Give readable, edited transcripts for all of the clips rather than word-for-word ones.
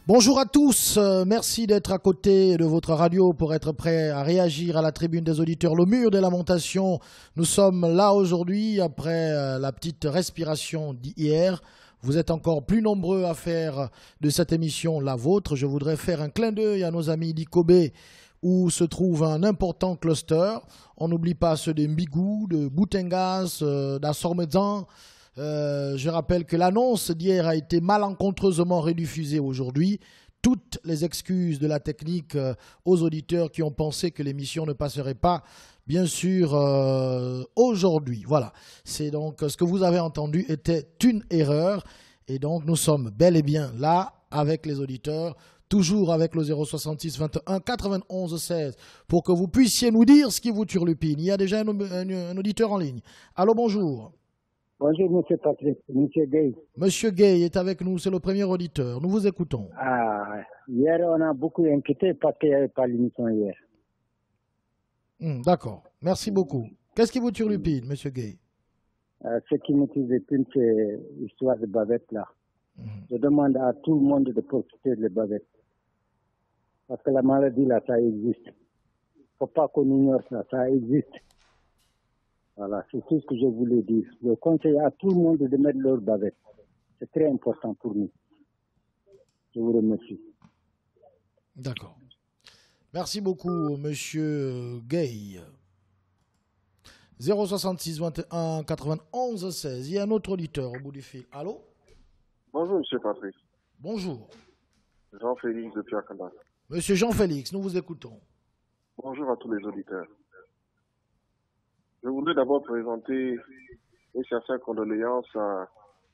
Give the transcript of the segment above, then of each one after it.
Bonjour à tous, merci d'être à côté de votre radio pour être prêt à réagir à la tribune des auditeurs, le mur des lamentations. Nous sommes là aujourd'hui après la petite respiration d'hier. Vous êtes encore plus nombreux à faire de cette émission la vôtre. Je voudrais faire un clin d'œil à nos amis d'Ikobe où se trouve un important cluster. On n'oublie pas ceux de Mbigou, de Boutengas, d'Assormezan. Je rappelle que l'annonce d'hier a été malencontreusement rediffusée aujourd'hui. Toutes les excuses de la technique aux auditeurs qui ont pensé que l'émission ne passerait pas, bien sûr, aujourd'hui. Voilà, c'est donc ce que vous avez entendu était une erreur. Et donc nous sommes bel et bien là avec les auditeurs, toujours avec le 066 21 91 16, pour que vous puissiez nous dire ce qui vous turlupine. Il y a déjà un auditeur en ligne. Allô, bonjour. Bonjour, monsieur Patrick, monsieur Gay. Monsieur Gay est avec nous, c'est le premier auditeur. Nous vous écoutons. Hier, on a beaucoup inquiété parce qu'il n'y avait pas l'émission hier. D'accord, merci beaucoup. Qu'est-ce qui vous turlupine, monsieur Gay? Ce qui me turlupine, c'est l'histoire de bavette là. Je demande à tout le monde de profiter de la bavette. Parce que la maladie là, ça existe. Il ne faut pas qu'on ignore ça, ça existe. Voilà, c'est tout ce que je voulais dire. Je conseille à tout le monde de mettre leur bavette. C'est très important pour nous. Je vous remercie. D'accord. Merci beaucoup, monsieur Gay. 066 21 91 16. Il y a un autre auditeur au bout du fil. Allô? Bonjour, monsieur Patrick. Bonjour. Jean-Félix de Pierre-Candas. Monsieur Jean-Félix, nous vous écoutons. Bonjour à tous les auditeurs. Je voudrais d'abord présenter mes sincères condoléances à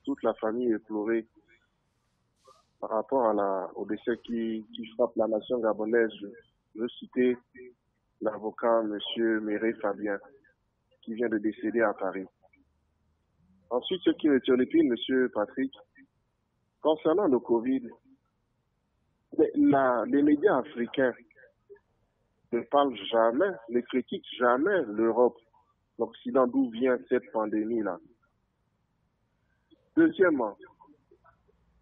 toute la famille éplorée par rapport au décès qui frappe la nation gabonaise. Je veux citer l'avocat monsieur Méré Fabien qui vient de décéder à Paris. Ensuite, ce qui me turlupine, monsieur Patrick, concernant le Covid, les médias africains ne parlent jamais, ne critiquent jamais l'Europe, l'Occident, d'où vient cette pandémie-là. Deuxièmement,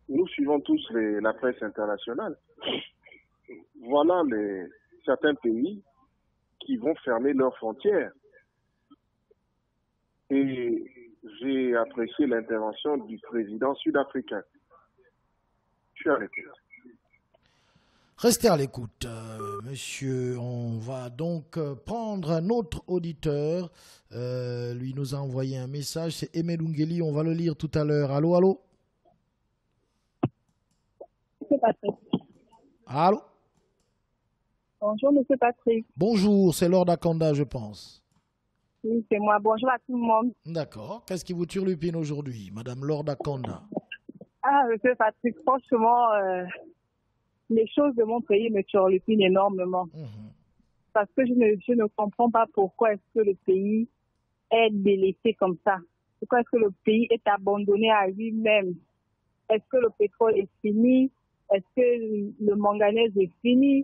nous suivons tous la presse internationale. Voilà certains pays qui vont fermer leurs frontières. Et j'ai apprécié l'intervention du président sud-africain. Je suis à l'écoute. Restez à l'écoute, monsieur. On va donc prendre un autre auditeur. Lui nous a envoyé un message. C'est Aimé Lungeli. On va le lire tout à l'heure. Allô, allô? Monsieur Patrick. Allô? Bonjour, monsieur Patrick. Bonjour, c'est Lord Akanda, je pense. Oui, c'est moi. Bonjour à tout le monde. D'accord. Qu'est-ce qui vous turlupine aujourd'hui, madame Lord Akanda? Monsieur Patrick, franchement, les choses de mon pays me turlupinent énormément. Parce que je ne comprends pas pourquoi est-ce que le pays est délaissé comme ça. Pourquoi est-ce que le pays est abandonné à lui-même? Est-ce que le pétrole est fini? Est-ce que le manganèse est fini?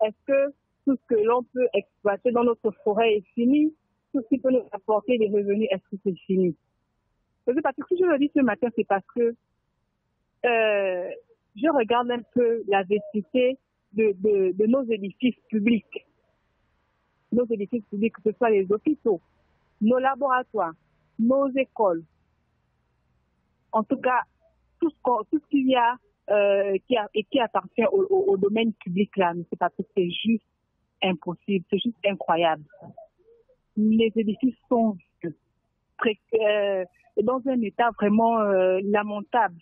Est-ce que tout ce que l'on peut exploiter dans notre forêt est fini? Tout ce qui peut nous apporter des revenus, est-ce que c'est fini? Parce que si je le dis ce matin, c'est parce que je regarde un peu la vétusté de nos édifices publics. Nos édifices publics, que ce soit les hôpitaux, nos laboratoires, nos écoles. En tout cas, tout ce qu'il y a qui appartient au domaine public là, mais c'est parce que c'est juste impossible, c'est juste incroyable. Les édifices sont dans un état vraiment lamentable.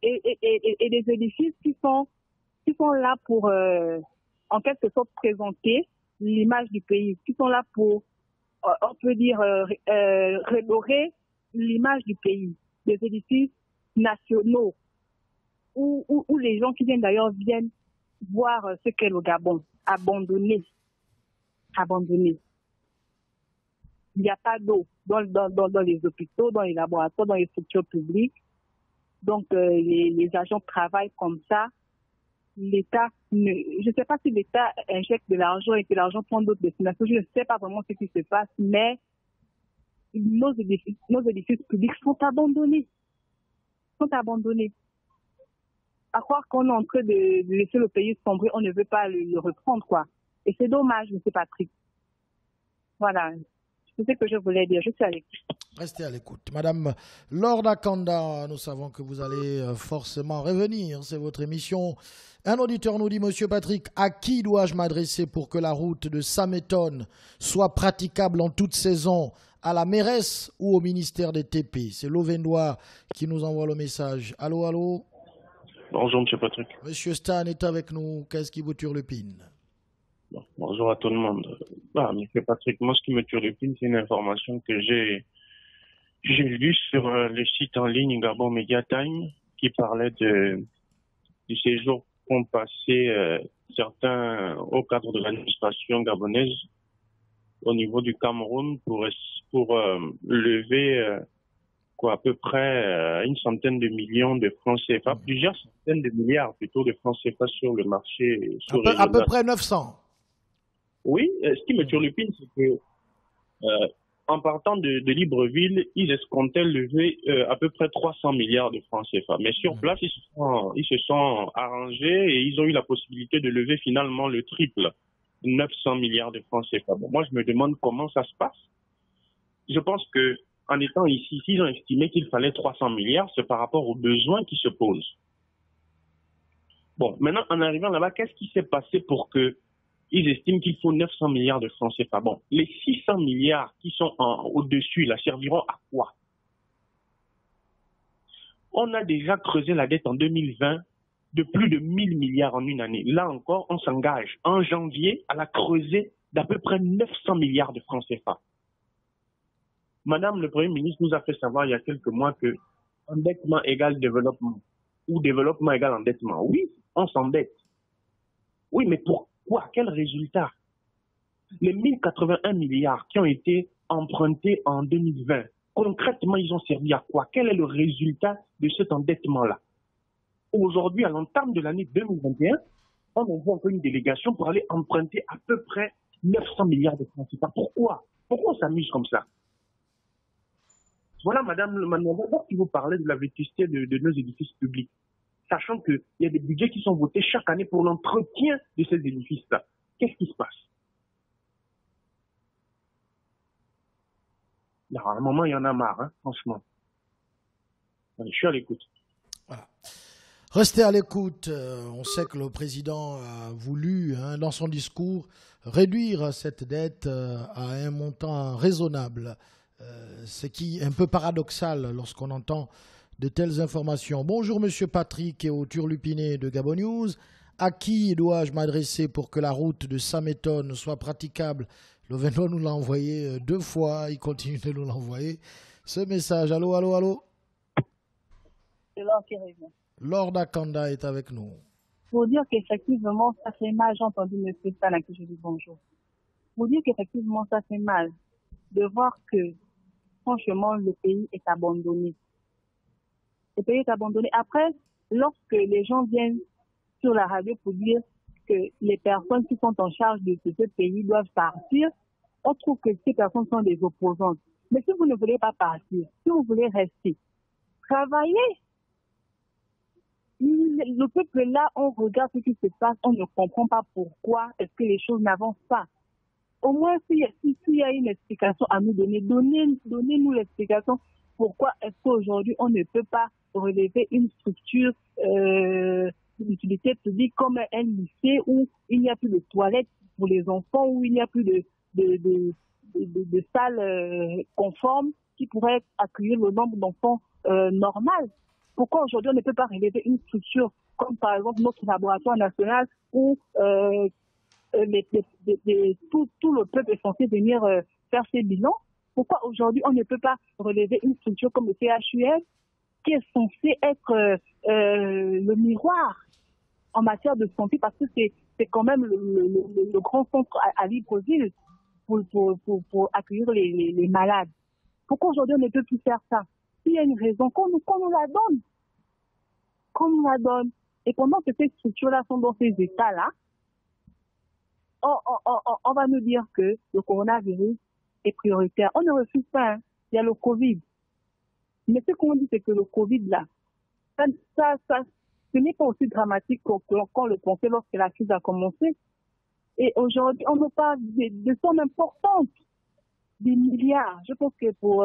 Et des édifices qui sont là pour en quelque sorte présenter l'image du pays, qui sont là pour on peut dire redorer l'image du pays, des édifices nationaux où les gens qui viennent voir ce qu'est le Gabon, abandonné. Il n'y a pas d'eau dans les hôpitaux, dans les laboratoires, dans les structures publiques. Donc, les agents travaillent comme ça. L'État, je ne sais pas si l'État injecte de l'argent et que l'argent prend d'autres destinations. Je ne sais pas vraiment ce qui se passe, mais nos édifices publics sont abandonnés. À croire qu'on est en train de laisser le pays sombrer, on ne veut pas le reprendre, quoi. Et c'est dommage, M. Patrick. Voilà. C'est ce que je voulais dire. Je suis à l'écoute. Restez à l'écoute. Madame Lorda Kanda, nous savons que vous allez forcément revenir. C'est votre émission. Un auditeur nous dit, Monsieur Patrick, à qui dois-je m'adresser pour que la route de Sameton soit praticable en toute saison? À la mairesse ou au ministère des TP? C'est Lovendois qui nous envoie le message. Allô, allô? Bonjour, M. Patrick. Monsieur Stan est avec nous. Qu'est-ce qui vous turlupine? Bonjour à tout le monde. M. Patrick, moi, ce qui me turlupine, c'est une information que j'ai lue sur le site en ligne Gabon Media Time qui parlait du séjour qu'ont passé certains au cadre de l'administration gabonaise au niveau du Cameroun pour lever à peu près une centaine de millions de francs CFA, plusieurs centaines de milliards plutôt de francs CFA sur le marché à peu près 900. Oui, ce qui me turlupine, c'est que en partant de Libreville, ils escomptaient lever à peu près 300 milliards de francs CFA. Mais sur place, ils se sont arrangés et ils ont eu la possibilité de lever finalement le triple, 900 milliards de francs CFA. Bon, moi, je me demande comment ça se passe. Je pense que en étant ici, s'ils ont estimé qu'il fallait 300 milliards, c'est par rapport aux besoins qui se posent. Bon, maintenant, en arrivant là-bas, qu'est-ce qui s'est passé pour que ils estiment qu'il faut 900 milliards de francs CFA? Bon, les 600 milliards qui sont au-dessus, là, serviront à quoi? On a déjà creusé la dette en 2020 de plus de 1000 milliards en une année. Là encore, on s'engage en janvier à la creuser d'à peu près 900 milliards de francs CFA. Madame le Premier ministre nous a fait savoir il y a quelques mois que endettement égale développement ou développement égale endettement. Oui, on s'endette. Oui, mais pourquoi? Quel résultat? Les 1081 milliards qui ont été empruntés en 2020, concrètement, ils ont servi à quoi? Quel est le résultat de cet endettement-là? Aujourd'hui, à l'entame de l'année 2021, on envoie encore une délégation pour aller emprunter à peu près 900 milliards de francs CFA. Pourquoi? Pourquoi on s'amuse comme ça? Voilà, madame qui vous parlait de la vétusté de nos édifices publics, sachant qu'il y a des budgets qui sont votés chaque année pour l'entretien de ces édifices-là. Qu'est-ce qui se passe? Là, à un moment, il y en a marre, hein, franchement. Je suis à l'écoute. Voilà. Restez à l'écoute. On sait que le président a voulu, dans son discours, réduire cette dette à un montant raisonnable. Ce qui est un peu paradoxal lorsqu'on entend de telles informations. Bonjour Monsieur Patrick et au Turlupiné de Gabon News. À qui dois-je m'adresser pour que la route de Sameton soit praticable? Le Véno nous l'a envoyé 2 fois, il continue de nous l'envoyer. Ce message, allô, allô, allô? C'est Laure qui revient. Lorda Kanda est avec nous. Pour dire qu'effectivement, ça fait mal, j'ai entendu M. Stan à qui je dis bonjour. Pour dire qu'effectivement, ça fait mal de voir que franchement, le pays est abandonné. Le pays est abandonné. Après, lorsque les gens viennent sur la radio pour dire que les personnes qui sont en charge de ce pays doivent partir, on trouve que ces personnes sont des opposantes. Mais si vous ne voulez pas partir, si vous voulez rester, travaillez. Le peuple là, on regarde ce qui se passe, on ne comprend pas pourquoi est-ce que les choses n'avancent pas. Au moins, s'il y a une explication à nous donner, donnez-nous l'explication. Pourquoi est-ce qu'aujourd'hui, on ne peut pas relever une structure d'utilité publique comme un lycée où il n'y a plus de toilettes pour les enfants, où il n'y a plus de salles conformes qui pourraient accueillir le nombre d'enfants normal. Pourquoi aujourd'hui, on ne peut pas relever une structure comme par exemple notre laboratoire national où tout le peuple est censé venir faire ses bilans? Pourquoi aujourd'hui on ne peut pas relever une structure comme le CHUS qui est censé être le miroir en matière de santé, parce que c'est quand même le grand centre à Libreville pour accueillir les malades. Pourquoi aujourd'hui on ne peut plus faire ça? S'il y a une raison, qu'on nous la donne. Qu'on nous la donne. Et pendant que ces structures-là sont dans ces états-là, on va nous dire que le coronavirus est prioritaire. On ne refuse pas, hein. Il y a le Covid. Mais ce qu'on dit, c'est que le Covid, là, ce n'est pas aussi dramatique qu'on le pensait lorsque la crise a commencé. Et aujourd'hui, on n'a pas de sommes importantes, des milliards. Je pense que pour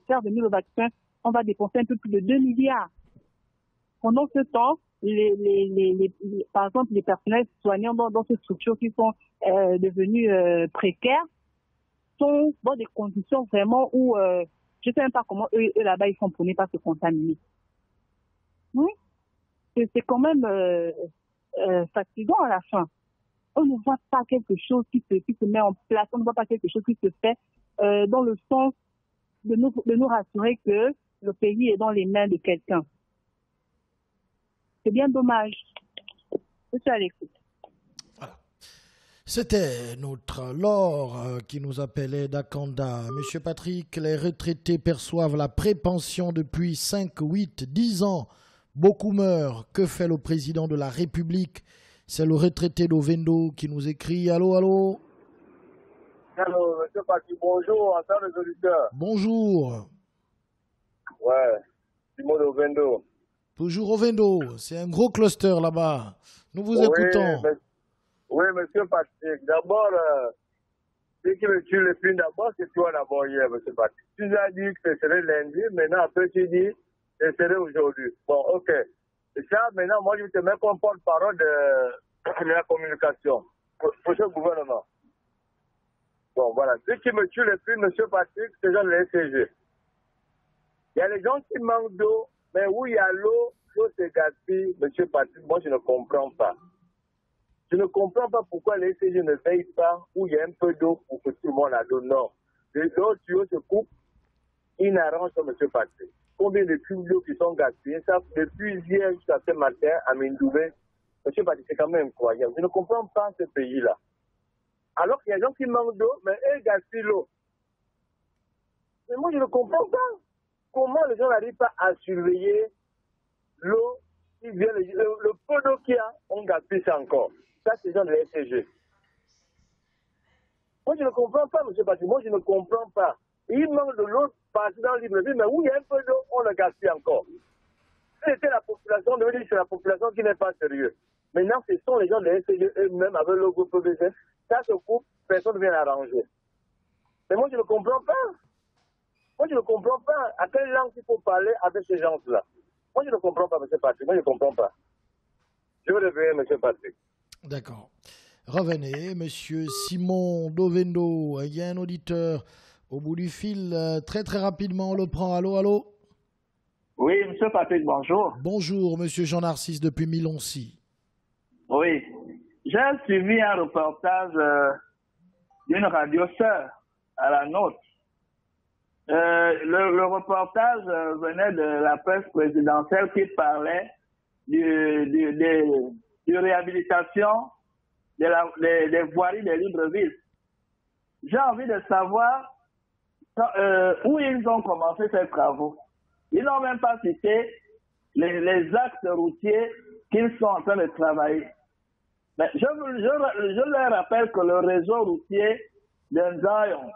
faire venir le vaccin, on va dépenser un peu plus de 2 milliards. Pendant ce temps, par exemple, les personnels soignants dans ces structures qui sont devenues précaires sont dans des conditions vraiment où je ne sais même pas comment eux là-bas ils font pour ne pas se contaminer. Oui, c'est quand même fatigant à la fin. On ne voit pas quelque chose qui se met en place, on ne voit pas quelque chose qui se fait dans le sens de nous rassurer que le pays est dans les mains de quelqu'un. C'est bien dommage. Je suis à l'écoute. Voilà. C'était notre Laure qui nous appelait d'Akanda. Monsieur Patrick, les retraités perçoivent la prépension depuis 5, 8, 10 ans. Beaucoup meurent. Que fait le président de la République? C'est le retraité d'Ovendo qui nous écrit. Allô, allô? Allô, monsieur Patrick, bonjour, en tant que auditeurs. Bonjour. Ouais, Simon d'Ovendo. Toujours Ovendo, c'est un gros cluster là-bas. Nous vous écoutons. Oui, monsieur Patrick. D'abord, ce qui me tue le plus d'abord, c'est toi d'abord hier, monsieur Patrick. Tu nous as dit que ce serait lundi, maintenant après tu dis que ce serait aujourd'hui. Bon, ok. Et ça, maintenant, moi je te mets comme porte-parole de la communication pour ce gouvernement. Bon, voilà. Ce qui me tue le plus, monsieur Patrick, c'est genre le SCG. Il y a les gens qui manquent d'eau. Mais où il y a l'eau se gaspille, monsieur Patrick, moi je ne comprends pas. Je ne comprends pas pourquoi les SCG ne veillent pas où il y a un peu d'eau pour que tout le monde a l'eau. Non. L'eau tuyau se coupe, il n'arrange pas, monsieur Patrick. Combien de cubes d'eau qui sont gaspillés, ça, depuis hier jusqu'à ce matin à Mindouvé, monsieur Patrick, c'est quand même incroyable. Je ne comprends pas ce pays-là. Alors qu'il y a des gens qui manquent d'eau, mais eux gaspillent l'eau. Mais moi je ne comprends pas. Comment les gens n'arrivent pas à surveiller l'eau qui vient, le peu d'eau qu'il y a, on gaspille ça encore. Ça, c'est les gens de la SCG. Moi, je ne comprends pas, M. Patrick. Moi, je ne comprends pas. Il manque de l'eau partout dans Libreville, mais où il y a un peu d'eau, on le gaspille encore. Si c'était la population, on devait dire que c'est la population qui n'est pas sérieuse. Maintenant, ce sont les gens de la SCG eux-mêmes avec le groupe PBC. Ça se coupe, personne ne vient l'arranger. Mais moi, je ne comprends pas. Moi, je ne comprends pas à quelle langue il faut parler avec ces gens-là. Moi, je ne comprends pas, M. Patrick. Moi, je ne comprends pas. Je vais revenir, M. Patrick. D'accord. Revenez, M. Simon d'Ovendo. Il y a un auditeur au bout du fil. Très, très rapidement, on le prend. Allô, allô? Oui, M. Patrick, bonjour. Bonjour, M. Jean-Narcisse depuis Miloncy. Oui. J'ai suivi un reportage d'une radio sœur à la nôtre. Le reportage venait de la presse présidentielle qui parlait de réhabilitation des voiries de Libreville. J'ai envie de savoir où ils ont commencé ces travaux. Ils n'ont même pas cité les axes routiers qu'ils sont en train de travailler. Mais je leur rappelle que le réseau routier d'Nzayon,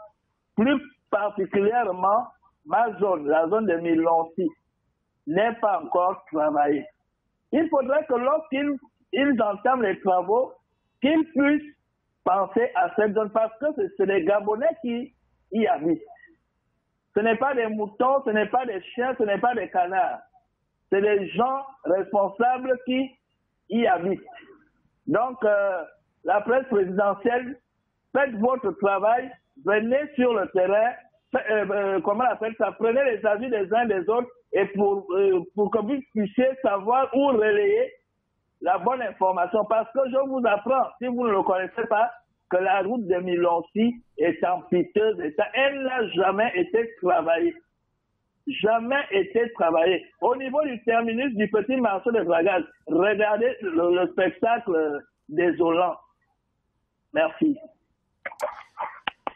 plus particulièrement ma zone, la zone de Miloncy, n'est pas encore travaillée. Il faudrait que lorsqu'ils entament les travaux, qu'ils puissent penser à cette zone parce que c'est les Gabonais qui y habitent. Ce n'est pas des moutons, ce n'est pas des chiens, ce n'est pas des canards. C'est des gens responsables qui y habitent. Donc, la presse présidentielle, faites votre travail, venez sur le terrain, comment on appelle ça, prenez les avis des uns des autres et pour que vous puissiez savoir où relayer la bonne information. Parce que je vous apprends, si vous ne le connaissez pas, que la route de Miloncy est en piteux état. Elle n'a jamais été travaillée. Jamais été travaillée. Au niveau du terminus du petit marché de dragage, regardez le spectacle désolant. Merci.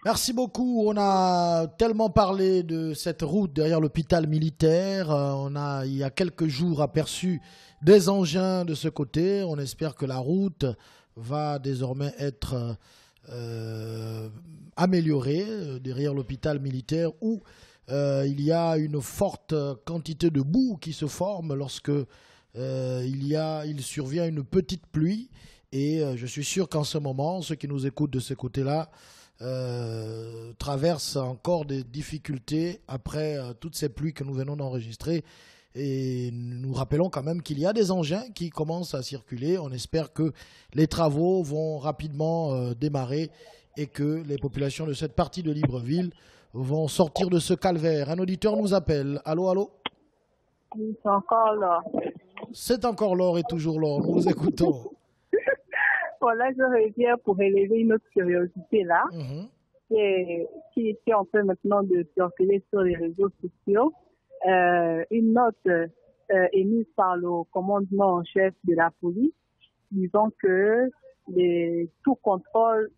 Merci beaucoup. On a tellement parlé de cette route derrière l'hôpital militaire. On a, il y a quelques jours, aperçu des engins de ce côté. On espère que la route va désormais être améliorée derrière l'hôpital militaire où il y a une forte quantité de boue qui se forme lorsque il survient une petite pluie et je suis sûr qu'en ce moment, ceux qui nous écoutent de ce côté-là traversent encore des difficultés après toutes ces pluies que nous venons d'enregistrer. Et nous rappelons quand même qu'il y a des engins qui commencent à circuler. On espère que les travaux vont rapidement démarrer et que les populations de cette partie de Libreville vont sortir de ce calvaire. Un auditeur nous appelle. Allô, allô? Oui, c'est encore là. C'est encore l'or et toujours l'or. Nous vous écoutons. Voilà, je reviens pour élever une autre curiosité là, qui est en train maintenant de circuler sur les réseaux sociaux. Une note émise par le commandement en chef de la police disant que tout contrôle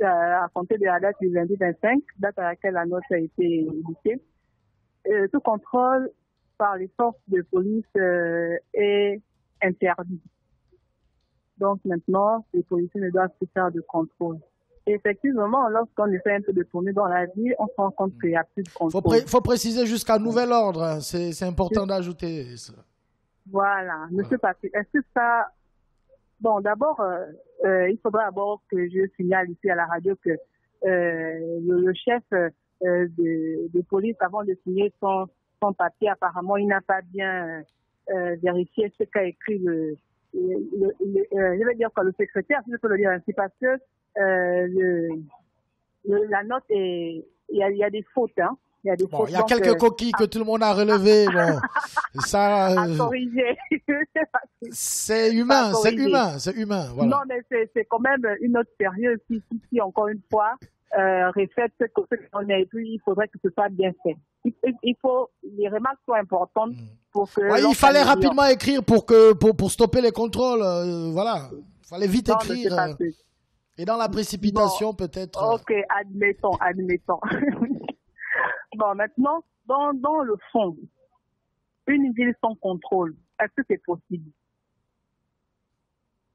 à compter de la date du lundi 25, date à laquelle la note a été éditée, tout contrôle par les forces de police est interdit. Donc maintenant, les policiers ne doivent plus faire de contrôle. Et effectivement, lorsqu'on essaie un peu de tourner dans la ville, on se rend compte qu'il n'y a plus de contrôle. Il faut préciser jusqu'à nouvel ordre, hein. C'est important d'ajouter ça. Voilà. Monsieur Patrick, est-ce que ça... Bon, d'abord, il faudra d'abord que je signale ici à la radio que le chef de police, avant de signer son papier, apparemment, il n'a pas bien vérifié ce qu'a écrit je vais dire quoi, le secrétaire, si je peux le dire ainsi, parce que la note il y a des fautes, hein. Il y a des fautes. Il y a quelques coquilles que tout le monde a relevées. Bon, ça. À corriger. C'est humain. Voilà. Non, mais c'est quand même une note sérieuse qui encore une fois, reflète ce qu'on a. Et puis, il faudrait que ce soit bien fait. Il faut, les remarques soient importantes pour que. Ouais, il fallait rapidement écrire pour stopper les contrôles. Voilà. Il fallait vite écrire. Et dans la précipitation, peut-être. Ok, admettons. Bon, maintenant, dans le fond, une ville sans contrôle, est-ce que c'est possible?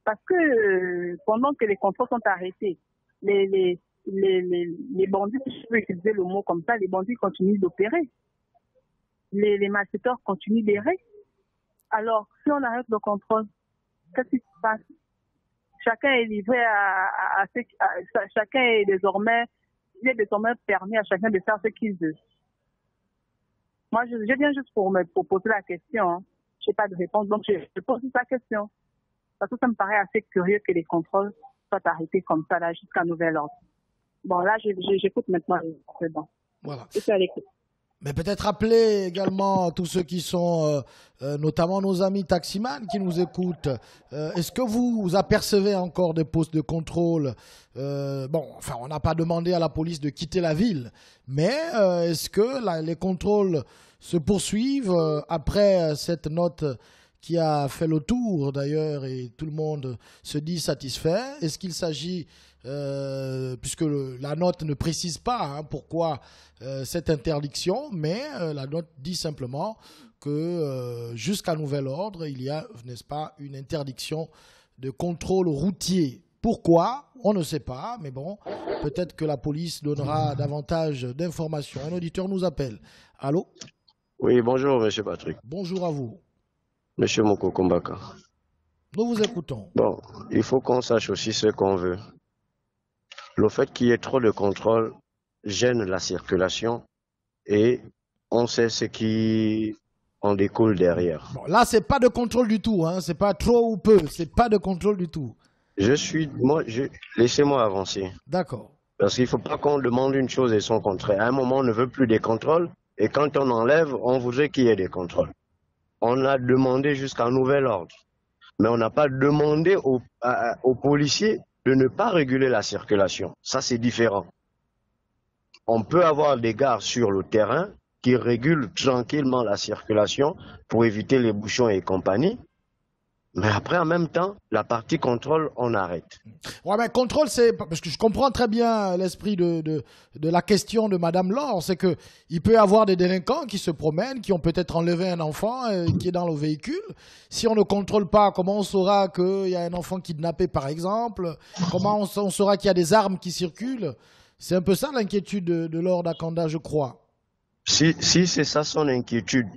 Parce que pendant que les contrôles sont arrêtés, les bandits, si je peux utiliser le mot comme ça, les bandits continuent d'opérer. Les malfaiteurs continuent d'errer. Alors, si on arrête le contrôle, qu'est-ce qui se passe? Chacun est livré chacun est désormais permis à chacun de faire ce qu'il veut. Moi, je viens juste pour poser la question. Hein. Je n'ai pas de réponse, donc je pose la question. Parce que ça me paraît assez curieux que les contrôles soient arrêtés comme ça, là, jusqu'à nouvel ordre. Bon, là, j'écoute maintenant les précédents. Voilà. Je suis à l'écoute. Mais peut-être rappeler également tous ceux qui sont, notamment nos amis taximans qui nous écoutent. Est-ce que vous apercevez encore des postes de contrôle? On n'a pas demandé à la police de quitter la ville, mais est-ce que les contrôles se poursuivent après cette note qui a fait le tour d'ailleurs et tout le monde se dit satisfait? Est-ce qu'il s'agit, puisque la note ne précise pas pourquoi cette interdiction, mais la note dit simplement que jusqu'à nouvel ordre, il y a, n'est-ce pas, une interdiction de contrôle routier. Pourquoi? On ne sait pas, mais bon, peut-être que la police donnera davantage d'informations. Un auditeur nous appelle. Allô? Oui, bonjour, monsieur Patrick. Bonjour à vous. Monsieur Mokoko Mbaka. Nous vous écoutons. Bon, il faut qu'on sache aussi ce qu'on veut. Le fait qu'il y ait trop de contrôle gêne la circulation et on sait ce qui en découle derrière. Bon, là, c'est pas de contrôle du tout, hein. C'est pas trop ou peu, c'est pas de contrôle du tout. Laissez-moi avancer. D'accord. Parce qu'il ne faut pas qu'on demande une chose et son contraire. À un moment, on ne veut plus des contrôles et quand on enlève, on voudrait qu'il y ait des contrôles. On a demandé jusqu'à nouvel ordre. Mais on n'a pas demandé aux policiers de ne pas réguler la circulation. Ça, c'est différent. On peut avoir des gares sur le terrain qui régulent tranquillement la circulation pour éviter les bouchons et compagnie. Mais après, en même temps, la partie contrôle, on arrête. Ouais, mais contrôle, c'est parce que je comprends très bien l'esprit de la question de Madame Laure, c'est que il peut y avoir des délinquants qui se promènent, qui ont peut-être enlevé un enfant qui est dans le véhicule. Si on ne contrôle pas, comment on saura qu'il y a un enfant kidnappé, par exemple? Comment on saura qu'il y a des armes qui circulent? C'est un peu ça l'inquiétude de Laure Dakanda, je crois. Si c'est ça son inquiétude,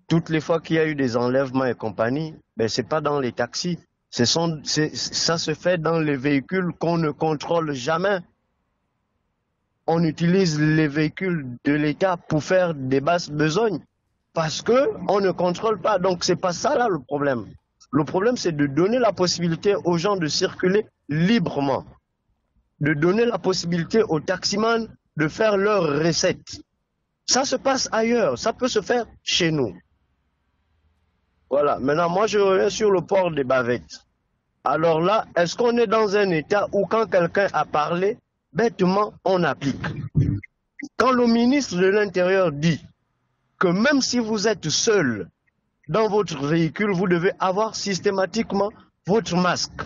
toutes les fois qu'il y a eu des enlèvements et compagnie, ben c'est pas dans les taxis. Ça se fait dans les véhicules qu'on ne contrôle jamais. On utilise les véhicules de l'État pour faire des basses besognes parce que on ne contrôle pas. Donc c'est pas ça là le problème. Le problème c'est de donner la possibilité aux gens de circuler librement, de donner la possibilité aux taximans de faire leurs recettes. Ça se passe ailleurs, ça peut se faire chez nous. Voilà, maintenant moi je reviens sur le port des bavettes. Alors là, est-ce qu'on est dans un état où quand quelqu'un a parlé, bêtement on applique? Quand le ministre de l'Intérieur dit que même si vous êtes seul dans votre véhicule, vous devez avoir systématiquement votre masque.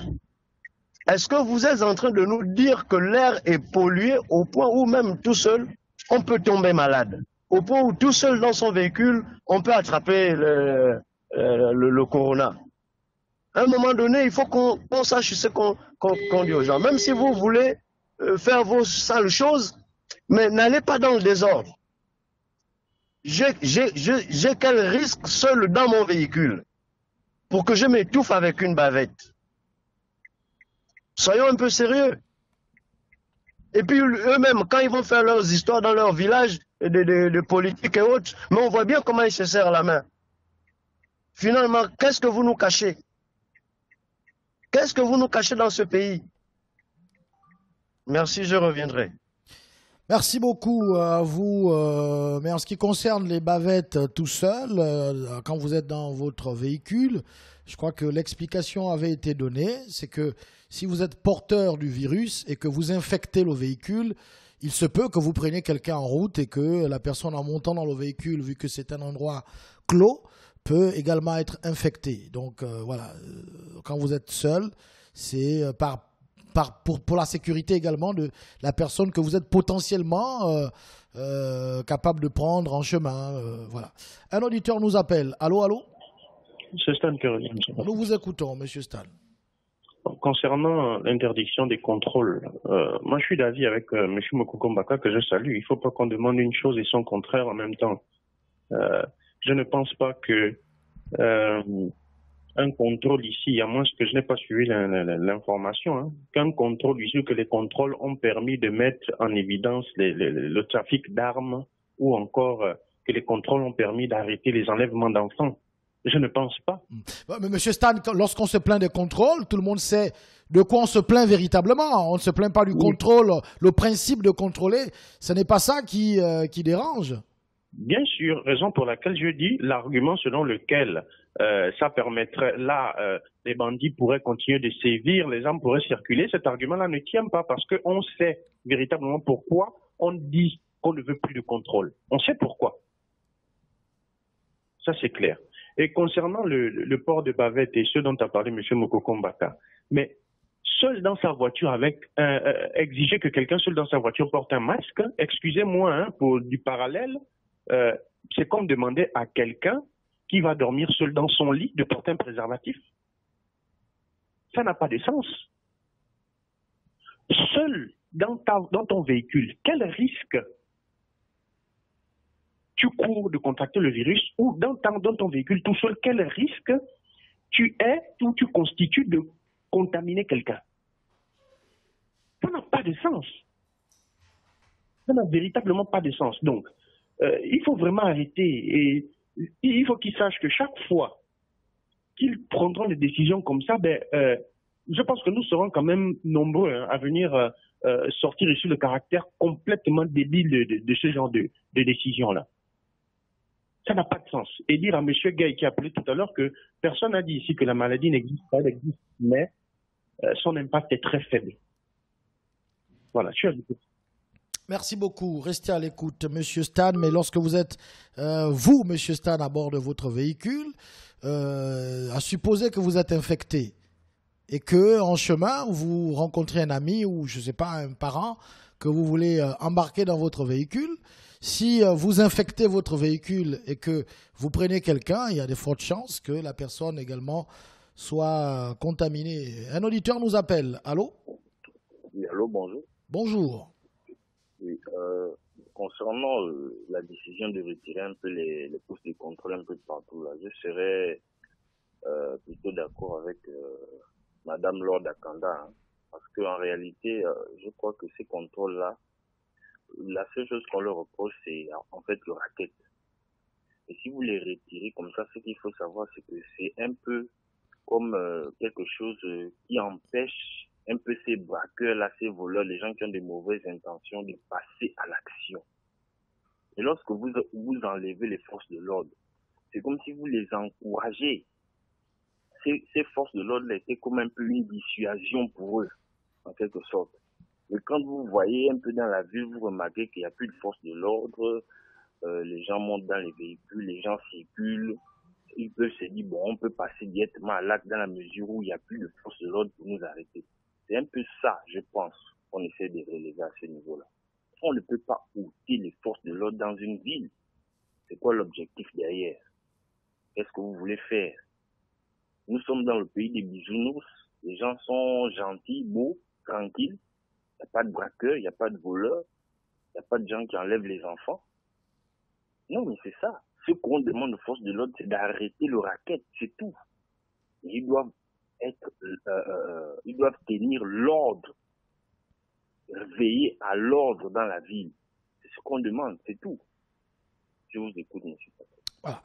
Est-ce que vous êtes en train de nous dire que l'air est pollué au point où même tout seul, on peut tomber malade? Au point où tout seul dans son véhicule, on peut attraper le corona. À un moment donné, il faut qu'on sache ce qu'on dit aux gens. Même si vous voulez faire vos sales choses, mais n'allez pas dans le désordre. J'ai quel risque seul dans mon véhicule pour que je m'étouffe avec une bavette? Soyons un peu sérieux. Et puis eux-mêmes, quand ils vont faire leurs histoires dans leur village de politique et autres, mais on voit bien comment ils se serrent la main. Finalement, qu'est-ce que vous nous cachez? Qu'est-ce que vous nous cachez dans ce pays? Merci, je reviendrai. Merci beaucoup à vous. Mais en ce qui concerne les bavettes tout seul, quand vous êtes dans votre véhicule, je crois que l'explication avait été donnée. C'est que si vous êtes porteur du virus et que vous infectez le véhicule, il se peut que vous preniez quelqu'un en route et que la personne en montant dans le véhicule, vu que c'est un endroit clos, peut également être infectée. Donc voilà, quand vous êtes seul, c'est pour la sécurité également de la personne que vous êtes potentiellement capable de prendre en chemin. Voilà. Un auditeur nous appelle. Allô, allô? C'est Stan qui revient. Nous vous écoutons, monsieur Stan. Concernant l'interdiction des contrôles, moi je suis d'avis avec M. Mokoko Mbaka que je salue. Il ne faut pas qu'on demande une chose et son contraire en même temps. Je ne pense pas que un contrôle ici, à moins que je n'ai pas suivi l'information, hein, qu'un contrôle ici, que les contrôles ont permis de mettre en évidence le trafic d'armes ou encore que les contrôles ont permis d'arrêter les enlèvements d'enfants. Je ne pense pas. Mais M. Stan, lorsqu'on se plaint des contrôles, tout le monde sait de quoi on se plaint véritablement. On ne se plaint pas du contrôle. Le principe de contrôler, ce n'est pas ça qui dérange. Bien sûr, raison pour laquelle je dis l'argument selon lequel ça permettrait, là, les bandits pourraient continuer de sévir, les armes pourraient circuler, cet argument-là ne tient pas parce qu'on sait véritablement pourquoi on dit qu'on ne veut plus de contrôle. On sait pourquoi. Ça, c'est clair. Et concernant le port de bavette et ce dont a parlé M. Mokoko Mbaka, mais seul dans sa voiture, exiger que quelqu'un seul dans sa voiture porte un masque, excusez-moi hein, pour du parallèle, c'est comme demander à quelqu'un qui va dormir seul dans son lit de porter un préservatif. Ça n'a pas de sens. Seul dans ton véhicule, quel risque tu cours de contracter le virus ou dans ton véhicule tout seul, quel risque tu es ou tu constitues de contaminer quelqu'un? Ça n'a pas de sens. Ça n'a véritablement pas de sens. Donc, il faut vraiment arrêter et il faut qu'ils sachent que chaque fois qu'ils prendront des décisions comme ça, je pense que nous serons quand même nombreux à venir sortir ici le caractère complètement débile de ce genre de décision-là. Ça n'a pas de sens. Et dire à M. Gay qui a appelé tout à l'heure que personne n'a dit ici que la maladie n'existe pas, elle existe, mais son impact est très faible. Voilà, je suis à l'écoute. Merci beaucoup. Restez à l'écoute, Monsieur Stan. Mais lorsque vous êtes, vous, Monsieur Stan, à bord de votre véhicule, à supposer que vous êtes infecté et que en chemin, vous rencontrez un ami ou, je ne sais pas, un parent que vous voulez embarquer dans votre véhicule, si vous infectez votre véhicule et que vous prenez quelqu'un, il y a de fortes chances que la personne également soit contaminée. Un auditeur nous appelle. Allô? Oui, allô, bonjour. Bonjour. Oui, concernant la décision de retirer un peu les postes de contrôle un peu partout, là, je serais plutôt d'accord avec Madame Lord Akanda, hein, parce qu'en réalité, je crois que ces contrôles-là, la seule chose qu'on leur reproche, c'est en fait le racket. Et si vous les retirez comme ça, ce qu'il faut savoir, c'est que c'est un peu comme quelque chose qui empêche un peu ces braqueurs-là, ces voleurs, les gens qui ont de mauvaises intentions de passer à l'action. Et lorsque vous enlevez les forces de l'ordre, c'est comme si vous les encouragez. Ces forces de l'ordre étaient comme un peu une dissuasion pour eux, en quelque sorte. Mais quand vous voyez un peu dans la ville, vous remarquez qu'il n'y a plus de force de l'ordre, les gens montent dans les véhicules, les gens circulent, ils peuvent se dire, bon, on peut passer directement à l'acte dans la mesure où il n'y a plus de force de l'ordre pour nous arrêter. C'est un peu ça, je pense, qu'on essaie de relever à ce niveau-là. On ne peut pas ôter les forces de l'ordre dans une ville. C'est quoi l'objectif derrière? Qu'est-ce que vous voulez faire? Nous sommes dans le pays des bisounours. Les gens sont gentils, beaux, tranquilles. Il n'y a pas de braqueurs, il n'y a pas de voleurs. Il n'y a pas de gens qui enlèvent les enfants. Non, mais c'est ça. Ce qu'on demande aux forces de l'ordre, c'est d'arrêter le racket, c'est tout. Ils doivent tenir l'ordre, veiller à l'ordre dans la ville. C'est ce qu'on demande, c'est tout. Je vous écoute, monsieur. Voilà.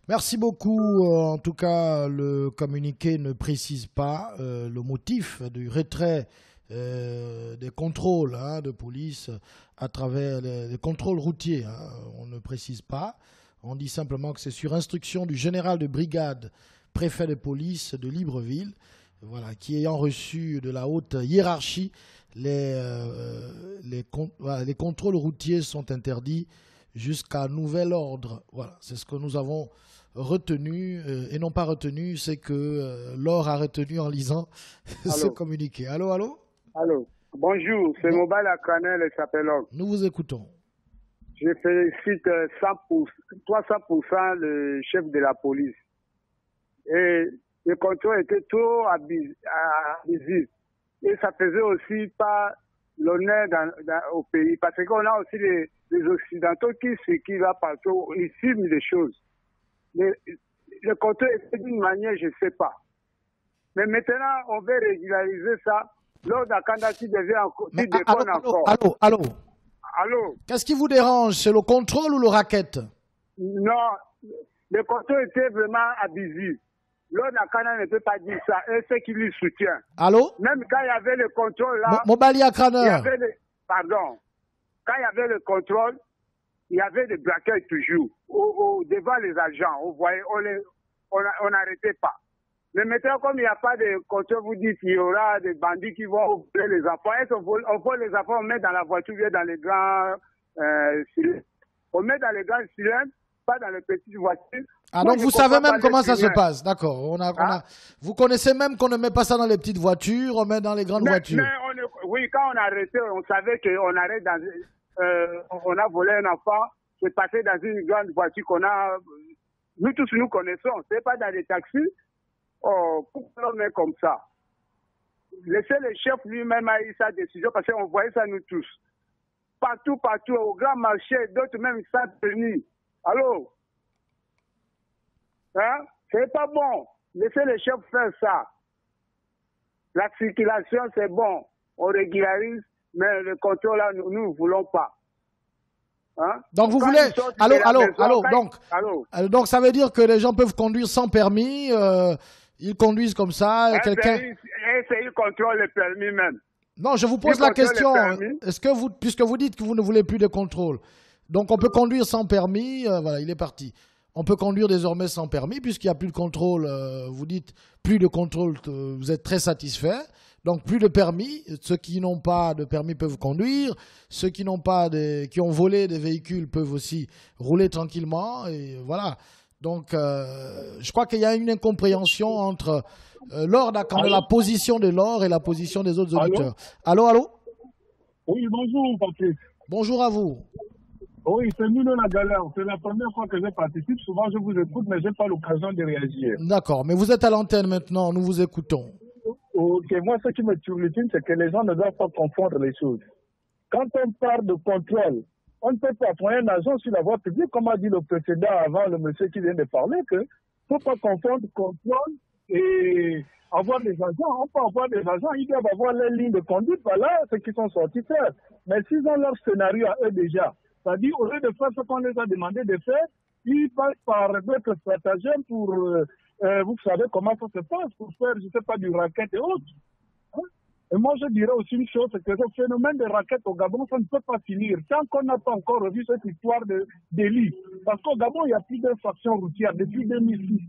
Merci beaucoup. En tout cas, le communiqué ne précise pas le motif du retrait des contrôles de police à travers les contrôles routiers. On ne précise pas. On dit simplement que c'est sur instruction du général de brigade, préfet de police de Libreville, voilà, qui ayant reçu de la haute hiérarchie, les contrôles routiers sont interdits jusqu'à nouvel ordre. Voilà, c'est ce que nous avons retenu et non pas retenu, c'est que Laure a retenu en lisant ce communiqué. Allô, allô? Allô, bonjour, c'est Mobile Akanel et Sapelog. Nous vous écoutons. Je félicite 300% le chef de la police. Et le contrôle était trop abusif. Et ça faisait aussi pas l'honneur au pays. Parce qu'on a aussi les Occidentaux qui là partout, ils filment des choses. Mais le contrôle était d'une manière, je ne sais pas. Mais maintenant, on veut régulariser ça. Lors d'Akanda qui devient encore. Allô. Allô? Qu'est-ce qui vous dérange? C'est le contrôle ou le racket? Non, le contrôle était vraiment abusif. Lord Akana ne peut pas dire ça, et c'est qui lui soutient. Allô? Même quand il y avait le contrôle là. Mobali Akraner. Quand il y avait le contrôle, il y avait des braqueurs toujours. Devant les agents, on voyait, on n'arrêtait pas. Mais maintenant, comme il n'y a pas de contrôle, vous dites qu'il y aura des bandits qui vont voler les enfants. On vole les enfants, on met dans la voiture, dans les grands cylindres. On met dans les grands cylindres, pas dans les petites voitures. Ah, donc vous savez même comment ça se passe, d'accord. Vous connaissez même qu'on ne met pas ça dans les petites voitures, on met dans les grandes voitures. Oui, quand on a arrêté, on savait qu'on arrête on a volé un enfant, c'est passé dans une grande voiture qu'on a. Nous tous, nous connaissons. C'est pas dans les taxis. Pourquoi on est comme ça? Laissez le chef lui-même a eu sa décision parce qu'on voyait ça nous tous. Partout, au grand marché, d'autres même sans tenir. Allô? Hein? C'est pas bon. Laissez le chef faire ça. La circulation, c'est bon. On régularise, mais le contrôle, là, nous ne voulons pas. Hein? Donc vous voulez... Allô. Donc ça veut dire que les gens peuvent conduire sans permis, ils conduisent comme ça, quelqu'un... Ils contrôlent le permis même. Non, je vous pose la question. Est-ce que puisque vous dites que vous ne voulez plus de contrôle, donc on peut conduire sans permis, voilà, il est parti. On peut conduire désormais sans permis, puisqu'il n'y a plus de contrôle, vous dites plus de contrôle, vous êtes très satisfait. Donc plus de permis, ceux qui n'ont pas de permis peuvent conduire, ceux qui n'ont pas qui ont volé des véhicules peuvent aussi rouler tranquillement, et voilà. Donc je crois qu'il y a une incompréhension entre la position de Laure et la position des autres auditeurs. Allô? Oui, bonjour Patrick. Bonjour à vous. Oui, c'est Mino la galère. C'est la première fois que je participe. Souvent je vous écoute, mais je n'ai pas l'occasion de réagir. D'accord, mais vous êtes à l'antenne maintenant, nous vous écoutons. Ok, moi ce qui me turlupine, c'est que les gens ne doivent pas confondre les choses. Quand on parle de contrôle, On ne peut pas pour un agent sur la voie publique, comme a dit le précédent avant, le monsieur qui vient de parler, que ne faut pas confondre contrôle et avoir des agents. On peut avoir des agents, ils doivent avoir leur ligne de conduite, voilà ce qu'ils sont sortis faire. Mais s'ils ont leur scénario à eux déjà, c'est-à-dire au lieu de faire ce qu'on les a demandé de faire, ils passent par d'autres stratagèmes pour, vous savez comment ça se passe, pour faire, je ne sais pas, du racket et autres. Et moi, je dirais aussi une chose, c'est que le phénomène des raquettes au Gabon, ça ne peut pas finir tant qu'on n'a pas encore revu cette histoire de délit. Parce qu'au Gabon, il y a plus d'infractions routières depuis 2006.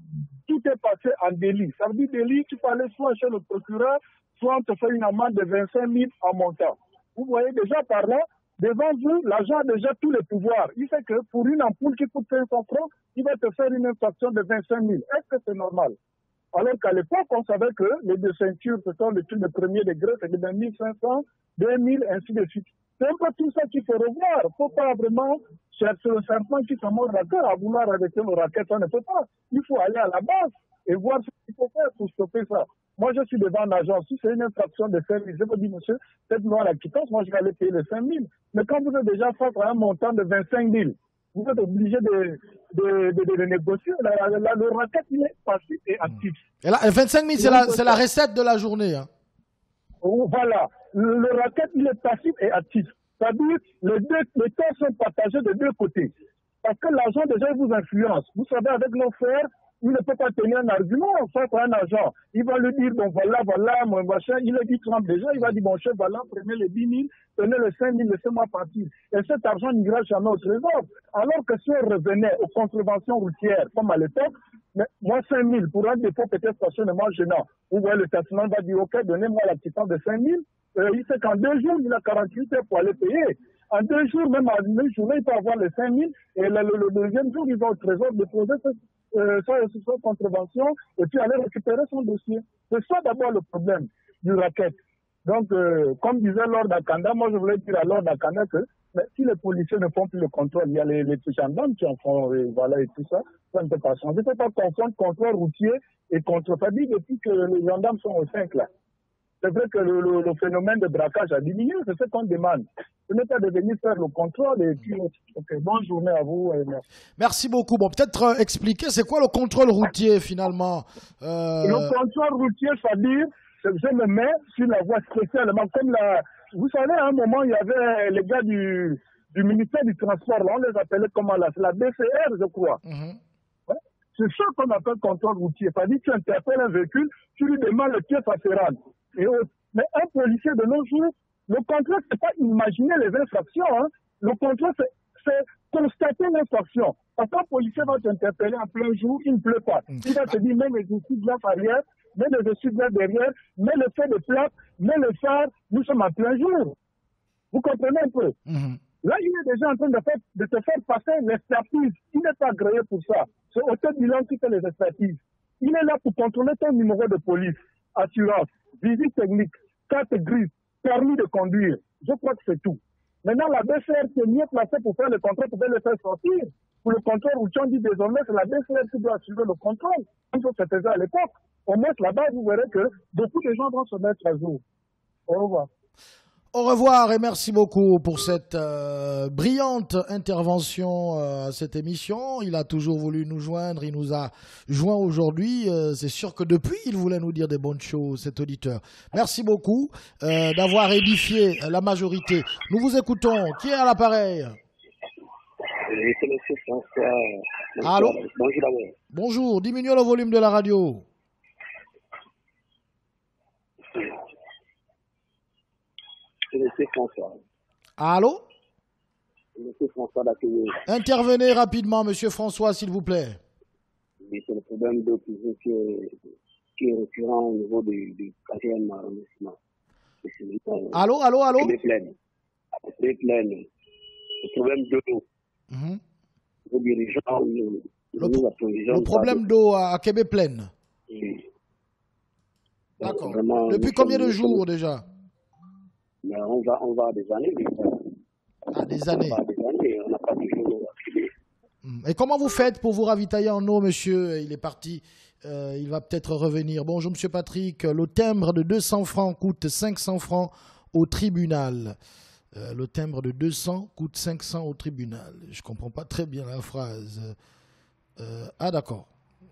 Tout est passé en délit. Ça veut dire délit, tu peux aller soit chez le procureur, soit on te fait une amende de 25 000 en montant. Vous voyez déjà par là, devant vous, l'agent a déjà tous les pouvoirs. Il sait que pour une ampoule qui coûte 500 francs, il va te faire une infraction de 25 000. Est-ce que c'est normal? Alors qu'à l'époque, on savait que les deux ceintures, ce sont les trucs de premier degré, c'est de 1500, 2000, ainsi de suite. C'est un peu tout ça qu'il faut revoir. Il ne faut pas vraiment chercher le serpent qui se mord la queue à vouloir arrêter le racket, on ne peut pas. Il faut aller à la base et voir ce qu'il faut faire pour stopper ça. Moi, je suis devant un agent. Si c'est une infraction de 5 000, je me dis, monsieur, cette loi la quittance, moi, je vais aller payer les 5 000. Mais quand vous êtes déjà face à un montant de 25 000, vous êtes obligé de négocier. Le racket, il est passif et actif. Et là, 25 000, c'est la recette de la journée. Hein. Voilà. Le racket, il est passif et actif. C'est-à-dire, les temps sont partagés de deux côtés. Parce que l'agent, déjà, il vous influence. Vous savez, avec l'offert, il ne peut pas tenir un argument face à un agent. Il va lui dire, bon, voilà, mon machin. Il le dit Trump déjà. Il va dire, bon, chef, voilà, prenez les 10 000, prenez les 5 000, laissez-moi partir. Et cet argent n'ira jamais au trésor. Alors que si on revenait aux contraventions routières, comme à l'époque, moi, 5 000, pour un dépôt peut-être stationnement gênant. Vous voyez, le taximan va dire, OK, donnez-moi la quittance de 5 000. Il sait qu'en 2 jours, il a 48 heures pour aller payer. En 2 jours, même en 1 journée, il peut avoir les 5 000. Et le deuxième jour, il va au trésor déposer sa contravention et puis aller récupérer son dossier. C'est ça d'abord le problème du racket. Donc, comme disait Lord Akanda, moi je voulais dire à Lord Akanda que si les policiers ne font plus le contrôle, il y a les gendarmes qui en font, voilà, et tout ça, ça ne peut pas changer. Il ne faut pas confondre contrôle routier et contrôle. Ça dit depuis que les gendarmes sont au 5 là. C'est vrai que le phénomène de braquage a diminué, c'est ce qu'on demande. Ce n'est pas de venir faire le contrôle et puis, bonne journée à vous. Et merci. Merci beaucoup. Bon, peut-être expliquer, c'est quoi le contrôle routier finalement Le contrôle routier, c'est-à-dire, je me mets sur la voie spécialement, comme vous savez, à un moment, il y avait les gars du ministère du Transport, là, on les appelait comment là, c'est la BCR, je crois. Ouais? C'est ça qu'on appelle contrôle routier. C'est-à-dire, tu interpelles un véhicule, tu lui demandes le pièce afférente. Mais un policier de nos jours, le contrôle, c'est pas imaginer les infractions. Hein. Le contrôle, c'est constater l'infraction. Parce qu'un policier va t'interpeller en plein jour, il ne pleut pas. Il va te dire, mets les essuie-glaces arrière, mets les essuie-glaces derrière, mets le feu de plaque, mets le phare, nous sommes en plein jour. Vous comprenez un peu? Là, il est déjà en train de te faire passer l'expertise. Il n'est pas agréé pour ça. C'est Autobilan qui fait les expertises. Il est là pour contrôler ton numéro de police, assurance, visite technique, carte grise, permis de conduire. Je crois que c'est tout. Maintenant, la BCR qui est mieux placée pour faire le contrôle, pour le faire sortir. Pour le contrôle routier, on dit désormais c'est la BCR qui doit assurer le contrôle. Comme ça se faisait à l'époque. Au moins, là-bas, vous verrez que beaucoup de gens vont se mettre à jour. Au revoir. Au revoir et merci beaucoup pour cette brillante intervention à cette émission. Il a toujours voulu nous joindre, il nous a joint aujourd'hui. C'est sûr que depuis, il voulait nous dire des bonnes choses, cet auditeur. Merci beaucoup d'avoir édifié la majorité. Nous vous écoutons. Qui est à l'appareil? C'est monsieur François. Allô? Bonjour d'abord. Bonjour, diminuez le volume de la radio. C'est monsieur François. Allô? Monsieur François d'Accueillir. Intervenez rapidement, monsieur François, s'il vous plaît. Oui, c'est le problème d'eau qui est récurrent au niveau du 4e arrondissement. Allô? Les plaines. Le problème d'eau. Les dirigeants, le problème d'eau à Québec Plaine. Oui. D'accord. Depuis combien de jours déjà? Mais on va des années. Des années. On n'a pas toujours accédé. Et comment vous faites pour vous ravitailler en eau, monsieur? Il est parti. Il va peut-être revenir. Bonjour, monsieur Patrick. Le timbre de 200 francs coûte 500 francs au tribunal. Le timbre de 200 coûte 500 au tribunal. Je ne comprends pas très bien la phrase. Ah d'accord.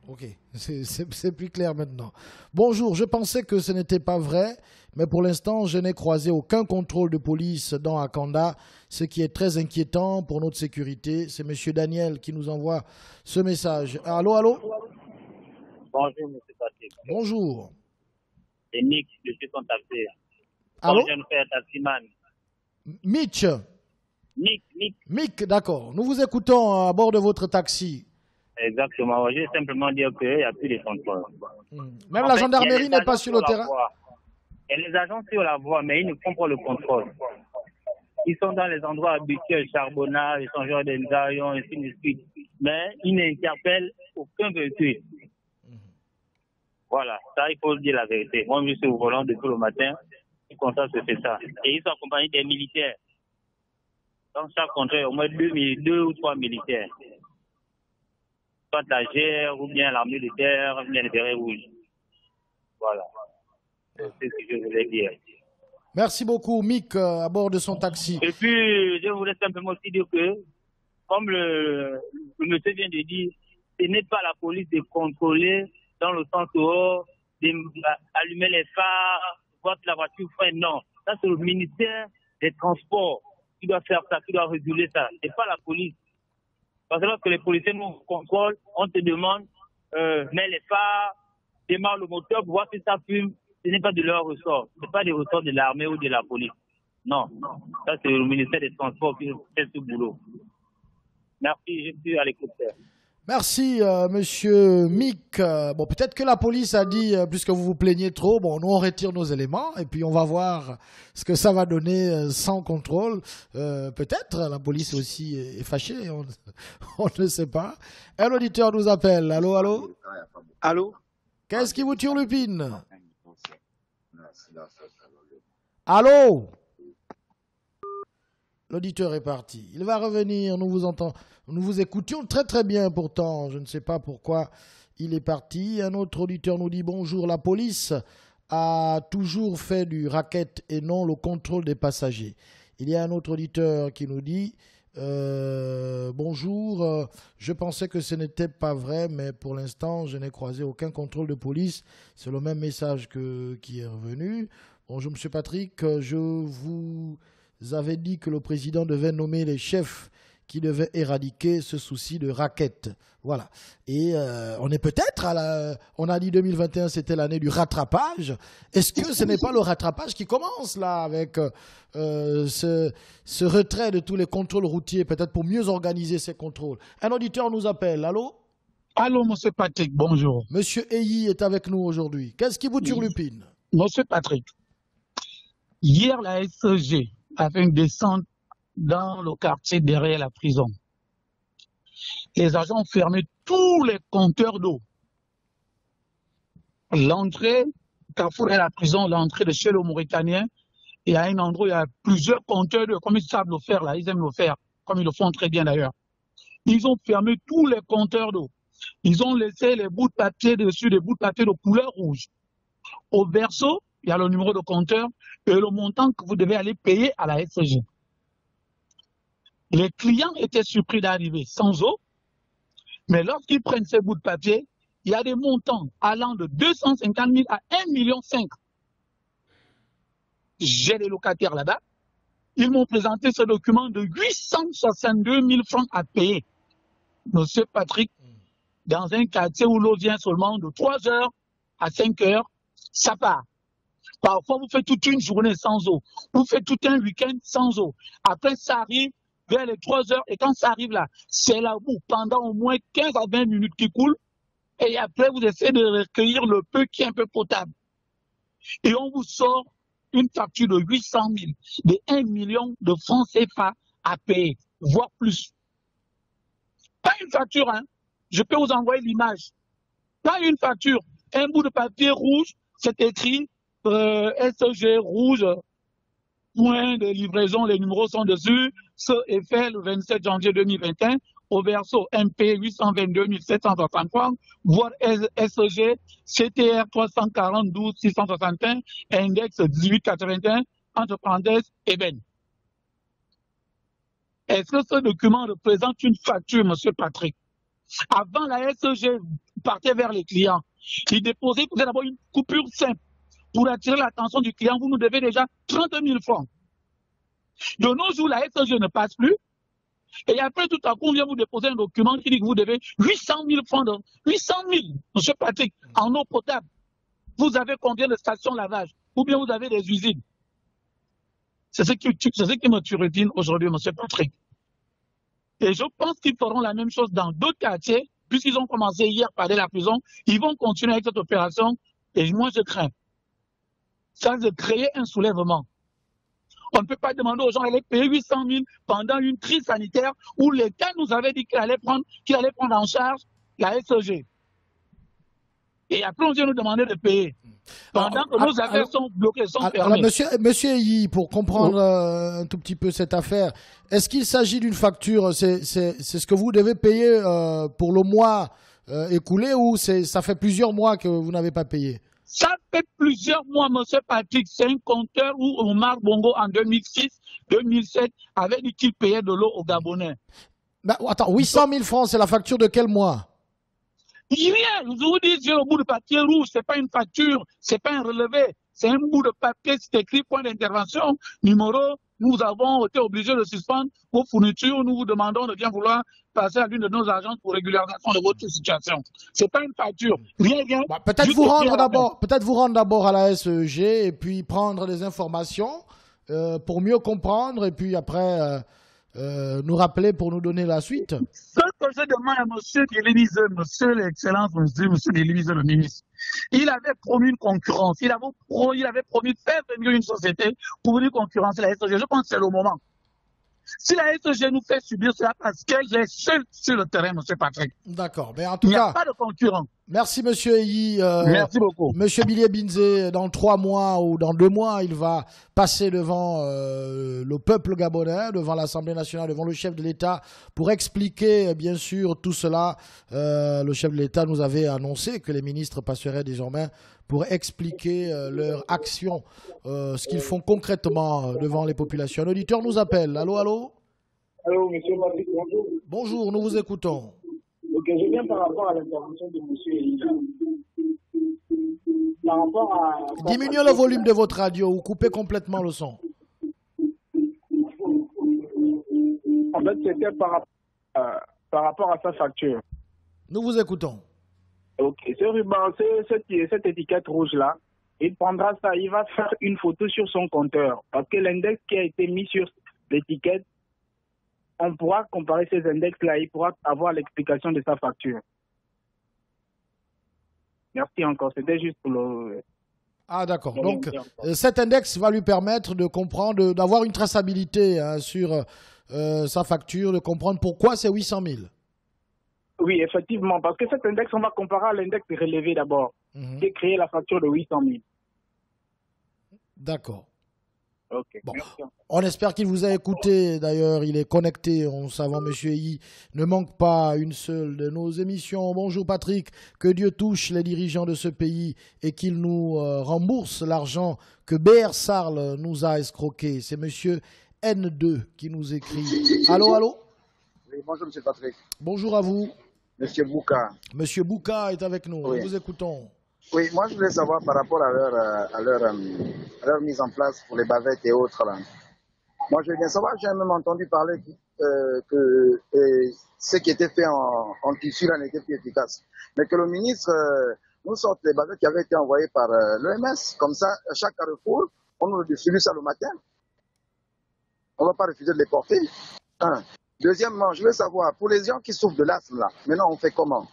Ok, c'est plus clair maintenant. Bonjour, je pensais que ce n'était pas vrai, mais pour l'instant, je n'ai croisé aucun contrôle de police dans Akanda, ce qui est très inquiétant pour notre sécurité. C'est M. Daniel qui nous envoie ce message. Allô, allô? Bonjour, M. Patrick. Bonjour. C'est Nick, je suis contacté. Allô? Je fais taximan. Mitch. Mick, d'accord. Nous vous écoutons à bord de votre taxi. Exactement. Je vais simplement dire qu'il n'y a plus de contrôle. Même la gendarmerie n'est pas sur le terrain. Il y a les agents sur la voie, mais ils ne font pas le contrôle. Ils sont dans les endroits habituels, charbonnage, échangeurs d'engaillons, et ainsi de suite. Mais ils n'interpellent aucun véhicule. Voilà, ça, il faut dire la vérité. Moi, je suis au volant depuis le matin. Tout comme ça, se fait ça. Et ils sont accompagnés des militaires. Dans chaque contrôle, au moins 2 ou 3 militaires. Soit la GR, ou bien l'armée de terre, ou bien les bérets rouges. Voilà. C'est ce que je voulais dire. Merci beaucoup, Mick, à bord de son taxi. Et puis, je voulais simplement aussi dire que, comme le monsieur vient de dire, ce n'est pas la police de contrôler dans le sens où allumer les phares, voir que la voiture freine. Non, ça c'est le ministère des Transports qui doit faire ça, qui doit réguler ça. Ce n'est pas la police. Parce que lorsque les policiers nous contrôlent, on te demande, mets les phares, démarre le moteur pour voir si ça fume. Ce n'est pas de leur ressort. Ce n'est pas des ressorts de l'armée ou de la police. Non. Ça, c'est le ministère des Transports qui fait ce boulot. Merci, je suis à l'écoute. Merci, monsieur Mick. Bon, peut-être que la police a dit, puisque vous vous plaignez trop, bon, nous on retire nos éléments et puis on va voir ce que ça va donner sans contrôle. Peut-être la police aussi est fâchée, on ne sait pas. Un auditeur nous appelle. Allô, allô? Allô? Qu'est-ce qui vous turlupine? Allô? L'auditeur est parti. Il va revenir, nous vous entendons. Nous vous écoutions très très bien pourtant. Je ne sais pas pourquoi il est parti. Un autre auditeur nous dit bonjour. La police a toujours fait du racket et non le contrôle des passagers. Il y a un autre auditeur qui nous dit bonjour. Je pensais que ce n'était pas vrai, mais pour l'instant, je n'ai croisé aucun contrôle de police. C'est le même message qui est revenu. Bonjour M. Patrick. Je vous avez dit que le président devait nommer les chefs qui devaient éradiquer ce souci de racket. Voilà. Et on est peut-être on a dit 2021, c'était l'année du rattrapage. Est-ce que ce n'est pas le rattrapage qui commence là avec ce retrait de tous les contrôles routiers, peut-être pour mieux organiser ces contrôles? Un auditeur nous appelle. Allô? Allô, monsieur Patrick, bonjour. Monsieur Eyi est avec nous aujourd'hui. Qu'est-ce qui vous turlupine? Monsieur Patrick, hier la SG a fait une descente dans le quartier derrière la prison. Les agents ont fermé tous les compteurs d'eau. L'entrée, Carrefour et la prison, l'entrée de chez le Mauritanien, il y a un endroit où il y a plusieurs compteurs d'eau, comme ils savent le faire là, ils aiment le faire, comme ils le font très bien d'ailleurs. Ils ont fermé tous les compteurs d'eau. Ils ont laissé les bouts de papier dessus, des bouts de papier de couleur rouge. Au verso, il y a le numéro de compteur et le montant que vous devez aller payer à la SG. Les clients étaient surpris d'arriver sans eau, mais lorsqu'ils prennent ces bouts de papier, il y a des montants allant de 250 000 à 1,5 million. J'ai des locataires là-bas. Ils m'ont présenté ce document de 862 000 francs à payer. Monsieur Patrick, dans un quartier où l'eau vient seulement de 3 heures à 5 heures, ça part. Parfois, vous faites toute une journée sans eau. Vous faites tout un week-end sans eau. Après, ça arrive vers les 3 heures. Et quand ça arrive là, c'est la boue pendant au moins 15 à 20 minutes qui coule. Et après, vous essayez de recueillir le peu qui est un peu potable. Et on vous sort une facture de 800 000, de 1 million de francs CFA à payer, voire plus. Pas une facture, hein. Je peux vous envoyer l'image. Pas une facture. Un bout de papier rouge, c'est écrit SG rouge, point de livraison, les numéros sont dessus. Ce est fait le 27 janvier 2021 au verso MP 822 763, voire SG CTR 342 661, index 1881, entre parenthèses, Eben. est-ce que ce document représente une facture, monsieur Patrick? Avant, la SEG partait vers les clients. Il déposait d'abord une coupure simple pour attirer l'attention du client. Vous nous devez déjà 30 000 francs. De nos jours, la SEG ne passe plus. Et après, tout à coup, on vient vous déposer un document qui dit que vous devez 800 000 francs. 800 000, monsieur Patrick, en eau potable. Vous avez combien de stations lavage? Ou bien vous avez des usines? C'est ce qui me turlupine aujourd'hui, monsieur Patrick. Et je pense qu'ils feront la même chose dans d'autres quartiers, puisqu'ils ont commencé hier par la prison. Ils vont continuer avec cette opération. Et moi, je crains. Ça, de créer un soulèvement. On ne peut pas demander aux gens d'aller payer 800 000 pendant une crise sanitaire où l'État nous avait dit qu'il allait prendre en charge la SEG. Et après, on vient nous demander de payer. Pendant que nos affaires sont bloquées, sont fermées. Monsieur Eyi, pour comprendre un tout petit peu cette affaire, est-ce qu'il s'agit d'une facture, c'est ce que vous devez payer pour le mois écoulé, ou ça fait plusieurs mois que vous n'avez pas payé? Ça fait plusieurs mois, monsieur Patrick. C'est un compteur où Omar Bongo, en 2006-2007, avait dit qu'il payait de l'eau aux Gabonais. Attends, 800 000 francs, c'est la facture de quel mois? Rien. Je vous dis, j'ai le bout de papier rouge. C'est pas une facture, c'est pas un relevé. C'est un bout de papier, c'est écrit point d'intervention, numéro. Nous avons été obligés de suspendre vos fournitures. Nous vous demandons de bien vouloir passer à l'une de nos agences pour régularisation de votre situation. C'est pas une facture. Rien. Peut-être vous rendre d'abord à la SEG et puis prendre des informations pour mieux comprendre et puis après nous rappeler pour nous donner la suite. Ce que je demande à monsieur Délévise, monsieur l'excellence, monsieur Délévise, le ministre, il avait promis une concurrence. Il avait promis de faire venir une société pour venir concurrencer la SEG. Je pense que c'est le moment. Si la SEG nous fait subir cela parce qu'elle est seule sur le terrain, monsieur Patrick. D'accord. Mais en tout cas, il n'y a pas de concurrent. Merci, monsieur Eyi. Merci beaucoup. Monsieur Billy Binze, dans 3 mois ou dans 2 mois, il va passer devant le peuple gabonais, devant l'Assemblée nationale, devant le chef de l'État, pour expliquer, bien sûr, tout cela. Le chef de l'État nous avait annoncé que les ministres passeraient désormais pour expliquer leur action, ce qu'ils font concrètement devant les populations. Un auditeur nous appelle. Allô, allô? Allô, monsieur Patrick, bonjour. Bonjour, nous vous écoutons. Ok, je viens par rapport à l'intervention de monsieur Elia. Par rapport à... Diminuez le volume de votre radio ou coupez complètement le son. En fait, c'était par rapport à sa facture. Nous vous écoutons. Ok, ce ruban, cette étiquette rouge-là, il prendra ça, il va faire une photo sur son compteur. Parce que l'index qui a été mis sur l'étiquette, on pourra comparer ces index-là, il pourra avoir l'explication de sa facture. Merci encore, c'était juste pour le... Ah d'accord, donc cet index va lui permettre de comprendre, d'avoir une traçabilité sur sa facture, de comprendre pourquoi c'est 800 000. Oui, effectivement, parce que cet index, on va comparer à l'index relevé d'abord, qui a créé la facture de 800 000. D'accord. Okay, bon. On espère qu'il vous a écouté. D'ailleurs, il est connecté. On savant, monsieur Eyi ne manque pas une seule de nos émissions. Bonjour Patrick. Que Dieu touche les dirigeants de ce pays et qu'il nous rembourse l'argent que BR Sarl nous a escroqué. C'est monsieur N2 qui nous écrit. Allô, allô? Oui, bonjour monsieur Patrick. Bonjour à vous. Monsieur Bouka. Monsieur Bouka est avec nous. Oui. Nous vous écoutons. Oui, moi je voulais savoir par rapport à leur mise en place pour les bavettes et autres. Là. Moi je veux bien savoir, j'ai même entendu parler que ce qui était fait en tissu là n'était plus efficace. Mais que le ministre nous sorte les bavettes qui avaient été envoyées par l'OMS. Comme ça, à chaque carrefour, on nous distribue ça le matin. On ne va pas refuser de les porter. Un. Deuxièmement, je veux savoir, pour les gens qui souffrent de l'asthme là, maintenant on fait comment?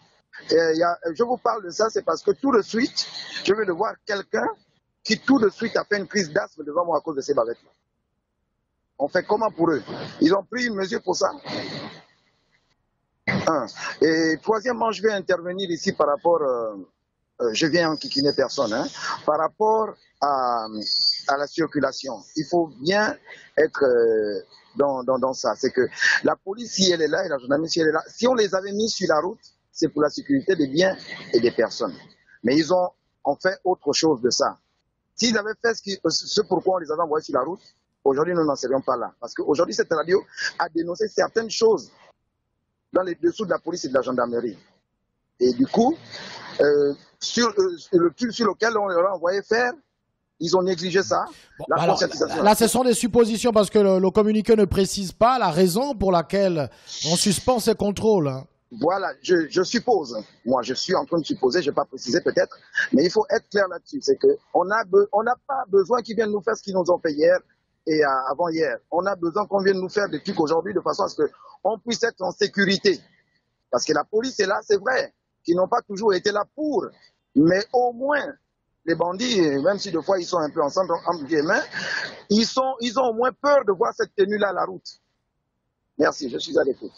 Je vous parle de ça, c'est parce que tout de suite, je vais voir quelqu'un qui tout de suite a fait une crise d'asthme devant moi à cause de ces bavettes-là. On fait comment pour eux? Ils ont pris une mesure pour ça. Un. Et troisièmement, je vais intervenir ici par rapport, je viens enquiquiner personne, hein, par rapport à la circulation. Il faut bien être dans ça. C'est que la police, si elle est là, et la gendarmerie, si elle est là, si on les avait mis sur la route, c'est pour la sécurité des biens et des personnes. Mais ils ont fait autre chose de ça. S'ils avaient fait ce pourquoi on les avait envoyés sur la route, aujourd'hui nous n'en serions pas là. Parce qu'aujourd'hui, cette radio a dénoncé certaines choses dans les dessous de la police et de la gendarmerie. Et du coup, sur le truc sur lequel on leur a envoyé faire, ils ont négligé ça. Bon, alors, là, ce sont des suppositions parce que le communiqué ne précise pas la raison pour laquelle on suspend ces contrôles. Hein. Voilà, je suppose. Moi, je suis en train de supposer, je n'ai pas précisé peut-être, mais il faut être clair là-dessus. C'est qu'on n'a pas besoin qu'ils viennent nous faire ce qu'ils nous ont fait hier et avant-hier. On a besoin qu'on vienne nous faire des trucs aujourd'hui de façon à ce qu'on puisse être en sécurité. Parce que la police est là, c'est vrai, qu'ils n'ont pas toujours été là pour, mais au moins... Les bandits, même si des fois ils sont un peu ensemble, entre guillemets, ils ont au moins peur de voir cette tenue-là à la route. Merci, je suis à l'écoute.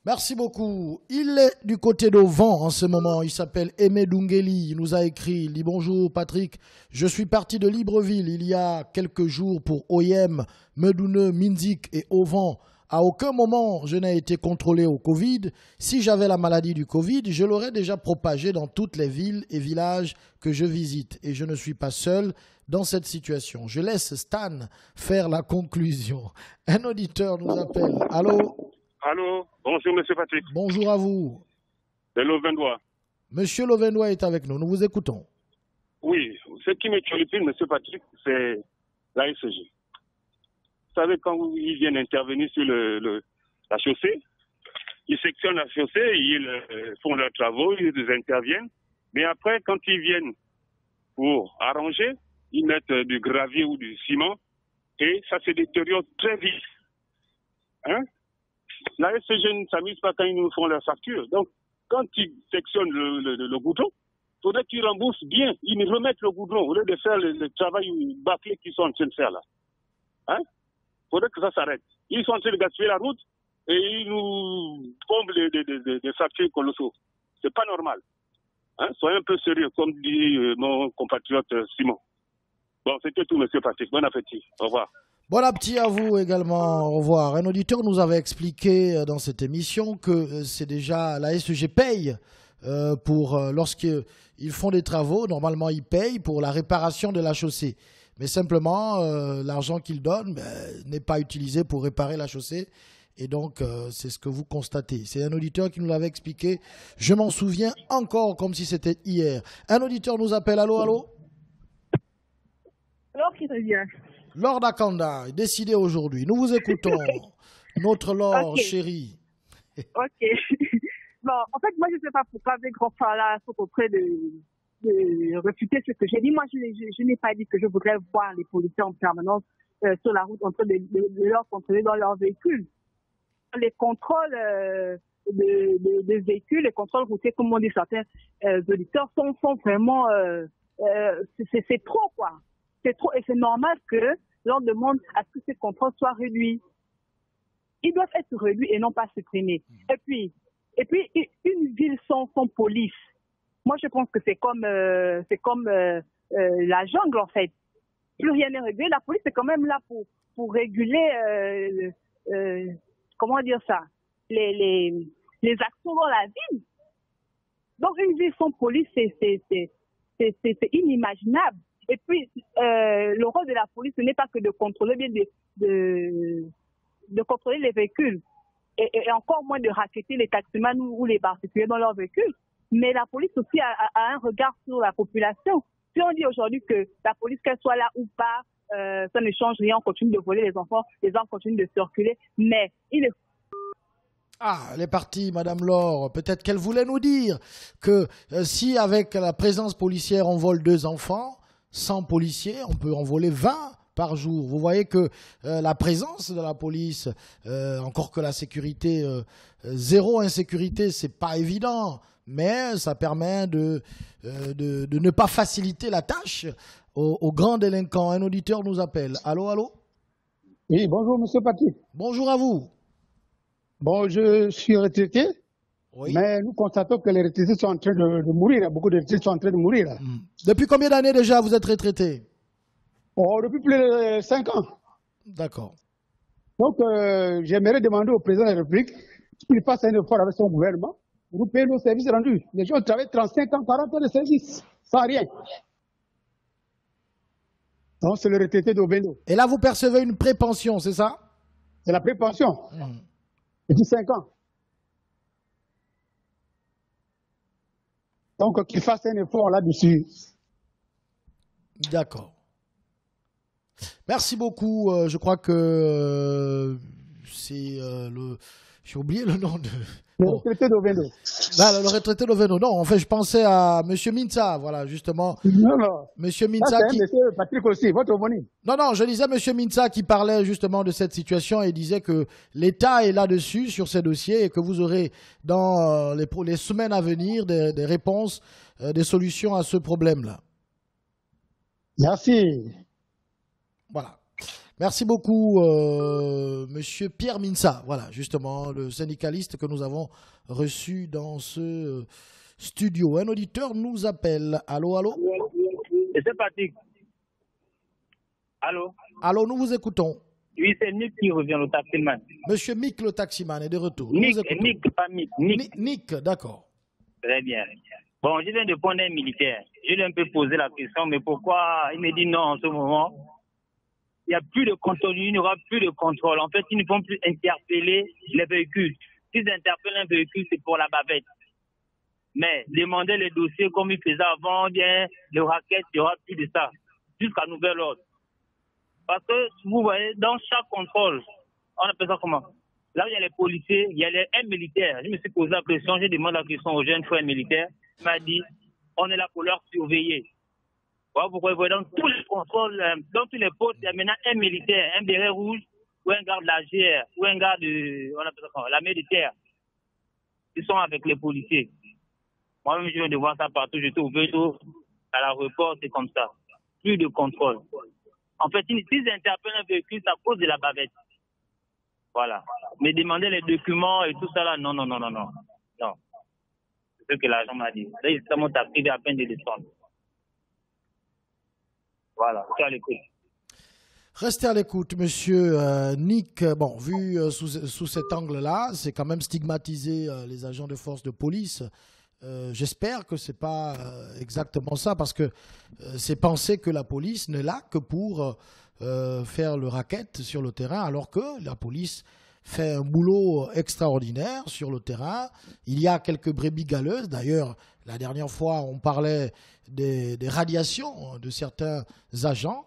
Merci beaucoup. Il est du côté d'Ovan en ce moment. Il s'appelle Aimé Dungeli. Il nous a écrit. Il dit bonjour Patrick. Je suis parti de Libreville il y a quelques jours pour Oyem, Medoune, Minzik et Ovan. À aucun moment je n'ai été contrôlé au Covid. Si j'avais la maladie du Covid, je l'aurais déjà propagée dans toutes les villes et villages que je visite. Et je ne suis pas seul dans cette situation. Je laisse Stan faire la conclusion. Un auditeur nous appelle. Allô? Allô? Bonjour, monsieur Patrick. Bonjour à vous. C'est Lovendois. Monsieur Lovendois est avec nous. Nous vous écoutons. Oui, ce qui me turlupine, monsieur Patrick, c'est la SG. Vous savez, quand ils viennent intervenir sur la chaussée, ils sectionnent la chaussée, ils font leurs travaux, ils interviennent. Mais après, quand ils viennent pour arranger, ils mettent du gravier ou du ciment et ça se détériore très vite. Hein? La SCG ne s'amuse pas quand ils nous font leurs factures. Donc, quand ils sectionnent le goudron, il faudrait qu'ils remboursent bien. Ils remettent le goudron au lieu de faire le travail bâclé qu'ils sont en train de faire là. Hein? Il faudrait que ça s'arrête. Ils sont en train de gaspiller la route et ils nous comblent des factures colossaux. C'est pas normal. Hein? Soyez un peu sérieux, comme dit mon compatriote Simon. Bon, c'était tout, monsieur Patrick. Bon appétit. Au revoir. Bon appétit à vous également. Au revoir. Un auditeur nous avait expliqué dans cette émission que c'est déjà la SG paye pour lorsqu'ils font des travaux. Normalement, ils payent pour la réparation de la chaussée. Mais simplement, l'argent qu'ils donnent n'est pas utilisé pour réparer la chaussée. Et donc, c'est ce que vous constatez. C'est un auditeur qui nous l'avait expliqué. Je m'en souviens encore comme si c'était hier. Un auditeur nous appelle. Allô, allô? Laure qui revient. Laure d'Akanda est décidée aujourd'hui. Nous vous écoutons. Notre Laure chérie. Ok. Bon, en fait, moi, je ne sais pas pourquoi les grands là sont auprès de réfuter ce que j'ai dit. Moi, je n'ai pas dit que je voudrais voir les policiers en permanence sur la route en train de leur contrôler dans leur véhicule. Les contrôles des véhicules, les contrôles routiers, comme on dit certains auditeurs, sont vraiment... c'est trop, quoi. C'est trop, et c'est normal que l'on demande à ce que ces contrôles soient réduits. Ils doivent être réduits et non pas supprimés. Et puis une ville sans police, moi je pense que c'est comme la jungle en fait. Plus rien n'est régulé. La police est quand même là pour réguler, comment dire ça, les actions dans la ville. Donc une ville sans police, c'est inimaginable. Et puis, le rôle de la police, ce n'est pas que de contrôler, bien de contrôler les véhicules. Et encore moins de racketter les taximans ou les particuliers dans leurs véhicules. Mais la police aussi a un regard sur la population. Si on dit aujourd'hui que la police, qu'elle soit là ou pas, ça ne change rien, on continue de voler les enfants continuent de circuler. Mais il est... Ah, elle est partie, Madame Laure. Peut-être qu'elle voulait nous dire que si avec la présence policière, on vole 2 enfants, 100 policiers, on peut en voler 20 par jour. Vous voyez que la présence de la police, encore que la sécurité, zéro insécurité, c'est pas évident, mais ça permet de ne pas faciliter la tâche aux grands délinquants. Un auditeur nous appelle. Allô, allô? Oui, bonjour, monsieur Patrick. Bonjour à vous. Bon, je suis retraité, oui. Mais nous constatons que les retraités sont en train de mourir. Beaucoup de retraités sont en train de mourir. Là. Depuis combien d'années déjà vous êtes retraité? Depuis plus de 5 ans. D'accord. Donc, j'aimerais demander au président de la République qu'il fasse un effort avec son gouvernement pour nous payer nos services rendus. Les gens travaillent 35 ans, 40 ans de service, sans rien. Non, c'est le retraité d'Obendo. Et là, vous percevez une prépension, c'est ça? C'est la prépension. Depuis 5 ans. Donc, qu'il fasse un effort là-dessus. D'accord. Merci beaucoup. Je crois que c'est le... J'ai oublié le nom de... Le retraité d'Ovendo. Le retraité d'Ovendo. Non, en fait, je pensais à M. Mintsa, voilà, justement. Non. M. Mintsa qui... monsieur Patrick aussi, votre homonyme. Non, je disais M. Mintsa qui parlait justement de cette situation et disait que l'État est là-dessus, sur ces dossiers, et que vous aurez dans les semaines à venir des réponses, des solutions à ce problème-là. Merci. Voilà. Merci beaucoup, Monsieur Pierre Mintsa. Voilà, justement, le syndicaliste que nous avons reçu dans ce studio. Un auditeur nous appelle. Allô? C'est Patrick. Allô? Allô, nous vous écoutons. Oui, c'est Nick qui revient, le taximan. Monsieur Mick, le taximan, est de retour. Nick, pas Mick. Nick, d'accord. Très bien. Bon, je viens de prendre un militaire. Je lui ai un peu posé la question, mais pourquoi? Il me dit non en ce moment. Il n'y a plus de contrôle, il n'y aura plus de contrôle. En fait, ils ne vont plus interpeller les véhicules. S'ils interpellent un véhicule, c'est pour la bavette. Mais demander les dossiers comme ils faisaient avant, bien, les raquettes, il n'y aura plus de ça. Jusqu'à nouvel ordre. Parce que, vous voyez, dans chaque contrôle, on appelle ça comment? Là où il y a les policiers, il y a un militaire. Je me suis posé la question, j'ai demandé la question aux jeunes frères militaires. Il m'a dit, on est là pour leur surveiller. Voilà pourquoi dans tous les contrôles, dans tous les postes, il y a maintenant un militaire, un béret rouge, ou un garde de la GR, ou un garde de l'armée de terre. Ils sont avec les policiers. Moi-même, je viens de voir ça partout. J'étais au vélo, à l'aéroport, c'est comme ça. Plus de contrôle. En fait, s'ils interpellent un véhicule, c'est à cause de la bavette. Voilà. Mais demander les documents et tout ça là, non. Non. C'est ce que l'agent m'a dit. Là, ils sont arrivés à peine de descendre. Voilà, restez à l'écoute. Restez à l'écoute, monsieur Nick. Bon, vu sous cet angle-là, c'est quand même stigmatiser les agents de force de police. J'espère que c'est pas exactement ça, parce que c'est penser que la police n'est là que pour faire le racket sur le terrain, alors que la police fait un boulot extraordinaire sur le terrain. Il y a quelques brebis galeuses. D'ailleurs, la dernière fois, on parlait des radiations de certains agents.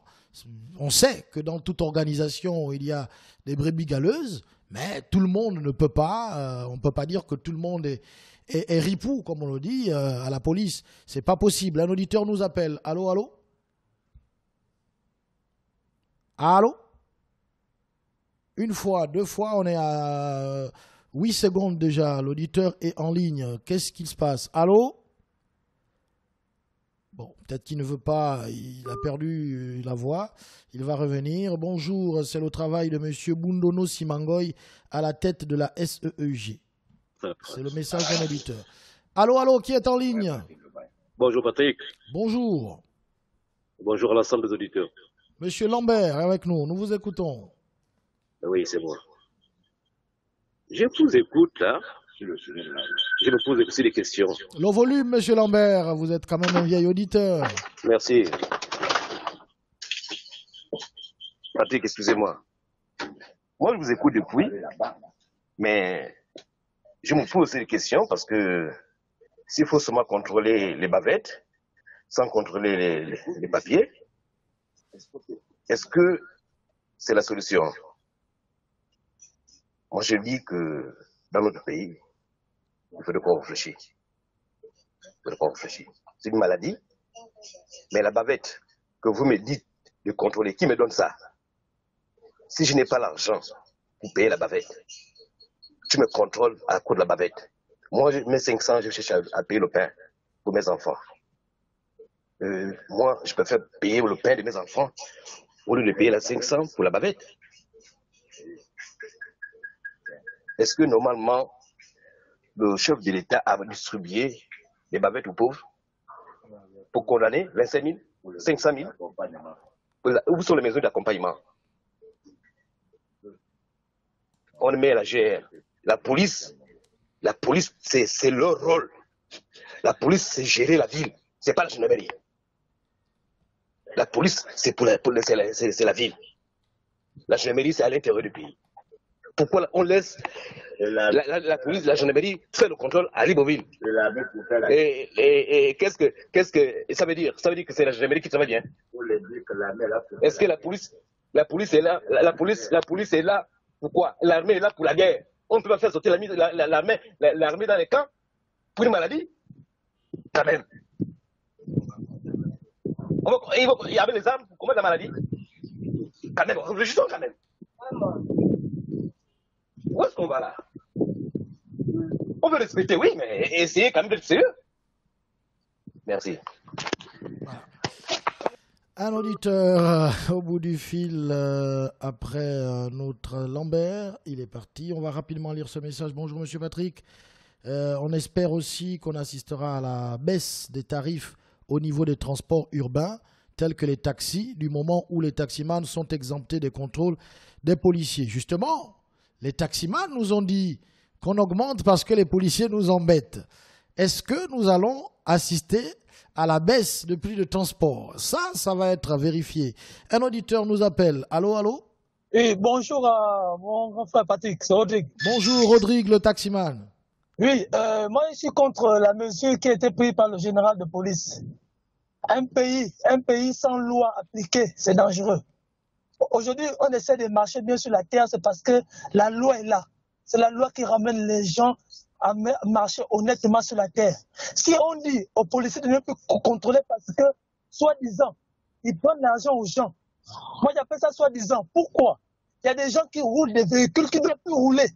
On sait que dans toute organisation, il y a des brebis galeuses, mais tout le monde ne peut pas, on ne peut pas dire que tout le monde est ripou, comme on le dit, à la police. C'est pas possible. Un auditeur nous appelle. Allô? Une fois, 2 fois, on est à 8 secondes déjà. L'auditeur est en ligne. Qu'est-ce qu'il se passe? Allô? Bon, peut-être qu'il ne veut pas, il a perdu la voix. Il va revenir. Bonjour, c'est le travail de M. Bundono Simangoy à la tête de la SEEG. C'est le message d'un auditeur. Allô, qui est en ligne? Bonjour Patrick. Bonjour. Bonjour à l'ensemble des auditeurs. Monsieur Lambert est avec nous, nous vous écoutons. Oui, c'est moi. Je vous écoute là. Je me pose aussi des questions. Le volume, monsieur Lambert, vous êtes quand même un vieil auditeur. Merci. Patrick, excusez-moi. Moi, je vous écoute depuis, mais je me pose aussi des questions parce que s'il faut seulement contrôler les bavettes, sans contrôler les papiers, est-ce que c'est la solution? Moi, je dis que dans notre pays, il faut de quoi réfléchir. C'est une maladie, mais la bavette que vous me dites de contrôler, qui me donne ça? Si je n'ai pas l'argent pour payer la bavette, tu me contrôles à cause de la bavette. Moi, mes 500, je cherche à payer le pain pour mes enfants. Moi, je préfère payer le pain de mes enfants au lieu de payer la 500 pour la bavette. Est-ce que normalement, le chef de l'État a distribué des bavettes aux pauvres pour condamner 25 000, 500 000? Où sont les maisons d'accompagnement? On met la GR. La police, c'est leur rôle. La police, c'est gérer la ville. C'est pas la gendarmerie. La police, c'est la ville. La gendarmerie, c'est à l'intérieur du pays. Pourquoi on laisse la police, la gendarmerie faire le contrôle à Libreville? Et qu'est-ce que ça veut dire? Ça veut dire que c'est la gendarmerie qui travaille bien. Est-ce que la police est là? La police est là. Pourquoi? L'armée est là pour la guerre. On ne peut pas faire sortir l'armée dans les camps pour une maladie? Quand même. Il y avait les armes pour combattre la maladie? Quand même, réfléchissons quand même. Où est-ce qu'on va là? On veut respecter, oui, mais essayez quand même d'être sérieux. Merci. Un auditeur au bout du fil après notre Lambert. Il est parti. On va rapidement lire ce message. Bonjour, monsieur Patrick. On espère aussi qu'on assistera à la baisse des tarifs au niveau des transports urbains, tels que les taxis, du moment où les taximans sont exemptés des contrôles des policiers. Justement, les taximans nous ont dit qu'on augmente parce que les policiers nous embêtent. Est-ce que nous allons assister à la baisse de prix de transport? Ça va être vérifié. Un auditeur nous appelle. Allô, allô? Et bonjour à mon grand frère Patrick, c'est Rodrigue. Bonjour Rodrigue, le taximan. Oui, moi je suis contre la mesure qui a été prise par le général de police. Un pays sans loi appliquée, c'est dangereux. Aujourd'hui, on essaie de marcher bien sur la terre, c'est parce que la loi est là. C'est la loi qui ramène les gens à marcher honnêtement sur la terre. Si on dit aux policiers de ne plus contrôler parce que, soi-disant, ils prennent l'argent aux gens. Moi, j'appelle ça soi-disant. Pourquoi? Il y a des gens qui roulent des véhicules qui ne doivent plus rouler.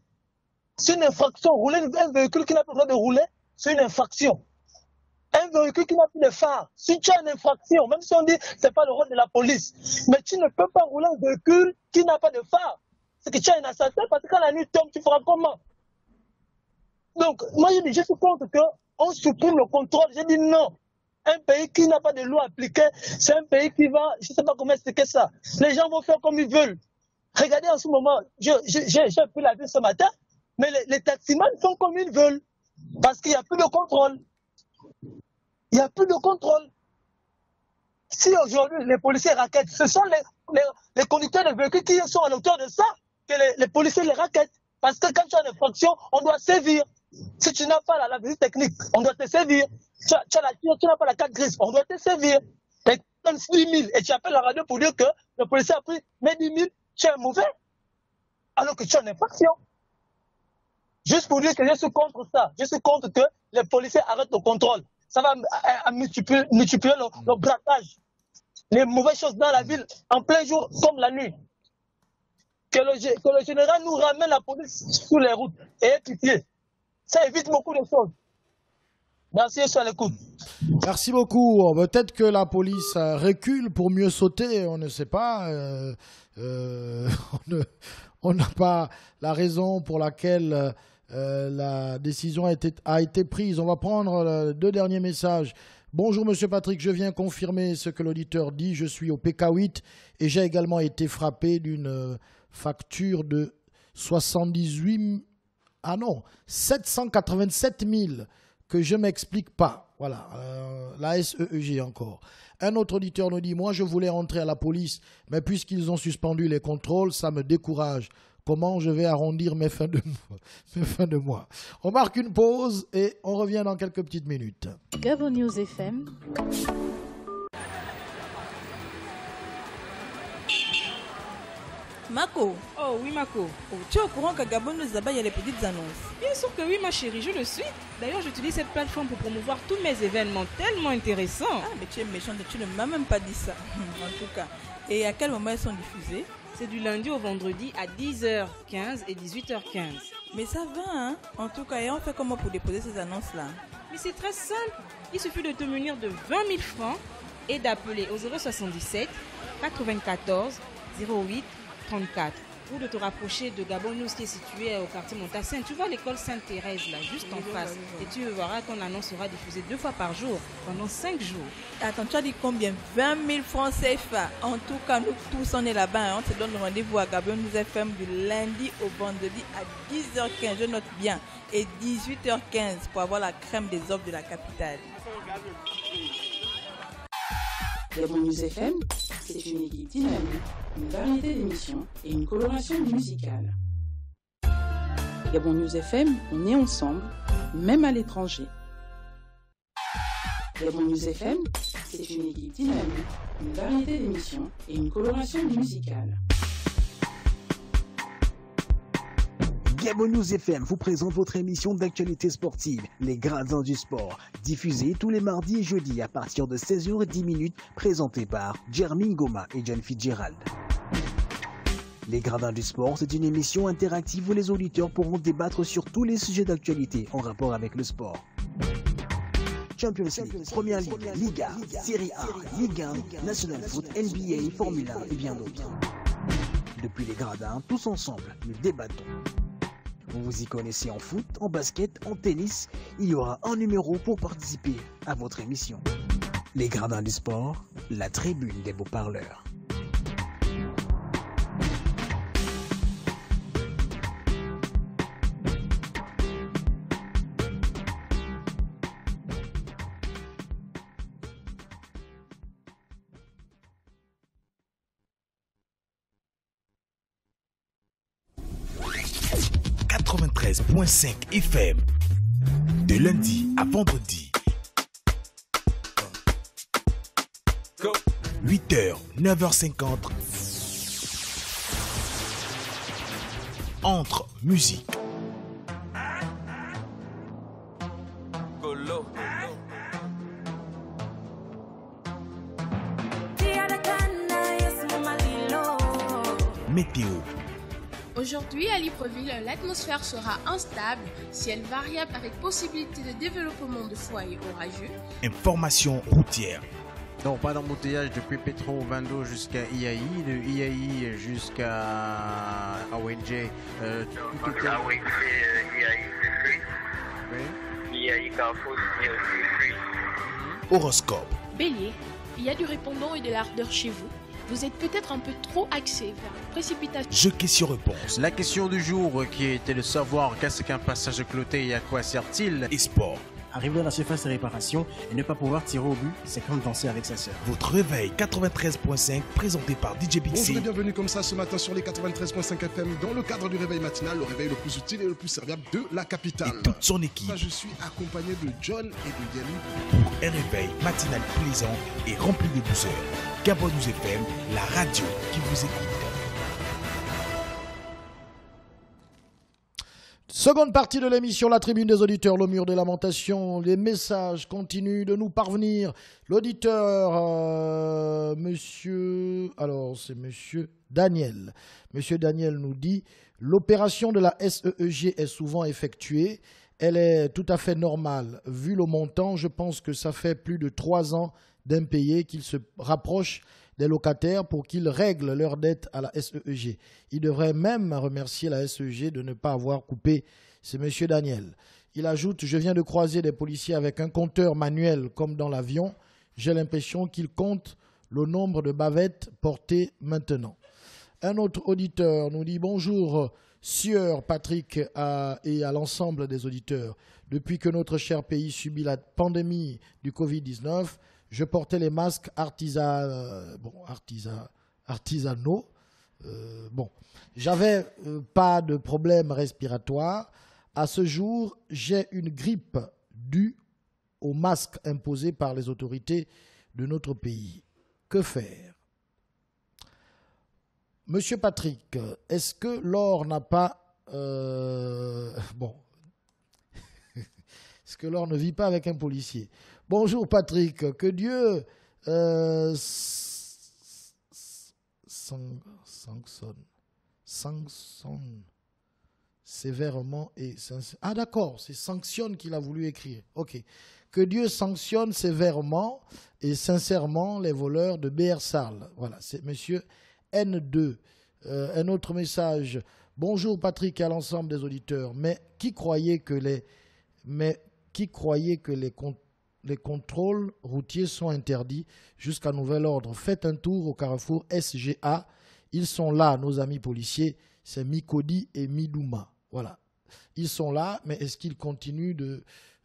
C'est une infraction. Rouler un véhicule qui n'a pas le droit de rouler, c'est une infraction. Un véhicule qui n'a plus de phare, si tu as une infraction, même si on dit que ce n'est pas le rôle de la police, mais tu ne peux pas rouler un véhicule qui n'a pas de phare. C'est que tu as une assassin parce que quand la nuit tombe, tu feras comment? Donc, moi je suis contre qu'on supprime le contrôle. J'ai dit non. Un pays qui n'a pas de loi appliquée, c'est un pays qui va, je ne sais pas comment expliquer ça. Les gens vont faire comme ils veulent. Regardez en ce moment, j'ai pris la ville ce matin, mais les taximans font comme ils veulent. Parce qu'il n'y a plus de contrôle. Il n'y a plus de contrôle. Si aujourd'hui les policiers raquettent, ce sont les conducteurs de véhicules qui sont à l'auteur de ça que les policiers les raquettent. Parce que quand tu as une infraction, on doit sévir. Si tu n'as pas la visite technique, on doit te sévir. Tu n'as pas la carte grise, on doit te sévir. Tu donnes 10 000 et tu appelles la radio pour dire que le policier a pris mes 10 000, tu es mauvais. Alors que tu as une infraction. Juste pour dire que je suis contre ça. Je suis contre que les policiers arrêtent le contrôle. Ça va multiplier le braquage. Les mauvaises choses dans la ville, en plein jour comme la nuit. Que le général nous ramène la police sur les routes et ait pitié. Ça évite beaucoup de choses. Merci, je suis à l'écoute. Merci beaucoup. Peut-être que la police recule pour mieux sauter, on ne sait pas. On n'a pas la raison pour laquelle la décision a été prise. On va prendre 2 derniers messages. Bonjour Monsieur Patrick, je viens confirmer ce que l'auditeur dit. Je suis au PK8 et j'ai également été frappé d'une facture de 787 000 que je ne m'explique pas. Voilà, la SEEG encore. Un autre auditeur nous dit, moi je voulais rentrer à la police, mais puisqu'ils ont suspendu les contrôles, ça me décourage. Comment je vais arrondir mes fins de mois? On marque une pause et on revient dans quelques petites minutes. Gabon News FM. Mako. Oh oui, Mako. Oh, tu es au courant qu'à Gabon News, là-bas, il y a les petites annonces? Bien sûr que oui, ma chérie, je le suis. D'ailleurs, j'utilise cette plateforme pour promouvoir tous mes événements tellement intéressants. Ah, mais tu es méchante, tu ne m'as même pas dit ça. En tout cas. Et à quel moment elles sont diffusées? C'est du lundi au vendredi à 10h15 et 18h15. Mais ça va, hein? En tout cas, et on fait comment pour déposer ces annonces-là? Mais c'est très simple. Il suffit de te munir de 20 000 francs et d'appeler au 077 94 08 34 ou de te rapprocher de Gabon News qui est situé au quartier Montassin. Tu vois l'école Sainte-Thérèse là, juste en face. Et tu verras ton annonce sera diffusée 2 fois par jour pendant 5 jours. Attends, tu as dit combien? 20 000 francs CFA. En tout cas, nous tous on est là-bas. On se donne rendez-vous à Gabon News FM du lundi au vendredi à 10h15. Je note bien. Et 18h15 pour avoir la crème des offres de la capitale. Gabon News FM, c'est une équipe dynamique, une variété d'émissions et une coloration musicale. Gabon News FM, on est ensemble, même à l'étranger. Gabon News FM, c'est une équipe dynamique, une variété d'émissions et une coloration musicale. Gabon News FM vous présente votre émission d'actualité sportive, Les Gradins du Sport, diffusée tous les mardis et jeudis à partir de 16h10, présentée par Jermine Goma et John Fitzgerald. Les Gradins du Sport, c'est une émission interactive où les auditeurs pourront débattre sur tous les sujets d'actualité en rapport avec le sport. Champions League, Première Ligue, Liga, Serie A, Ligue 1, National Foot, NBA, Formule 1 et bien d'autres. Depuis les Gradins, tous ensemble, nous débattons. Vous vous y connaissez en foot, en basket, en tennis, il y aura un numéro pour participer à votre émission. Les Gradins du Sport, la tribune des beaux parleurs. FM, de lundi à vendredi. 8h, 9h50. Entre musique. Météo. Aujourd'hui, à Libreville, l'atmosphère sera instable, ciel variable avec possibilité de développement de foyers orageux. Information routière. Non, pas d'embouteillage depuis Petro Vando jusqu'à IAI, de IAI jusqu'à AWNJ. IAI, c'est free. Oui. IAI, Carrefour, c'est aussi free. Horoscope. Bélier, il y a du répondant et de l'ardeur chez vous. Vous êtes peut-être un peu trop axé vers la précipitation. Jeu question-réponse. La question du jour qui était de savoir qu'est-ce qu'un passage cloté et à quoi sert-il. Et sport. Arriver à la surface de réparation et ne pas pouvoir tirer au but, c'est comme danser avec sa sœur. Votre réveil 93.5 présenté par DJ Bixi. Bonjour et bienvenue comme ça ce matin sur les 93.5 FM dans le cadre du réveil matinal, le réveil le plus utile et le plus serviable de la capitale. Et toute son équipe. Là, je suis accompagné de John et de Yannick pour un réveil matinal plaisant et rempli de douceur. Gabon News FM, la radio qui vous écoute. Seconde partie de l'émission, la tribune des auditeurs, le mur des lamentations. Les messages continuent de nous parvenir. L'auditeur, c'est monsieur Daniel. Monsieur Daniel nous dit, l'opération de la SEEG est souvent effectuée. Elle est tout à fait normale. Vu le montant, je pense que ça fait plus de 3 ans d'impayés qu'ils se rapprochent des locataires pour qu'ils règlent leurs dettes à la SEEG. Ils devraient même remercier la SEEG de ne pas avoir coupé. C'est M. Daniel. Il ajoute, je viens de croiser des policiers avec un compteur manuel comme dans l'avion. J'ai l'impression qu'ils comptent le nombre de bavettes portées maintenant. Un autre auditeur nous dit, bonjour, sieur Patrick et à l'ensemble des auditeurs. Depuis que notre cher pays subit la pandémie du Covid-19, je portais les masques artisanaux. J'avais pas de problème respiratoire. À ce jour, j'ai une grippe due aux masques imposés par les autorités de notre pays. Que faire? Monsieur Patrick, est-ce que l'or n'a pas... Est-ce que l'or ne vit pas avec un policier? Bonjour Patrick, que Dieu sanctionne sévèrement et sincèrement. Ah d'accord, c'est sanctionne qu'il a voulu écrire. Ok. Que Dieu sanctionne sévèrement et sincèrement les voleurs de BR-Sarl. Voilà, c'est monsieur N2. Un autre message. Bonjour Patrick et à l'ensemble des auditeurs. Mais qui croyait que les contrôles routiers sont interdits jusqu'à nouvel ordre? Faites un tour au carrefour SGA. Ils sont là, nos amis policiers. C'est Mikodi et Midouma. Voilà. Ils sont là, mais est-ce qu'ils continuent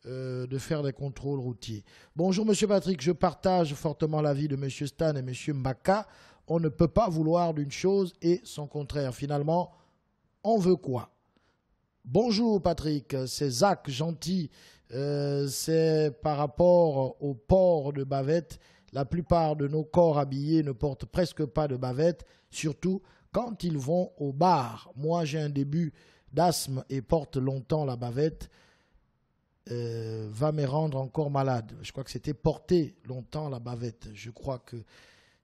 de faire des contrôles routiers. Bonjour Monsieur Patrick, je partage fortement l'avis de Monsieur Stan et Monsieur Mbaka. On ne peut pas vouloir d'une chose et son contraire. Finalement, on veut quoi? Bonjour Patrick, c'est Zach Gentil. C'est par rapport au port de bavette. La plupart de nos corps habillés ne portent presque pas de bavette, surtout quand ils vont au bar. Moi, j'ai un début d'asthme et porte longtemps la bavette. Va me rendre encore malade. Je crois que c'était porter longtemps la bavette. Je crois que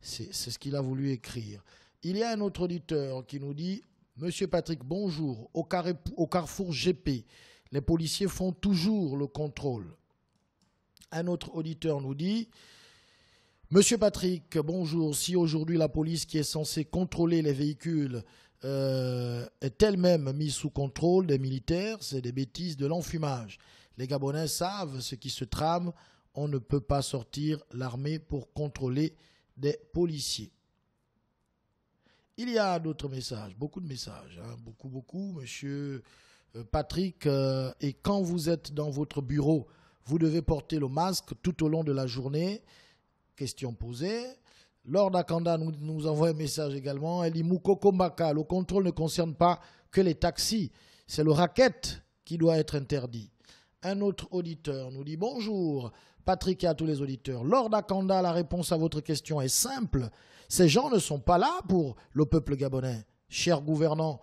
c'est ce qu'il a voulu écrire. Il y a un autre auditeur qui nous dit « Monsieur Patrick, bonjour. Au carrefour GP, les policiers font toujours le contrôle. » Un autre auditeur nous dit « Monsieur Patrick, bonjour. Si aujourd'hui la police qui est censée contrôler les véhicules est elle-même mise sous contrôle des militaires, c'est des bêtises de l'enfumage. Les Gabonais savent ce qui se trame. On ne peut pas sortir l'armée pour contrôler des policiers. » Il y a d'autres messages, beaucoup de messages, hein, beaucoup, monsieur Patrick. Et quand vous êtes dans votre bureau, vous devez porter le masque tout au long de la journée. Question posée. Lord Akanda nous envoie un message également. Elle dit Moukoko Mbaka, le contrôle ne concerne pas que les taxis. C'est le racket qui doit être interdit. Un autre auditeur nous dit bonjour Patrick et à tous les auditeurs. Lord Akanda, la réponse à votre question est simple. Ces gens ne sont pas là pour le peuple gabonais. Chers gouvernants,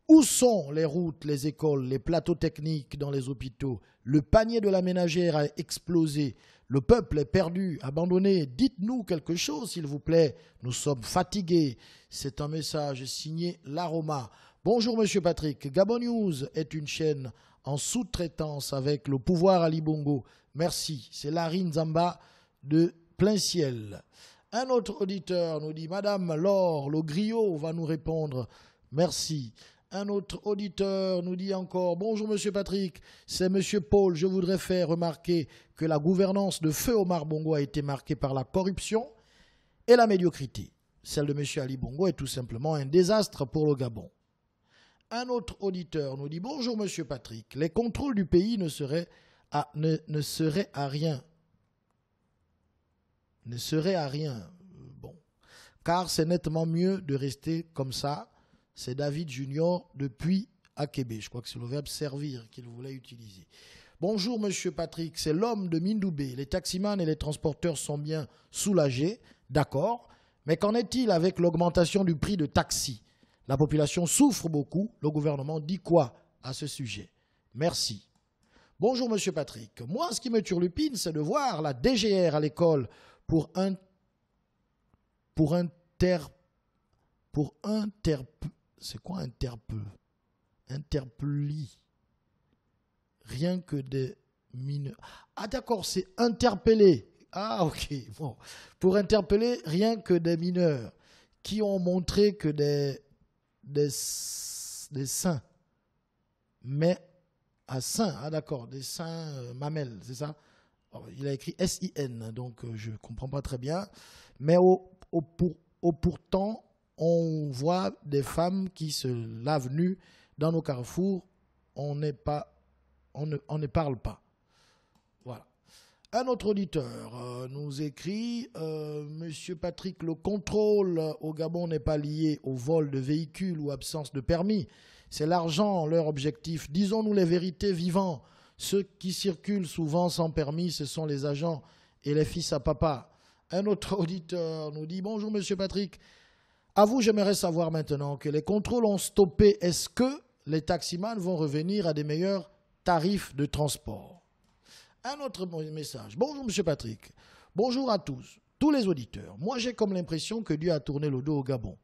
où sont les routes, les écoles, les plateaux techniques dans les hôpitaux? Le panier de la ménagère a explosé. Le peuple est perdu, abandonné. Dites-nous quelque chose, s'il vous plaît. Nous sommes fatigués. C'est un message signé l'Aroma. Bonjour, Monsieur Patrick. Gabon News est une chaîne en sous-traitance avec le pouvoir Ali Bongo. Merci. C'est Larine Zamba de Plein Ciel. Un autre auditeur nous dit Madame Laure, le griot va nous répondre. Merci. Un autre auditeur nous dit encore bonjour Monsieur Patrick, c'est Monsieur Paul. Je voudrais faire remarquer que la gouvernance de Feu Omar Bongo a été marquée par la corruption et la médiocrité. Celle de Monsieur Ali Bongo est tout simplement un désastre pour le Gabon. Un autre auditeur nous dit bonjour Monsieur Patrick, les contrôles du pays ne seraient à rien. Ne serait à rien. Bon. Car c'est nettement mieux de rester comme ça. C'est David Junior depuis Akébé. Je crois que c'est le verbe servir qu'il voulait utiliser. Bonjour Monsieur Patrick, c'est l'homme de Mindoubé. Les taximans et les transporteurs sont bien soulagés, d'accord. Mais qu'en est-il avec l'augmentation du prix de taxi? La population souffre beaucoup. Le gouvernement dit quoi à ce sujet? Merci. Bonjour Monsieur Patrick. Moi, ce qui me turlupine, c'est de voir la DGR à l'école c'est quoi interpelli rien que des mineurs. Ah d'accord, c'est interpeller. Ah ok, bon. Pour interpeller rien que des mineurs qui ont montré que des seins, mais à seins, ah d'accord, des seins mamelles, c'est ça? Il a écrit S-I-N, donc je ne comprends pas très bien. Mais pourtant, on voit des femmes qui se lavent nues dans nos carrefours. On ne parle pas. Voilà. Un autre auditeur nous écrit Monsieur Patrick, le contrôle au Gabon n'est pas lié au vol de véhicules ou absence de permis. C'est l'argent, leur objectif. Disons-nous les vérités vivants. Ceux qui circulent souvent sans permis, ce sont les agents et les fils à papa. Un autre auditeur nous dit « Bonjour Monsieur Patrick, à vous j'aimerais savoir maintenant que les contrôles ont stoppé. Est-ce que les taximans vont revenir à des meilleurs tarifs de transport ?» Un autre message. « Bonjour Monsieur Patrick, bonjour à tous les auditeurs. Moi j'ai comme l'impression que Dieu a tourné le dos au Gabon.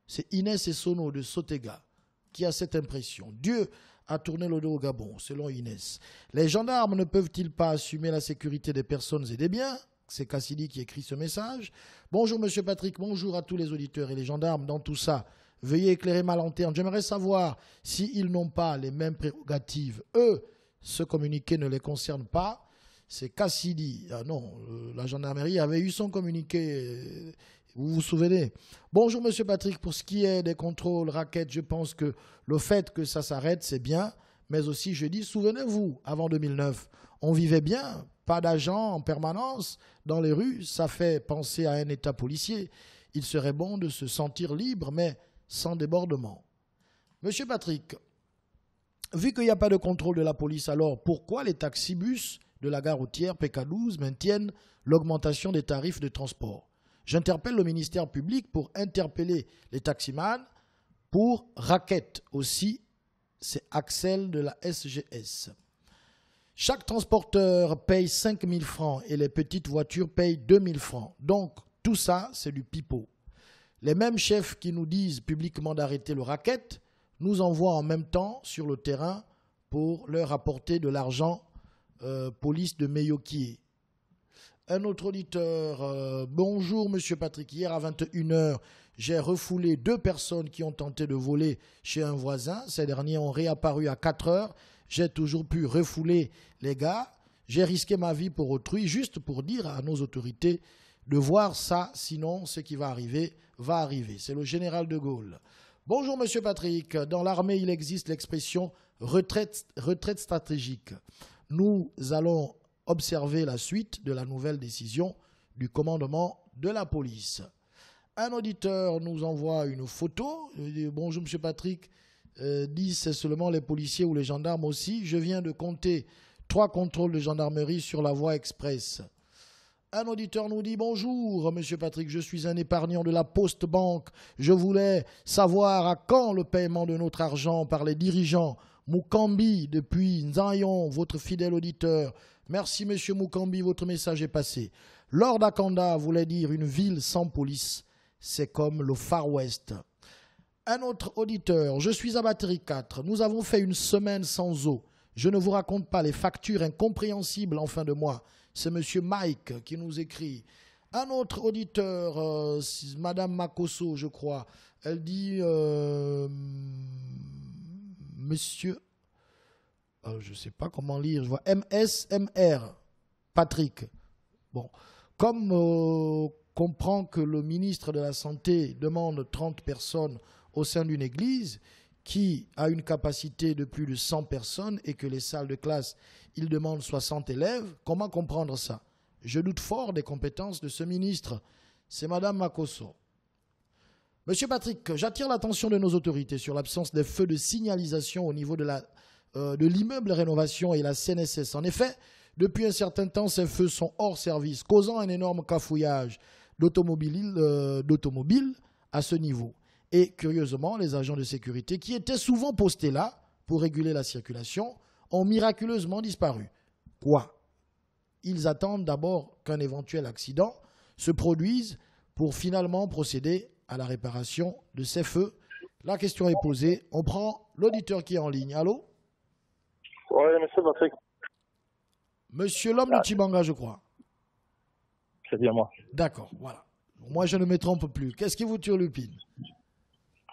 C'est Inès Essono de Sotega qui a cette impression. Dieu a tourné le dos au Gabon, selon Inès. Les gendarmes ne peuvent-ils pas assumer la sécurité des personnes et des biens? C'est Cassidy qui écrit ce message. Bonjour Monsieur Patrick, bonjour à tous les auditeurs et les gendarmes dans tout ça. Veuillez éclairer ma lanterne. J'aimerais savoir s'ils n'ont pas les mêmes prérogatives. Eux, ce communiqué ne les concerne pas. C'est Cassidy. Ah non, la gendarmerie avait eu son communiqué. Vous vous souvenez? Bonjour Monsieur Patrick, pour ce qui est des contrôles raquettes, je pense que le fait que ça s'arrête, c'est bien, mais aussi jeudi. Souvenez-vous, avant 2009, on vivait bien, pas d'agents en permanence dans les rues, ça fait penser à un état policier. Il serait bon de se sentir libre, mais sans débordement. Monsieur Patrick, vu qu'il n'y a pas de contrôle de la police, alors pourquoi les taxibus de la gare routière PK12 maintiennent l'augmentation des tarifs de transport? J'interpelle le ministère public pour interpeller les taximans pour raquette aussi. C'est Axel de la SGS. Chaque transporteur paye 5 000 francs et les petites voitures payent 2 000 francs. Donc, tout ça, c'est du pipeau. Les mêmes chefs qui nous disent publiquement d'arrêter le racket nous envoient en même temps sur le terrain pour leur apporter de l'argent, police de Meyokié. Un autre auditeur, bonjour Monsieur Patrick, hier à 21h, j'ai refoulé 2 personnes qui ont tenté de voler chez un voisin. Ces derniers ont réapparu à 4h. J'ai toujours pu refouler les gars. J'ai risqué ma vie pour autrui, juste pour dire à nos autorités de voir ça, sinon ce qui va arriver, va arriver. C'est le général de Gaulle. Bonjour Monsieur Patrick, dans l'armée il existe l'expression retraite stratégique. Nous allons observer la suite de la nouvelle décision du commandement de la police. Un auditeur nous envoie une photo. Bonjour Monsieur Patrick, dit c'est seulement les policiers ou les gendarmes aussi. Je viens de compter 3 contrôles de gendarmerie sur la voie express. Un auditeur nous dit bonjour Monsieur Patrick, je suis un épargnant de la Poste Banque. Je voulais savoir à quand le paiement de notre argent par les dirigeants. Mukambi depuis Nzayon, votre fidèle auditeur. Merci Monsieur Mukambi, votre message est passé. Lord Akanda voulait dire une ville sans police. C'est comme le Far West. Un autre auditeur, je suis à Batterie 4. Nous avons fait une semaine sans eau. Je ne vous raconte pas les factures incompréhensibles en fin de mois. C'est Monsieur Mike qui nous écrit. Un autre auditeur, Madame Makoso, je crois, elle dit Monsieur, je ne sais pas comment lire, je vois MSMR, Patrick. Bon, comme comprend que le ministre de la Santé demande 30 personnes au sein d'une église qui a une capacité de plus de 100 personnes et que les salles de classe, il demande 60 élèves, comment comprendre ça? Je doute fort des compétences de ce ministre. C'est Madame Makoso. Monsieur Patrick, j'attire l'attention de nos autorités sur l'absence des feux de signalisation au niveau de l'immeuble rénovation et la CNSS. En effet, depuis un certain temps, ces feux sont hors service, causant un énorme cafouillage d'automobiles à ce niveau. Et curieusement, les agents de sécurité qui étaient souvent postés là pour réguler la circulation ont miraculeusement disparu. Quoi? Ils attendent d'abord qu'un éventuel accident se produise pour finalement procéder à la réparation de ces feux. La question est posée. On prend l'auditeur qui est en ligne. Allô? Oui, monsieur Patrick. Monsieur l'homme de Tibanga, je crois. C'est bien moi. D'accord, voilà. Moi, je ne me trompe plus. Qu'est-ce qui vous turlupine?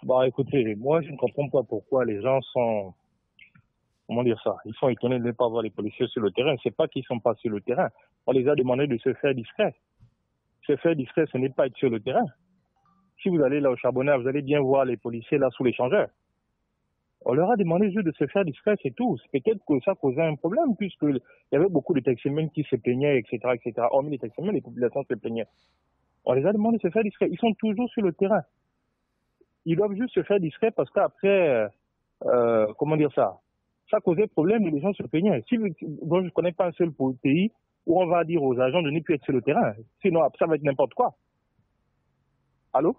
Bah écoutez, moi je ne comprends pas pourquoi les gens sont, comment dire ça, ils sont étonnés de ne pas voir les policiers sur le terrain. C'est pas qu'ils sont pas sur le terrain. On les a demandé de se faire discret. Se faire discret, ce n'est pas être sur le terrain. Si vous allez là au Charbonnat, vous allez bien voir les policiers là sous l'échangeur. On leur a demandé juste de se faire discret, c'est tout. Peut-être que ça causait un problème puisqu'il y avait beaucoup de taximens qui se plaignaient, etc., etc. Hormis les taximens, les populations se plaignaient. On les a demandé de se faire discret. Ils sont toujours sur le terrain. Ils doivent juste se faire discret parce qu'après, comment dire ça, ça causait problème et les gens se plaignaient. Moi, je ne connais pas un seul pays où on va dire aux agents de ne plus être sur le terrain. Sinon, ça va être n'importe quoi. Allô?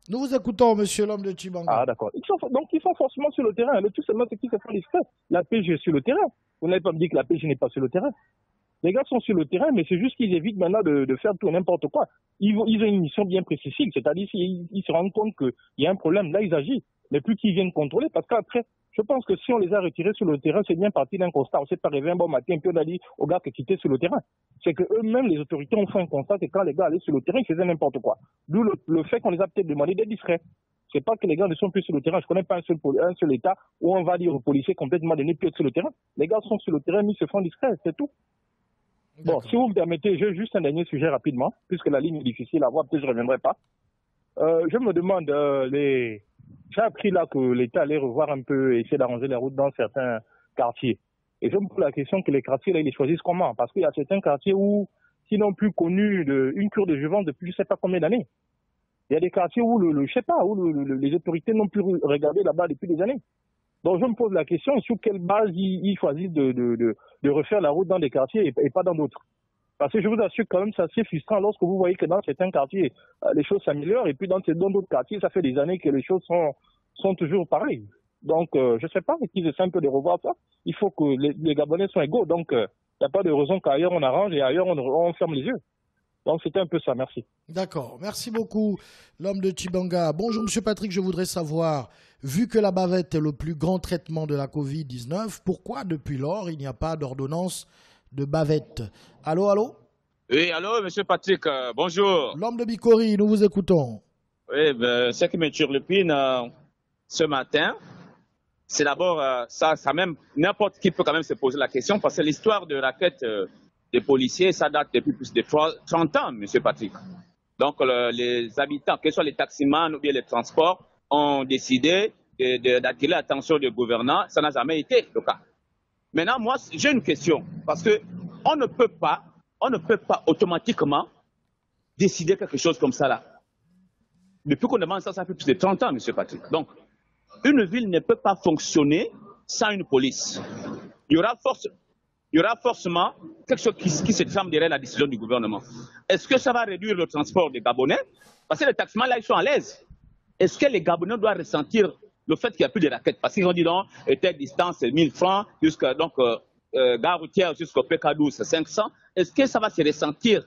Nous vous écoutons, monsieur l'homme de Tibanga. Ah, d'accord. Donc, ils sont forcément sur le terrain. Le tout simplement, c'est qu'ils se font discret. La PJ est sur le terrain. Vous n'allez pas me dire que la PJ n'est pas sur le terrain. Les gars sont sur le terrain, mais c'est juste qu'ils évitent maintenant de faire tout n'importe quoi. Ils ont une mission bien précise, c'est-à-dire s'ils se rendent compte qu'il y a un problème, là ils agissent. Mais plus qu'ils viennent contrôler, parce qu'après, je pense que si on les a retirés sur le terrain, c'est bien parti d'un constat. On s'est pas réveillé un bon matin, puis on a dit aux gars qui quittaient sur le terrain. C'est que eux-mêmes, les autorités, ont fait un constat, c'est quand les gars allaient sur le terrain, ils faisaient n'importe quoi. D'où le fait qu'on les a peut-être demandé d'être discrets. C'est pas que les gars ne sont plus sur le terrain. Je connais pas un seul état où on va dire aux policiers complètement de ne plus être sur le terrain. Les gars sont sur le terrain, mais ils se font discrets, c'est tout. Bon, si vous me permettez, j'ai juste un dernier sujet rapidement, puisque la ligne est difficile à voir, peut-être je ne reviendrai pas. Je me demande, j'ai appris là que l'État allait revoir un peu, essayer d'arranger les routes dans certains quartiers. Et je me pose la question que les quartiers, là, ils les choisissent comment? Parce qu'il y a certains quartiers où, s'ils n'ont plus connu une cure de jouvence depuis je ne sais pas combien d'années. Il y a des quartiers où, je sais pas, où les autorités n'ont plus regardé là-bas depuis des années. Donc je me pose la question sur quelle base ils choisissent de refaire la route dans des quartiers et pas dans d'autres. Parce que je vous assure quand même, c'est assez frustrant lorsque vous voyez que dans certains quartiers, les choses s'améliorent et puis dans d'autres quartiers, ça fait des années que les choses sont toujours pareilles. Donc je sais pas, qu'ils essaient un peu de revoir ça. Il faut que les Gabonais soient égaux. Donc il n'y a pas de raison qu'ailleurs on arrange et ailleurs on ferme les yeux. Donc c'était un peu ça, merci. D'accord, merci beaucoup l'homme de Tchibanga. Bonjour Monsieur Patrick, je voudrais savoir, vu que la bavette est le plus grand traitement de la Covid-19, pourquoi depuis lors il n'y a pas d'ordonnance de bavette? Allô, allô? Oui, allô Monsieur Patrick, bonjour. L'homme de Bikori, nous vous écoutons. Oui, ce qui me turlupine ce matin, c'est d'abord ça même, n'importe qui peut quand même se poser la question, parce que l'histoire de raquette des policiers, ça date depuis plus de 30 ans, M. Patrick. Donc, les habitants, que ce soit les taximans ou bien les transports, ont décidé d'attirer l'attention des gouvernants. Ça n'a jamais été le cas. Maintenant, moi, j'ai une question. Parce que on ne peut pas automatiquement décider quelque chose comme ça là. Depuis qu'on demande ça, ça fait plus de 30 ans, M. Patrick. Donc, une ville ne peut pas fonctionner sans une police. Il y aura forcément quelque chose qui se trame derrière la décision du gouvernement. Est-ce que ça va réduire le transport des Gabonais? Parce que les taximans, là, ils sont à l'aise. Est-ce que les Gabonais doivent ressentir le fait qu'il n'y a plus de raquettes? Parce qu'ils ont dit non, telle distance, 1000 francs, jusqu'à gare routière jusqu'au PK12, 500. Est-ce que ça va se ressentir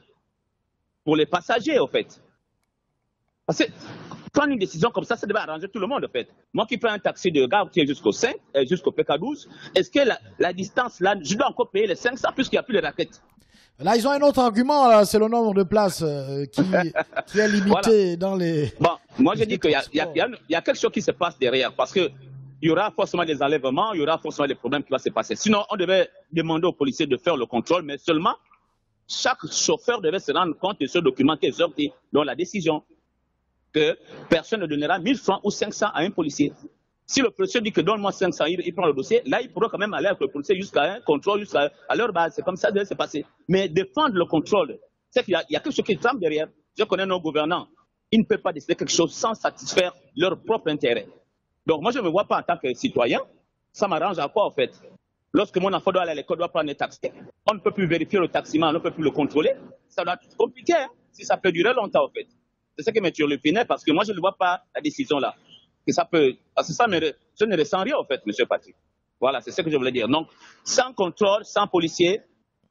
pour les passagers, en fait? Parce que prendre une décision comme ça devait arranger tout le monde, en fait. Moi qui prends un taxi de gare routière jusqu'au PK12, est-ce que la distance, là, je dois encore payer les 500 puisqu'il n'y a plus de raquettes? Là, ils ont un autre argument, c'est le nombre de places qui est limité voilà. Dans les... Bon, moi je dis qu'il y a quelque chose qui se passe derrière, parce qu'il y aura forcément des enlèvements, il y aura forcément des problèmes qui vont se passer. Sinon, on devait demander aux policiers de faire le contrôle, mais seulement chaque chauffeur devait se rendre compte de ce document qui est sorti dans la décision, que personne ne donnera 1000 francs ou 500 à un policier. Si le policier dit que donne-moi 500, il prend le dossier, là, il pourra quand même aller avec le policier jusqu'à un contrôle, jusqu'à leur base. C'est comme ça que ça devait se passer. Mais défendre le contrôle, c'est qu'il y a quelque chose qui trame derrière. Je connais nos gouvernants. Ils ne peuvent pas décider quelque chose sans satisfaire leur propre intérêt. Donc, moi, je ne me vois pas en tant que citoyen. Ça m'arrange à quoi, en fait? Lorsque mon enfant doit aller à l'école, doit prendre un taxi, on ne peut plus vérifier le taximan, on ne peut plus le contrôler. Ça doit être compliqué, hein, si ça peut durer longtemps, en fait. C'est ça qui me turlupine, parce que moi, je ne vois pas la décision là. Que ça peut, parce que ça, je ne ressens rien, en fait, M. Patrick. Voilà, c'est ce que je voulais dire. Donc, sans contrôle, sans policier,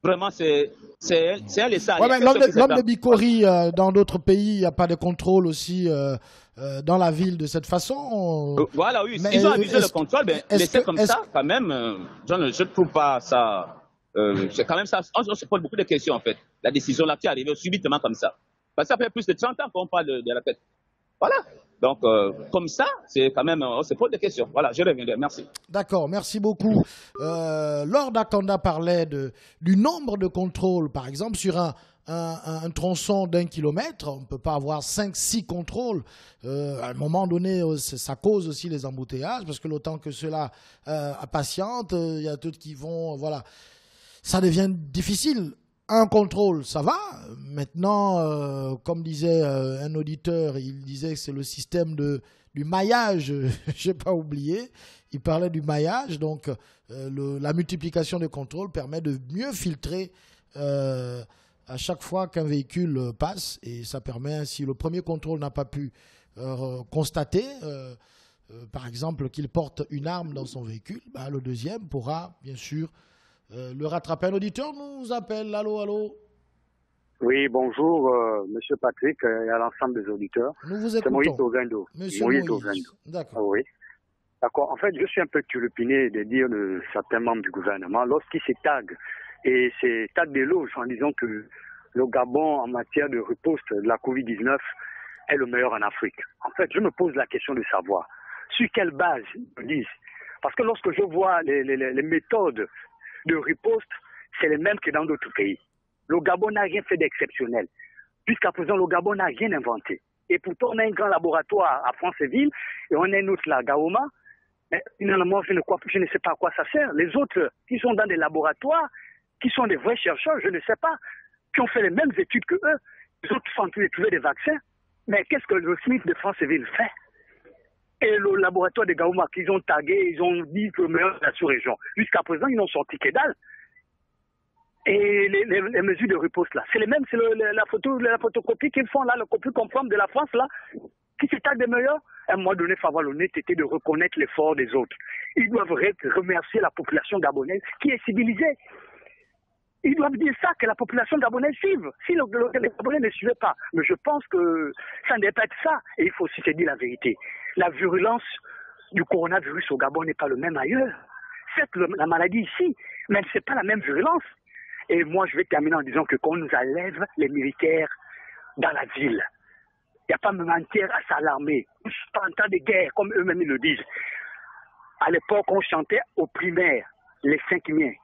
vraiment, c'est un laissage. Ouais, l'homme de Bikori, dans d'autres pays, il n'y a pas de contrôle aussi dans la ville de cette façon. Voilà, oui. Ils ont abusé le contrôle, mais laisser comme ça, quand même, je ne trouve pas ça. C'est quand même ça. On se pose beaucoup de questions, en fait. La décision là qui est arrivée subitement comme ça. Parce que ça fait plus de 30 ans qu'on parle de la tête. Voilà. Donc, comme ça, c'est quand même, on se pose des questions. Voilà, je reviendrai. Merci. D'accord, merci beaucoup. Lord Akanda parlait du nombre de contrôles. Par exemple, sur un tronçon d'1 kilomètre, on ne peut pas avoir 5-6 contrôles. À un moment donné, ça cause aussi les embouteillages, parce que le temps que cela patiente, il y a d'autres qui vont... Voilà. Ça devient difficile. Un contrôle, ça va. Maintenant, comme disait un auditeur, il disait que c'est le système du maillage. Je n'ai pas oublié. Il parlait du maillage. Donc, la multiplication des contrôles permet de mieux filtrer à chaque fois qu'un véhicule passe. Et ça permet, si le premier contrôle n'a pas pu constater, par exemple, qu'il porte une arme dans son véhicule, bah, le deuxième pourra, bien sûr, le rattraper. Un auditeur nous appelle. Allô, allô. Oui, bonjour, Monsieur Patrick et à l'ensemble des auditeurs. Nous vous écoutons. C'est Moïse Ovendo. Monsieur Moïse. D'accord. Ah, oui. D'accord. En fait, je suis un peu turlupiné de dire de certains membres du gouvernement lorsqu'ils se taguent et se taguent d'éloges en disant que le Gabon en matière de riposte de la Covid-19 est le meilleur en Afrique. En fait, je me pose la question de savoir sur quelle base ils disent. Parce que lorsque je vois les méthodes de riposte, c'est les mêmes que dans d'autres pays. Le Gabon n'a rien fait d'exceptionnel. Jusqu'à présent, le Gabon n'a rien inventé. Et pourtant, on a un grand laboratoire à Franceville et on a un autre là, Gaoma. Mais finalement, je ne sais pas à quoi ça sert. Les autres qui sont dans des laboratoires, qui sont des vrais chercheurs, je ne sais pas, qui ont fait les mêmes études que eux, les autres sont en train de trouver des vaccins. Mais qu'est-ce que le Smith de Franceville fait? Et le laboratoire de Gaouma qu'ils ont tagué, ils ont dit que le meilleur de la sous-région. Jusqu'à présent, ils n'ont sorti que dalle. Et les mesures de riposte là, c'est les mêmes, c'est la photocopie qu'ils font là, la copie conforme de la France là, qui se tague des meilleurs. À un moment donné, il faut avoir l'honnêteté de reconnaître l'effort des autres. Ils doivent remercier la population gabonaise qui est civilisée. Ils doivent dire ça, que la population gabonaise suive. Si les Gabonais ne suivaient pas, mais je pense que ça ne doit pas être ça. Et il faut aussi se dire la vérité. La virulence du coronavirus au Gabon n'est pas le même ailleurs. Certes, la maladie ici, mais ce n'est pas la même virulence. Et moi, je vais terminer en disant que quand on nous enlève les militaires dans la ville, il n'y a pas même entière à s'alarmer. Pas en temps de guerre, comme eux-mêmes le disent. À l'époque, on chantait au primaire, les 5 mai.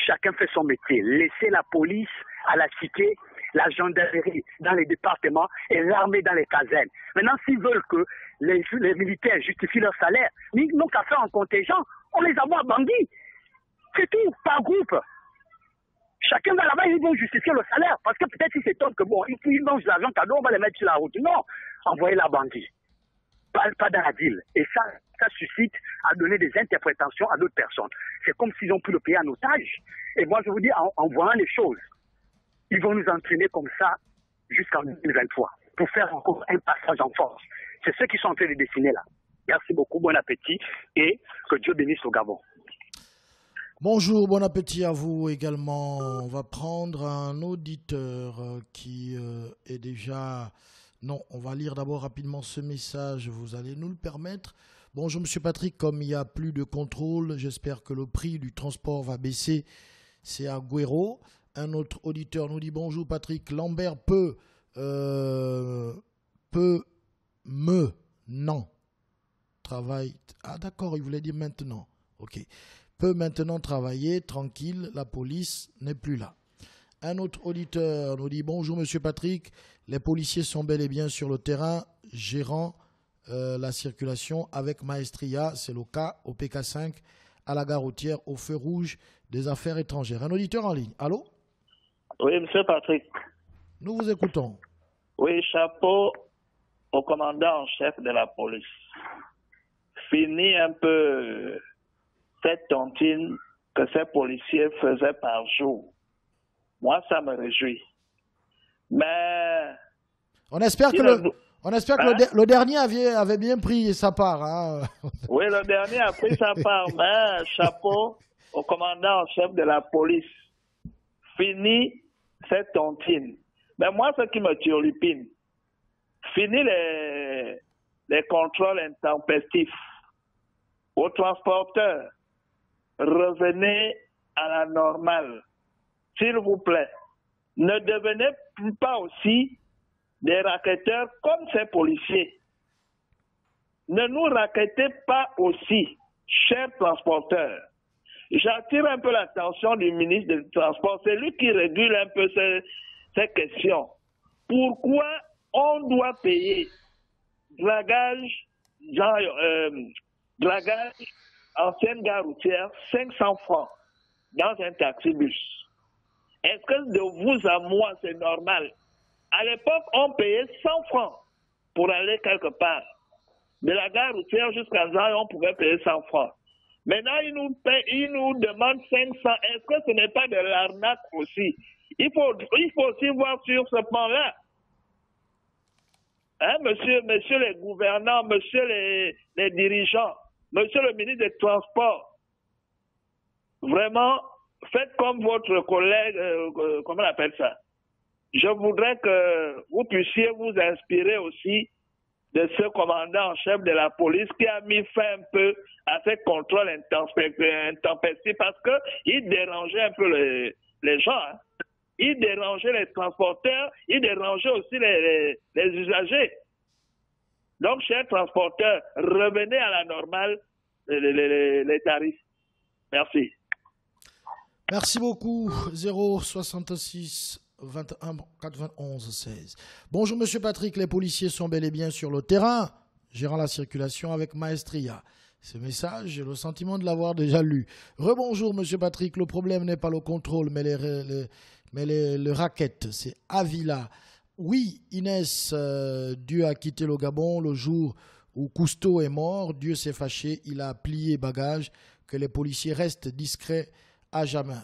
Chacun fait son métier. Laissez la police à la cité, la gendarmerie dans les départements et l'armée dans les casernes. Maintenant, s'ils veulent que les militaires justifient leur salaire, ils n'ont qu'à faire un contingent, on les envoie à Bangui. C'est tout, par groupe. Chacun va là-bas, ils vont justifier le salaire. Parce que peut-être ils s'étonnent que bon, ils mangent l'argent cadeau, on va les mettre sur la route. Non, envoyez-la à Bangui. Pas dans la ville. Et ça suscite à donner des interprétations à d'autres personnes. C'est comme s'ils ont pris le pays en otage. Et moi, je vous dis, en voyant les choses, ils vont nous entraîner comme ça jusqu'en 2023 pour faire encore un passage en force. C'est ce qu'ils sont en train de dessiner là. Merci beaucoup, bon appétit et que Dieu bénisse au Gabon. Bonjour, bon appétit à vous également. On va prendre un auditeur qui est déjà... Non, on va lire d'abord rapidement ce message, vous allez nous le permettre. Bonjour Monsieur Patrick, comme il n'y a plus de contrôle, j'espère que le prix du transport va baisser. C'est à Guéro. Un autre auditeur nous dit bonjour Patrick, Lambert peut travailler. Ah d'accord, il voulait dire maintenant. Ok. Peut maintenant travailler tranquille, la police n'est plus là. Un autre auditeur nous dit bonjour Monsieur Patrick, les policiers sont bel et bien sur le terrain gérant la circulation avec maestria, c'est le cas au PK5, à la gare routière, au feu rouge des affaires étrangères. Un auditeur en ligne, allô? Oui, Monsieur Patrick. Nous vous écoutons. Oui, chapeau au commandant en chef de la police. Fini un peu cette tontine que ces policiers faisaient par jour. Moi, ça me réjouit. Mais... On espère que le dernier avait bien pris sa part. Hein. Oui, le dernier a pris sa part, mais chapeau au commandant en chef de la police. Fini cette tontine. Mais moi, ce qui me turlupine, fini les contrôles intempestifs aux transporteurs. Revenez à la normale. S'il vous plaît, ne devenez pas aussi des racketteurs comme ces policiers. Ne nous rackettez pas aussi, chers transporteurs. J'attire un peu l'attention du ministre des Transports. C'est lui qui régule un peu ces questions. Pourquoi on doit payer dragage, ancienne gare routière, 500 francs dans un taxi-bus? Est-ce que de vous à moi, c'est normal? À l'époque, on payait 100 francs pour aller quelque part. De la gare routière jusqu'à Zan, on pouvait payer 100 francs. Maintenant, ils nous demandent 500. Est-ce que ce n'est pas de l'arnaque aussi? Il faut aussi voir sur ce plan-là. Hein, monsieur les gouvernants, monsieur les dirigeants, monsieur le ministre des Transports, vraiment, faites comme votre collègue, comment on appelle ça? Je voudrais que vous puissiez vous inspirer aussi de ce commandant en chef de la police qui a mis fin un peu à ces contrôles intempestifs parce qu'il dérangeait un peu les gens. Hein. Il dérangeait les transporteurs, il dérangeait aussi les usagers. Donc, chers transporteurs, revenez à la normale les tarifs. Merci. Merci beaucoup. 066 21 91 16. Bonjour Monsieur Patrick, les policiers sont bel et bien sur le terrain, gérant la circulation avec maestria. ce message, j'ai le sentiment de l'avoir déjà lu. Rebonjour, monsieur Patrick. Le problème n'est pas le contrôle, mais les rackets. C'est Avila. Oui, Inès, Dieu a quitté le Gabon le jour où Cousteau est mort. Dieu s'est fâché. Il a plié bagage. Que les policiers restent discrets à jamais.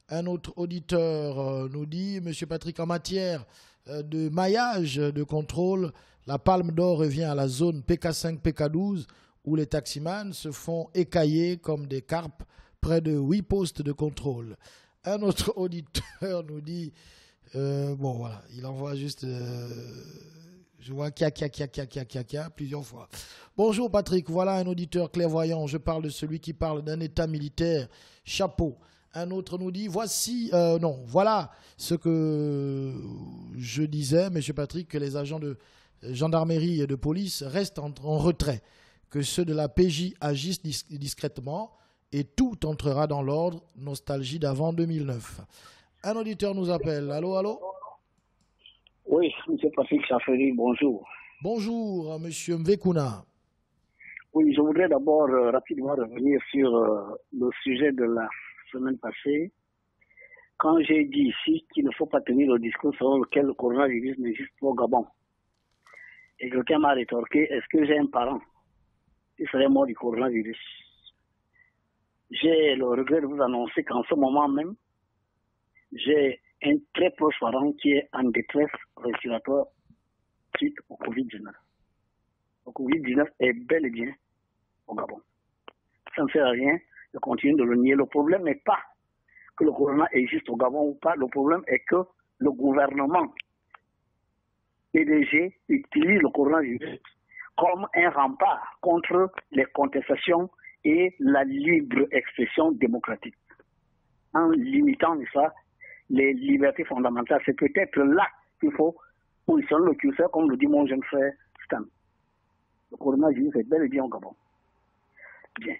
Un autre auditeur nous dit, monsieur Patrick, en matière de maillage de contrôle, la palme d'or revient à la zone PK5, PK12, où les taximans se font écailler comme des carpes près de 8 postes de contrôle. Un autre auditeur nous dit, bon voilà, il envoie juste, je vois kia plusieurs fois. Bonjour Patrick, voilà un auditeur clairvoyant, je parle de celui qui parle d'un état militaire, chapeau. Un autre nous dit, voilà ce que je disais, M. Patrick, que les agents de gendarmerie et de police restent en retrait, que ceux de la PJ agissent discrètement et tout entrera dans l'ordre, nostalgie d'avant 2009. Un auditeur nous appelle, allô, allô? Oui, M. Patrick Chaferi, bonjour. Bonjour, M. Mvekuna. Oui, je voudrais d'abord rapidement revenir sur le sujet de la semaine passée, quand j'ai dit ici qu'il ne faut pas tenir le discours selon lequel le coronavirus n'existe pas au Gabon. Et quelqu'un m'a rétorqué, est-ce que j'ai un parent qui serait mort du coronavirus? J'ai le regret de vous annoncer qu'en ce moment même, j'ai un très proche parent qui est en détresse respiratoire suite au Covid-19. Le Covid-19 est bel et bien au Gabon. Ça ne sert à rien de continuer de le nier. Le problème n'est pas que le corona existe au Gabon ou pas. Le problème est que le gouvernement PDG utilise le coronavirus comme un rempart contre les contestations et la libre expression démocratique. En limitant ça, les libertés fondamentales, c'est peut-être là qu'il faut positionner le curseur, comme le dit mon jeune frère Stan. Le coronavirus est bel et bien au Gabon. Bien.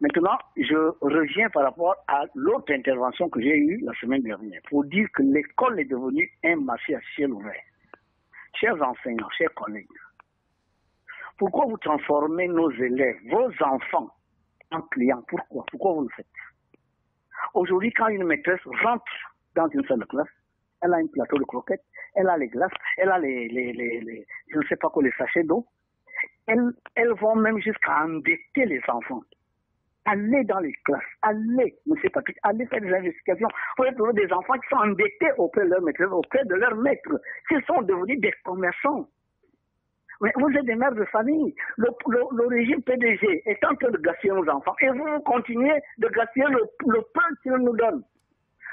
Maintenant, je reviens par rapport à l'autre intervention que j'ai eue la semaine dernière pour dire que l'école est devenue un marché à ciel ouvert. Chers enseignants, chers collègues, pourquoi vous transformez nos élèves, vos enfants, en clients? Pourquoi vous le faites? Aujourd'hui, quand une maîtresse rentre dans une salle de classe, elle a un plateau de croquettes, elle a les glaces, elle a je ne sais pas quoi, les sachets d'eau. Elles vont même jusqu'à endetter les enfants. Allez dans les classes, allez, M. Patrick, allez faire des investigations. Vous allez trouver des enfants qui sont endettés auprès de leur maîtresse, auprès de leur maître, qui sont devenus des commerçants. Mais vous êtes des mères de famille. Le régime PDG est en train de gaspiller nos enfants et vous continuez de gaspiller le pain qu'il nous donne.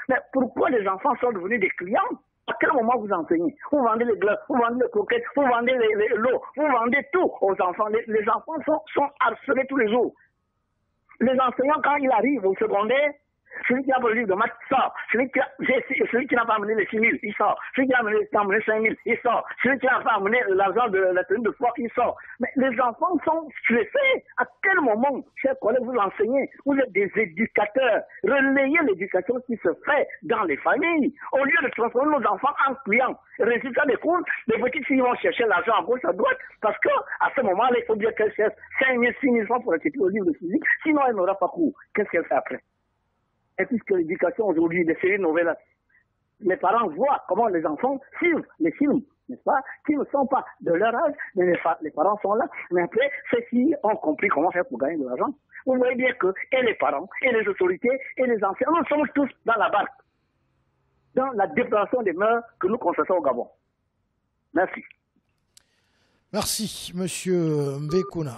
Mais pourquoi les enfants sont devenus des clients? À quel moment vous enseignez? Vous vendez les glaces, vous vendez les croquettes, vous vendez l'eau, vous vendez tout aux enfants. Les enfants sont harcelés tous les jours. Les enseignants, quand ils arrivent au secondaire, celui qui a le livre de maths sort. Celui qui n'a pas amené les 6 000, il sort. Celui qui a amené 5 000, il sort. Celui qui n'a pas amené l'argent de la tenue de sport, il sort. Mais les enfants sont stressés. À quel moment, chers collègues, vous enseignez? Vous êtes des éducateurs. Relayez l'éducation qui se fait dans les familles. Au lieu de transformer nos enfants en clients. Résultat des cours, les petites filles vont chercher l'argent à gauche, à droite, parce que à ce moment-là, il faut bien qu'elles cherchent 5 000, 6 000 francs pour acheter le livre de physique. Sinon, elle n'aura pas cours. Qu'est-ce qu'elle fait après? Et puisque l'éducation aujourd'hui, les séries nouvelles, les parents voient comment les enfants suivent les films, n'est-ce pas, qui ne sont pas de leur âge, mais les parents sont là. Mais après, ceux-ci ont compris comment faire pour gagner de l'argent. Vous voyez bien que, et les parents, et les autorités, et les enseignants, nous sommes tous dans la barque, dans la déprédation des mœurs que nous constatons au Gabon. Merci. Merci, monsieur Mvekuna.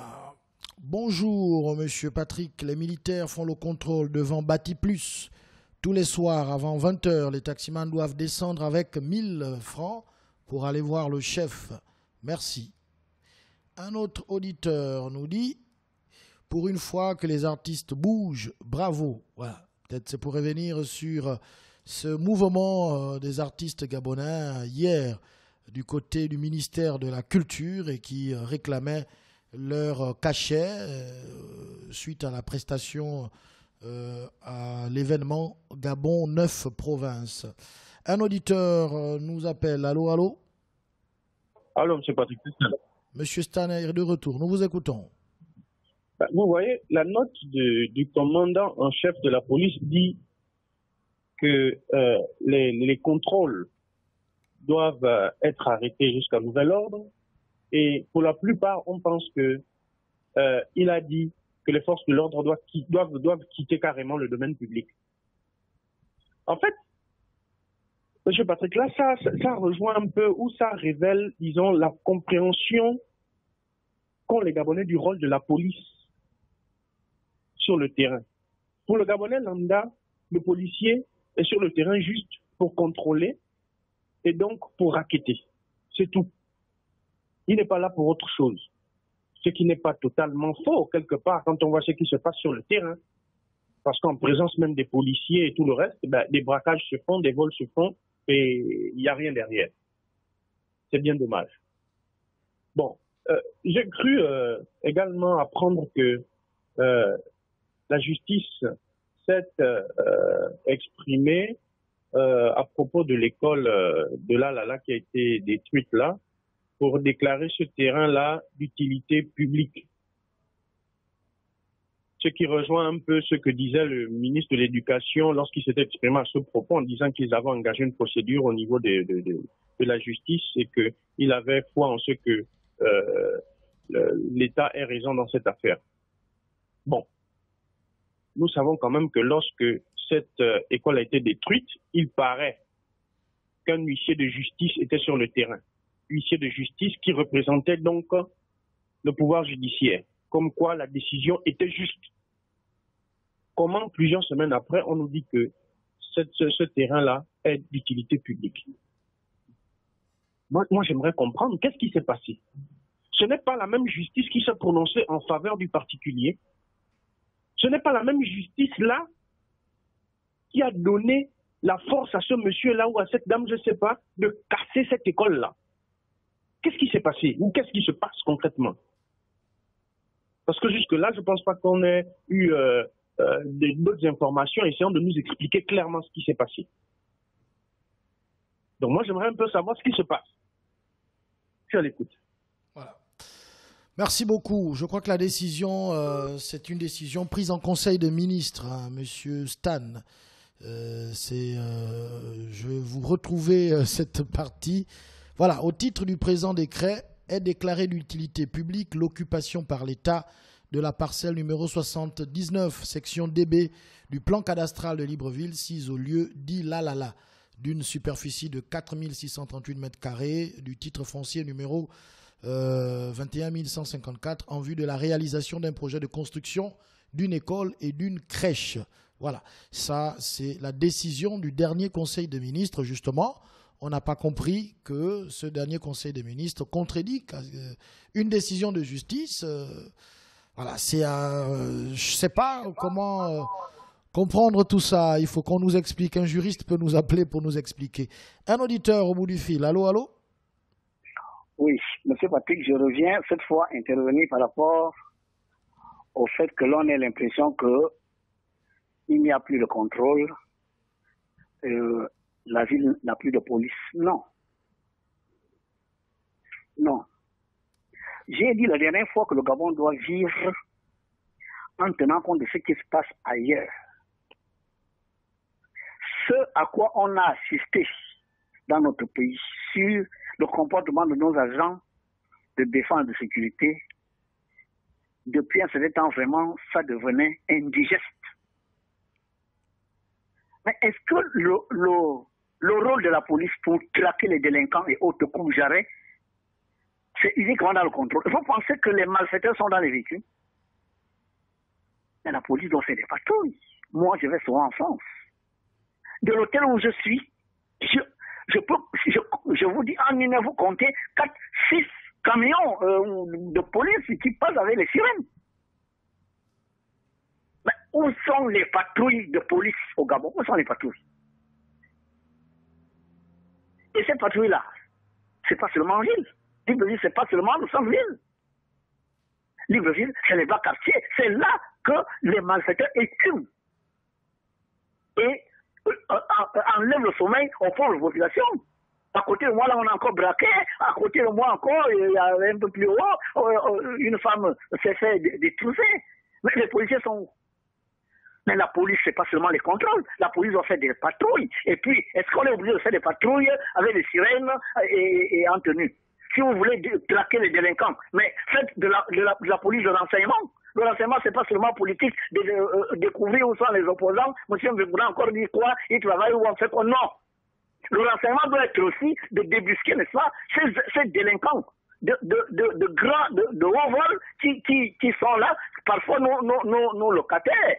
Bonjour, monsieur Patrick. Les militaires font le contrôle devant Bati Plus. Tous les soirs, avant 20h, les taximans doivent descendre avec 1000 francs pour aller voir le chef. Merci. Un autre auditeur nous dit, pour une fois que les artistes bougent, bravo. Voilà. Peut-être c'est pour revenir sur ce mouvement des artistes gabonais hier du côté du ministère de la Culture et qui réclamait leur cachet suite à la prestation à l'événement Gabon 9 provinces. Un auditeur nous appelle. Allô, allô? Allô, M. Patrick Stan. Monsieur Stan est de retour. Nous vous écoutons. Vous voyez, la note du commandant en chef de la police dit que les contrôles doivent être arrêtés jusqu'à nouvel ordre. Et pour la plupart, on pense que il a dit que les forces de l'ordre doivent quitter carrément le domaine public. En fait, M. Patrick, là, ça rejoint un peu ou ça révèle, disons, la compréhension qu'ont les Gabonais du rôle de la police sur le terrain. Pour le Gabonais lambda, le policier est sur le terrain juste pour contrôler et donc pour racketter. C'est tout. Il n'est pas là pour autre chose. Ce qui n'est pas totalement faux, quelque part, quand on voit ce qui se passe sur le terrain. Parce qu'en présence même des policiers et tout le reste, des braquages se font, des vols se font, et il n'y a rien derrière. C'est bien dommage. Bon, j'ai cru également apprendre que la justice s'est exprimée à propos de l'école de l'Alala qui a été détruite là, pour déclarer ce terrain-là d'utilité publique. Ce qui rejoint un peu ce que disait le ministre de l'Éducation lorsqu'il s'était exprimé à ce propos en disant qu'ils avaient engagé une procédure au niveau de la justice et qu'il avait foi en ce que l'État ait raison dans cette affaire. Bon, nous savons quand même que lorsque cette école a été détruite, il paraît qu'un huissier de justice était sur le terrain. Huissier de justice qui représentait donc le pouvoir judiciaire, comme quoi la décision était juste. Comment, plusieurs semaines après, on nous dit que ce terrain-là est d'utilité publique. Moi j'aimerais comprendre qu'est-ce qui s'est passé. Ce n'est pas la même justice qui s'est prononcée en faveur du particulier. Ce n'est pas la même justice-là qui a donné la force à ce monsieur-là ou à cette dame, je ne sais pas, de casser cette école-là. Qu'est-ce qui s'est passé ou qu'est-ce qui se passe concrètement? Parce que jusque-là, je ne pense pas qu'on ait eu d'autres informations essayant de nous expliquer clairement ce qui s'est passé. Donc moi, j'aimerais un peu savoir ce qui se passe. Je suis à l'écoute. Voilà. Merci beaucoup. Je crois que la décision, c'est une décision prise en Conseil de ministres, hein, Monsieur Stan. Je vais vous retrouver cette partie. Voilà, au titre du présent décret, est déclarée d'utilité publique l'occupation par l'État de la parcelle numéro 79, section DB du plan cadastral de Libreville, 6 au lieu dit l'Alala, d'une superficie de 4 638 m², du titre foncier numéro 21 154, en vue de la réalisation d'un projet de construction d'une école et d'une crèche. Voilà, ça c'est la décision du dernier Conseil des ministres, justement. On n'a pas compris que ce dernier Conseil des ministres contredit une décision de justice. Voilà, c'est je ne sais pas comment comprendre tout ça. Il faut qu'on nous explique. Un juriste peut nous appeler pour nous expliquer. Un auditeur au bout du fil. Allô, allô? Oui, M. Patrick, je reviens cette fois intervenir par rapport au fait que l'on ait l'impression qu'il n'y a plus de contrôle. La ville n'a plus de police. Non. Non. J'ai dit la dernière fois que le Gabon doit vivre en tenant compte de ce qui se passe ailleurs. Ce à quoi on a assisté dans notre pays sur le comportement de nos agents de défense et de sécurité, depuis un certain temps, vraiment, ça devenait indigeste. Mais est-ce que le rôle de la police pour traquer les délinquants et autres coups j'arrête, c'est uniquement dans le contrôle? Il faut penser que les malfaiteurs sont dans les véhicules. Mais la police doit faire des patrouilles. Moi, je vais souvent en France. De l'hôtel où je suis, je vous dis, en une heure, vous comptez 4, 6 camions de police qui passent avec les sirènes. Mais où sont les patrouilles de police au Gabon? Où sont les patrouilles? Et ces patrouilles-là, c'est pas seulement en ville. Libreville, c'est pas seulement le centre-ville. Libreville, c'est les bas quartiers. C'est là que les malfaiteurs écument. Et enlèvent le sommeil au fond de la population. À côté de moi, là, on a encore braqué. À côté de moi encore, il y a un peu plus haut, une femme s'est fait détrousser. Mais les policiers sont... Mais la police, c'est pas seulement les contrôles. La police doit faire des patrouilles. Et puis, est-ce qu'on est obligé de faire des patrouilles avec des sirènes et en tenue? Si vous voulez traquer les délinquants, mais faites de la police de renseignement. Le renseignement, c'est pas seulement politique, de découvrir où sont les opposants. Monsieur Mveboula encore dit quoi? Il travaille où on fait quoi? Non. Le renseignement doit être aussi de débusquer, n'est-ce pas, ces délinquants de haut vol qui sont là, parfois nos locataires,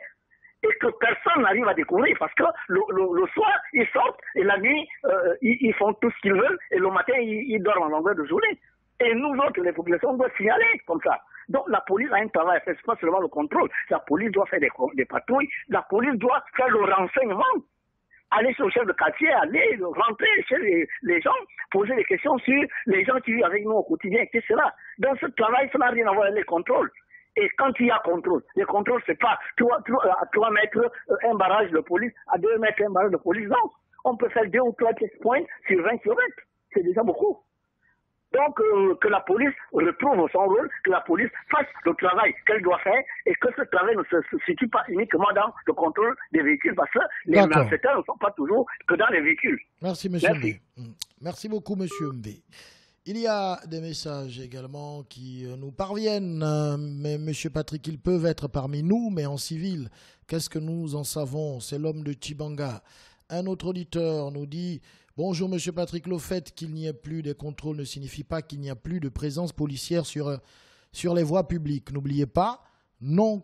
et que personne n'arrive à découvrir, parce que le soir, ils sortent, et la nuit, ils font tout ce qu'ils veulent, et le matin, ils dorment en longueur de journée. Et nous autres, les populations, doivent signaler comme ça. Donc la police a un travail à faire, c'est pas seulement le contrôle. La police doit faire des patrouilles, la police doit faire le renseignement. Aller sur le chef de quartier, aller rentrer chez les gens, poser des questions sur les gens qui vivent avec nous au quotidien, etc. Donc ce travail, ça n'a rien à voir avec les contrôles. Et quand il y a contrôle, les contrôles, c'est pas 3 mètres un barrage de police, à 2 mètres un barrage de police, non. On peut faire 2 ou 3 checkpoints sur 20 km. C'est déjà beaucoup. Donc, que la police retrouve son rôle, que la police fasse le travail qu'elle doit faire et que ce travail ne se situe pas uniquement dans le contrôle des véhicules parce que les malfaiteurs ne sont pas toujours que dans les véhicules. Merci, monsieur Mvé. Merci beaucoup, monsieur Mvé. Il y a des messages également qui nous parviennent, mais monsieur Patrick, ils peuvent être parmi nous, mais en civil. Qu'est-ce que nous en savons? C'est l'homme de Chibanga. Un autre auditeur nous dit... Bonjour Monsieur Patrick, le fait qu'il n'y ait plus de contrôle ne signifie pas qu'il n'y a plus de présence policière sur les voies publiques. N'oubliez pas, non,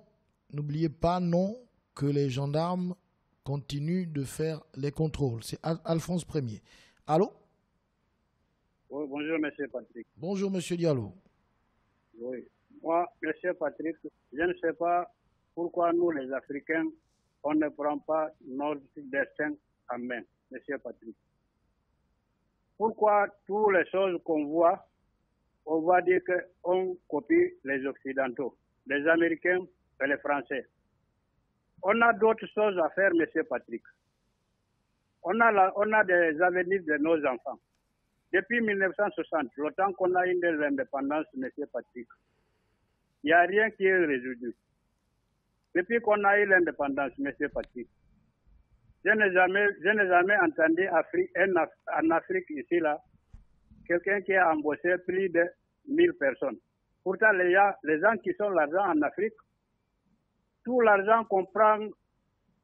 que les gendarmes continuent de faire les contrôles. C'est Alphonse Premier. Allô? Oui, bonjour Monsieur Patrick. Bonjour Monsieur Diallo. Oui, moi, Monsieur Patrick, je ne sais pas pourquoi nous les Africains, on ne prend pas notre destin en main, Monsieur Patrick. Pourquoi toutes les choses qu'on voit, on va dire qu'on copie les Occidentaux, les Américains et les Français. On a d'autres choses à faire, Monsieur Patrick. On a des avenirs de nos enfants. Depuis 1960, le temps qu'on a eu des indépendances, Monsieur Patrick, il n'y a rien qui est résolu. Depuis qu'on a eu l'indépendance, Monsieur Patrick, je n'ai jamais entendu en Afrique ici, là, quelqu'un qui a embauché plus de 1000 personnes. Pourtant, les gens qui sont l'argent en Afrique, tout l'argent qu'on prend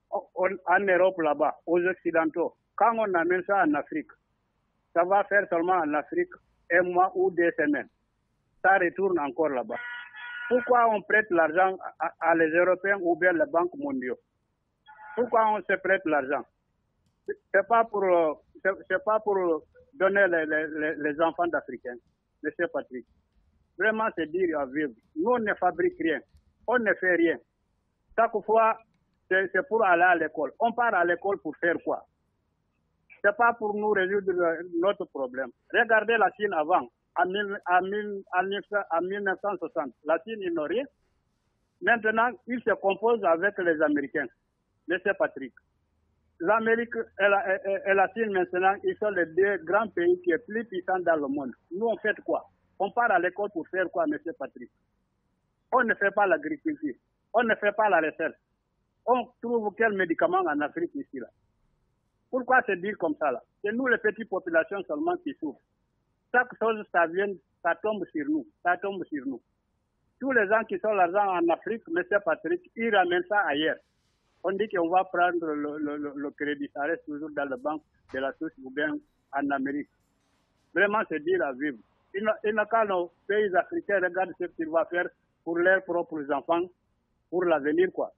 en Europe là-bas, aux Occidentaux, quand on amène ça en Afrique, ça va faire seulement en Afrique 1 mois ou 2 semaines. Ça retourne encore là-bas. Pourquoi on prête l'argent à les Européens ou bien les banques mondiaux? Pourquoi on se prête l'argent? C'est pas pour donner les enfants d'Africains, Monsieur Patrick. Vraiment, c'est dire à vivre. Nous, on ne fabrique rien. On ne fait rien. Chaque fois, c'est pour aller à l'école. On part à l'école pour faire quoi? C'est pas pour nous résoudre notre problème. Regardez la Chine avant, en 1960. La Chine, ils n'ont rien. Maintenant, ils se composent avec les Américains. Monsieur Patrick, l'Amérique et la Chine maintenant, ils sont les 2 grands pays qui sont plus puissants dans le monde. Nous, on fait quoi? On part à l'école pour faire quoi, Monsieur Patrick? On ne fait pas l'agriculture. On ne fait pas la recherche. On trouve quel médicament en Afrique ici, là? Pourquoi se dire comme ça, là? C'est nous, les petites populations seulement qui souffrent. Chaque chose, ça tombe sur nous. Ça tombe sur nous. Tous les gens qui sont l'argent en Afrique, Monsieur Patrick, ils ramènent ça ailleurs. On dit qu'on va prendre le crédit, ça reste toujours dans la banque de la Suisse ou bien en Amérique. Vraiment, c'est dire à vivre. Il n'a qu'à nos pays africains regardent ce qu'ils vont faire pour leurs propres enfants, pour l'avenir, quoi.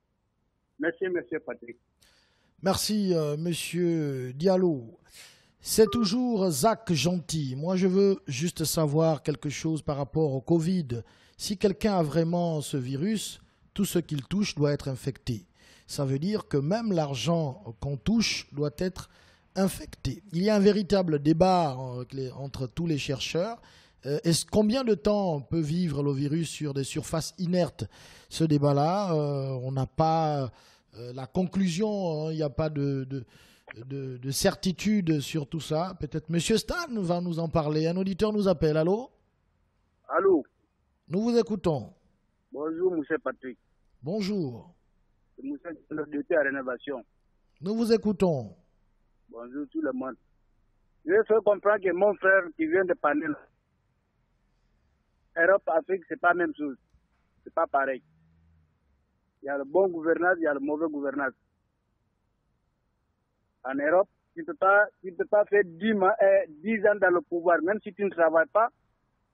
Merci, Monsieur Patrick. Merci, Monsieur Diallo. C'est toujours Zach Gentil. Moi, je veux juste savoir quelque chose par rapport au Covid. Si quelqu'un a vraiment ce virus, tout ce qu'il touche doit être infecté. Ça veut dire que même l'argent qu'on touche doit être infecté. Il y a un véritable débat entre tous les chercheurs. Combien de temps peut vivre le virus sur des surfaces inertes? Ce débat-là, on n'a pas la conclusion, il n'y a pas de de certitude sur tout ça. Peut-être Monsieur Stan va nous en parler. Un auditeur nous appelle. Allô? Allô? Nous vous écoutons. Bonjour, M. Patrick. Bonjour. C'est M. de à Rénovation. Nous vous écoutons. Bonjour tout le monde. Je vais faire comprendre que mon frère qui vient de parler là, Europe, Afrique, c'est pas la même chose. C'est pas pareil. Il y a le bon gouvernance, il y a le mauvais gouvernance. En Europe, tu ne peux pas faire 10 ans dans le pouvoir, même si tu ne travailles pas.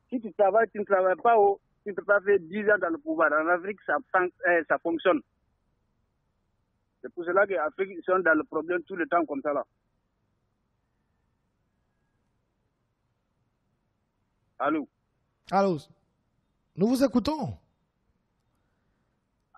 Si tu travailles, tu ne travailles pas, tu ne peux pas faire 10 ans dans le pouvoir. En Afrique, ça fonctionne. C'est pour cela que l'Afrique, ils sont dans le problème tout le temps comme ça là. Allô? Allô? Nous vous écoutons.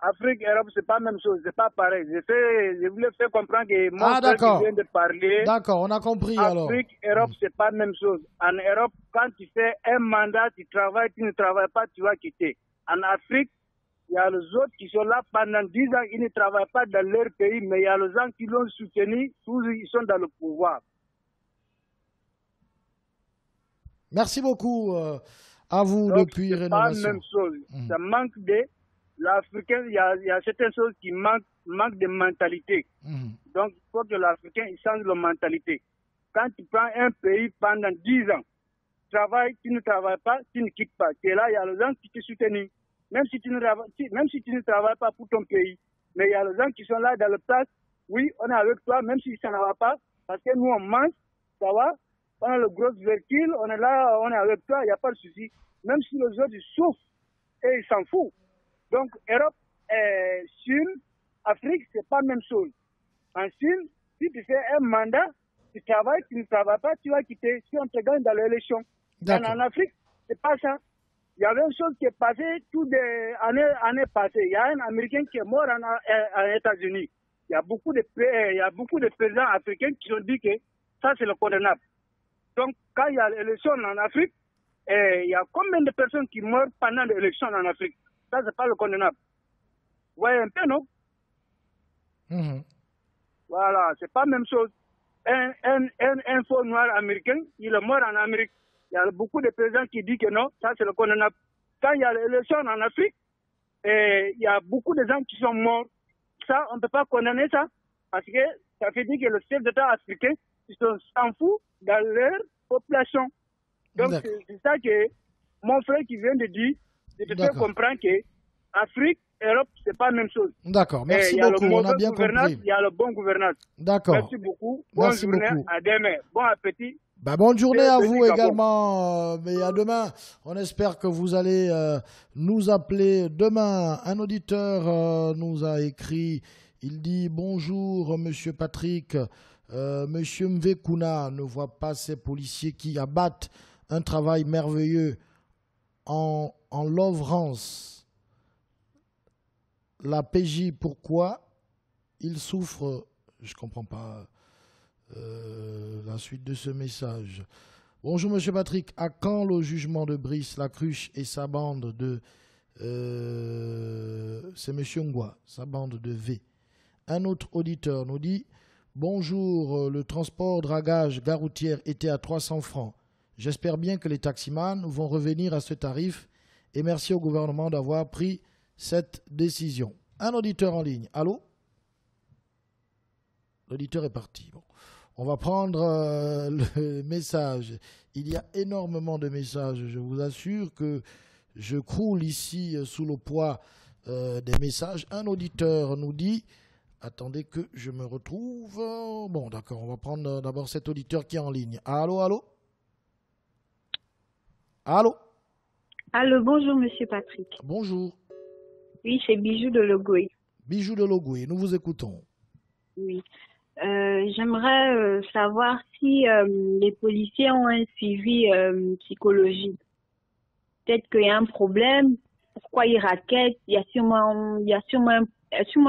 Afrique, Europe, c'est pas la même chose, c'est pas pareil. Je voulais faire comprendre que mon frère qui vient de parler. D'accord, on a compris alors. Afrique, Europe, c'est pas la même chose. En Europe, quand tu fais un mandat, tu travailles, tu ne travailles pas, tu vas quitter. En Afrique, il y a les autres qui sont là pendant 10 ans, ils ne travaillent pas dans leur pays, mais il y a les gens qui l'ont soutenu, tous ils sont dans le pouvoir. Merci beaucoup à vous depuis Rénovation. C'est pas la même chose. Ça manque de l'Africain, il y a certaines choses qui manquent de mentalité. Donc, il faut que l'Africain change de mentalité. Quand tu prends un pays pendant 10 ans, tu ne travailles pas, tu ne quittes pas. Tu es là, il y a les gens qui te soutiennent. Même si tu ne travailles pas pour ton pays, mais il y a les gens qui sont là dans le place. Oui, on est avec toi, même si ça ne va pas, parce que nous on mange, ça va. On a le gros véhicule, on est là, on est avec toi, il n'y a pas de souci. Même si les autres ils souffrent, et ils s'en foutent. Donc, Europe et Chine, Afrique, c'est pas la même chose. En Chine, si tu fais un mandat, tu travailles, tu ne travailles pas, tu vas quitter. Si on te gagne dans l'élection. En Afrique, c'est pas ça. Il y avait une chose qui est passée toutes les années passées. Il y a un Américain qui est mort en États-Unis. Il y a beaucoup de présidents africains qui ont dit que ça, c'est le condamnable. Donc, quand il y a l'élection en Afrique, il y a combien de personnes qui meurent pendant l'élection en Afrique? Ça, c'est pas le condamnable. Vous voyez un peu, non? Voilà, c'est pas la même chose. Un faux noir américain, il est mort en Amérique. Il y a beaucoup de présidents qui disent que non, ça c'est le condamnable. Quand il y a l'élection en Afrique, il y a beaucoup de gens qui sont morts. Ça, on ne peut pas condamner ça. Parce que ça fait dire que le chef d'État africain, ils s'en foutent dans leur population. Donc c'est ça que mon frère qui vient de dire, je te fais comprendre que Afrique, Europe, c'est pas la même chose. D'accord, merci beaucoup, on a bien compris. Il y a le bon gouvernance. D'accord. Merci beaucoup. Bonne journée, à demain. Bon appétit. Bonne journée à vous également, mais à demain. On espère que vous allez nous appeler demain. Un auditeur nous a écrit, il dit « Bonjour Monsieur Patrick, Monsieur Mvekuna ne voit pas ces policiers qui abattent un travail merveilleux en l'ouvrance. La PJ, pourquoi il souffre ?» Je ne comprends pas la suite de ce message. Bonjour Monsieur Patrick, à quand le jugement de Brice Lacruche et sa bande de... c'est Monsieur Ngwa, sa bande de V. Un autre auditeur nous dit « Bonjour, le transport dragage gare routière était à 300 francs. J'espère bien que les taximans vont revenir à ce tarif et merci au gouvernement d'avoir pris cette décision. » Un auditeur en ligne. Allô? L'auditeur est parti. Bon. On va prendre le message. Il y a énormément de messages. Je vous assure que je croule ici sous le poids des messages. Un auditeur nous dit... Attendez que je me retrouve. Bon, d'accord. On va prendre d'abord cet auditeur qui est en ligne. Allô, allô? Allô? Allô, bonjour Monsieur Patrick. Bonjour. Oui, c'est Bijou de Logoué. Bijou de Logoué, nous vous écoutons. Oui. J'aimerais savoir si les policiers ont un suivi psychologique. Peut-être qu'il y a un problème. Pourquoi ils raquettent? Il y a sûrement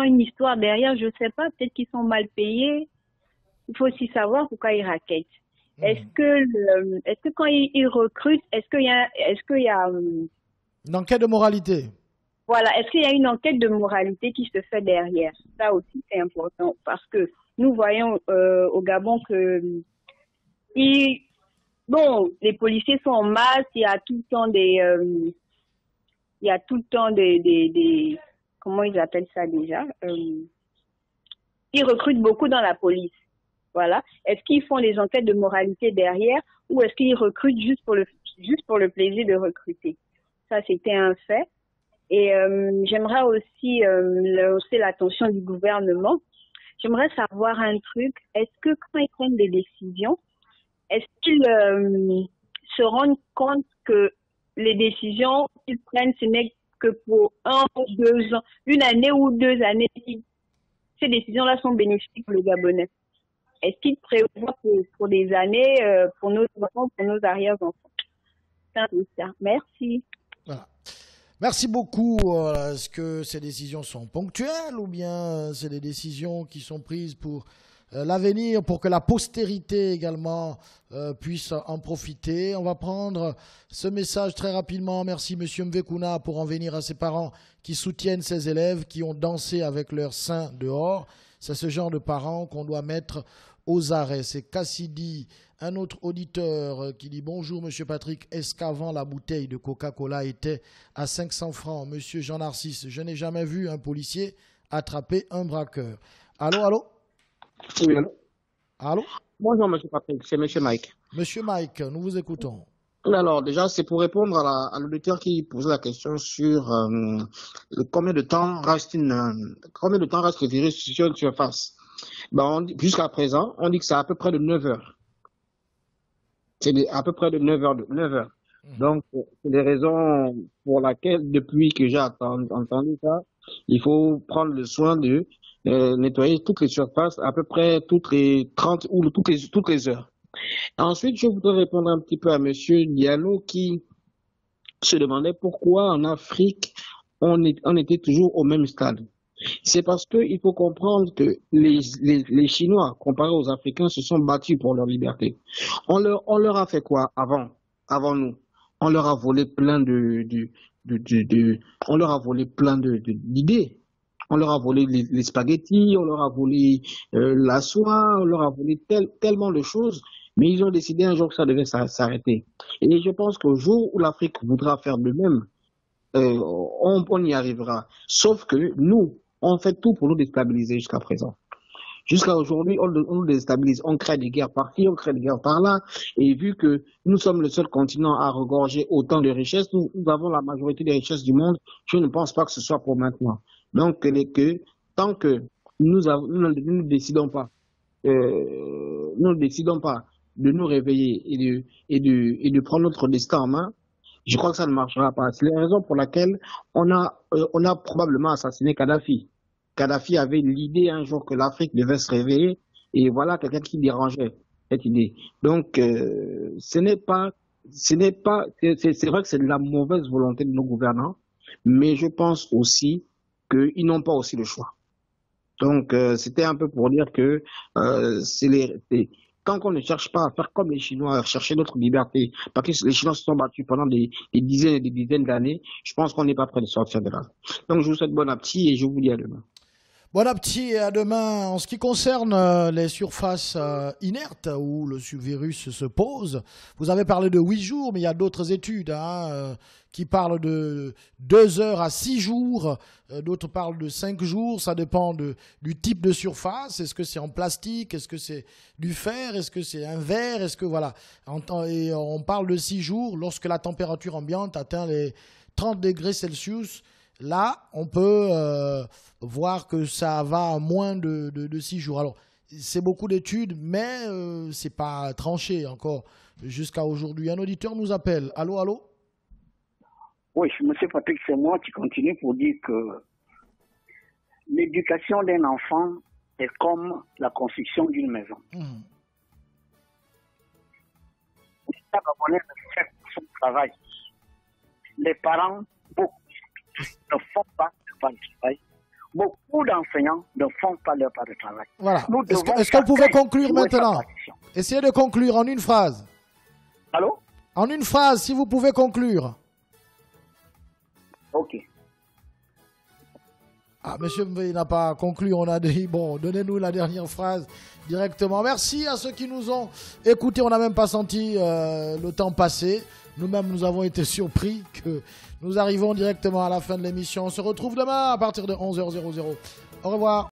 une histoire derrière, je ne sais pas. Peut-être qu'ils sont mal payés. Il faut aussi savoir pourquoi ils raquettent. Est-ce que quand ils recrutent, est-ce qu'il y a une enquête de moralité? Voilà, est-ce qu'il y a une enquête de moralité qui se fait derrière? Ça aussi, c'est important parce que nous voyons au Gabon que les policiers sont en masse, il y a tout le temps des comment ils appellent ça déjà, ils recrutent beaucoup dans la police. Voilà. Est-ce qu'ils font des enquêtes de moralité derrière ou est-ce qu'ils recrutent juste pour le plaisir de recruter? Ça, c'était un fait. Et j'aimerais aussi hausser l'attention du gouvernement. J'aimerais savoir un truc. Est-ce que quand ils prennent des décisions, est-ce qu'ils se rendent compte que les décisions qu'ils prennent, ce n'est que pour 1 ou 2 ans, 1 année ou 2 années, ces décisions-là sont bénéfiques pour les Gabonais? Est-ce qu'ils prévoient pour des années, pour nos enfants, pour nos arrière-enfants? C'est un peu ça. Merci. Voilà. Merci beaucoup. Est-ce que ces décisions sont ponctuelles ou bien c'est des décisions qui sont prises pour l'avenir, pour que la postérité également puisse en profiter? On va prendre ce message très rapidement. Merci Monsieur Mvekuna pour en venir à ses parents qui soutiennent ces élèves qui ont dansé avec leurs seins dehors. C'est ce genre de parents qu'on doit mettre aux arrêts. C'est Cassidy, un autre auditeur qui dit « Bonjour Monsieur Patrick, est-ce qu'avant la bouteille de Coca-Cola était à 500 francs? Monsieur Jean-Narcisse, je n'ai jamais vu un policier attraper un braqueur. » Allô? Oui, allô? Allô? Bonjour Monsieur Patrick, c'est Monsieur Mike. Monsieur Mike, nous vous écoutons. Alors déjà, c'est pour répondre à l'auditeur qui posait la question sur combien de temps reste le virus sur une surface. Jusqu'à présent, on dit que c'est à peu près de 9 heures. C'est à peu près de 9 heures. Donc, c'est les raisons pour lesquelles, depuis que j'ai entendu ça, il faut prendre le soin de nettoyer toutes les surfaces à peu près toutes les 30 ou toutes les heures. Ensuite, je voudrais répondre un petit peu à Monsieur Diallo qui se demandait pourquoi en Afrique on était toujours au même stade. C'est parce qu'il faut comprendre que les Chinois, comparés aux Africains, se sont battus pour leur liberté. On leur a fait quoi avant nous? On leur a volé plein d'idées. On leur a volé les spaghettis, on leur a volé la soie, on leur a volé tellement de choses, mais ils ont décidé un jour que ça devait s'arrêter. Et je pense qu'au jour où l'Afrique voudra faire de même, on y arrivera. Sauf que nous, on fait tout pour nous déstabiliser jusqu'à présent. Jusqu'à aujourd'hui, on nous déstabilise. On crée des guerres par-ci, on crée des guerres par-là. Et vu que nous sommes le seul continent à regorger autant de richesses, nous avons la majorité des richesses du monde, je ne pense pas que ce soit pour maintenant. Donc, tant que nous ne décidons pas de nous réveiller et de prendre notre destin en main, je crois que ça ne marchera pas. C'est la raison pour laquelle on a probablement assassiné Kadhafi. Kadhafi avait l'idée un jour que l'Afrique devait se réveiller et voilà quelqu'un qui dérangeait cette idée. Donc, c'est vrai que c'est de la mauvaise volonté de nos gouvernants, mais je pense aussi qu'ils n'ont pas aussi le choix. Donc, c'était un peu pour dire que tant qu'on ne cherche pas à faire comme les Chinois, à chercher notre liberté, parce que les Chinois se sont battus pendant des dizaines et des dizaines d'années, je pense qu'on n'est pas prêt de sortir de là. Donc, je vous souhaite bon appétit et je vous dis à demain. Bon appétit et à demain. En ce qui concerne les surfaces inertes où le virus se pose, vous avez parlé de 8 jours, mais il y a d'autres études qui parlent de 2 heures à 6 jours. D'autres parlent de 5 jours. Ça dépend du type de surface. Est-ce que c'est en plastique? Est-ce que c'est du fer? Est-ce que c'est un verre? Est-ce que voilà. Et on parle de 6 jours lorsque la température ambiante atteint les 30 degrés Celsius. Là, on peut voir que ça va à moins de 6 jours. Alors, c'est beaucoup d'études, mais ce n'est pas tranché encore jusqu'à aujourd'hui. Un auditeur nous appelle. Allô? Oui, M. Patrick, c'est moi qui continue pour dire que l'éducation d'un enfant est comme la construction d'une maison. L'État gabonais fait son travail. Les parents, beaucoup ne font pas leur part de travail. Beaucoup d'enseignants ne font pas leur part de travail. Voilà. Est-ce que vous pouvez conclure maintenant? Essayez de conclure en une phrase. Allô? En une phrase, si vous pouvez conclure. Ok. Ah, monsieur Mvei n'a pas conclu, on a dit, bon, donnez-nous la dernière phrase directement. Merci à ceux qui nous ont écoutés, on n'a même pas senti le temps passer. Nous-mêmes, nous avons été surpris que nous arrivons directement à la fin de l'émission. On se retrouve demain à partir de 11h00. Au revoir.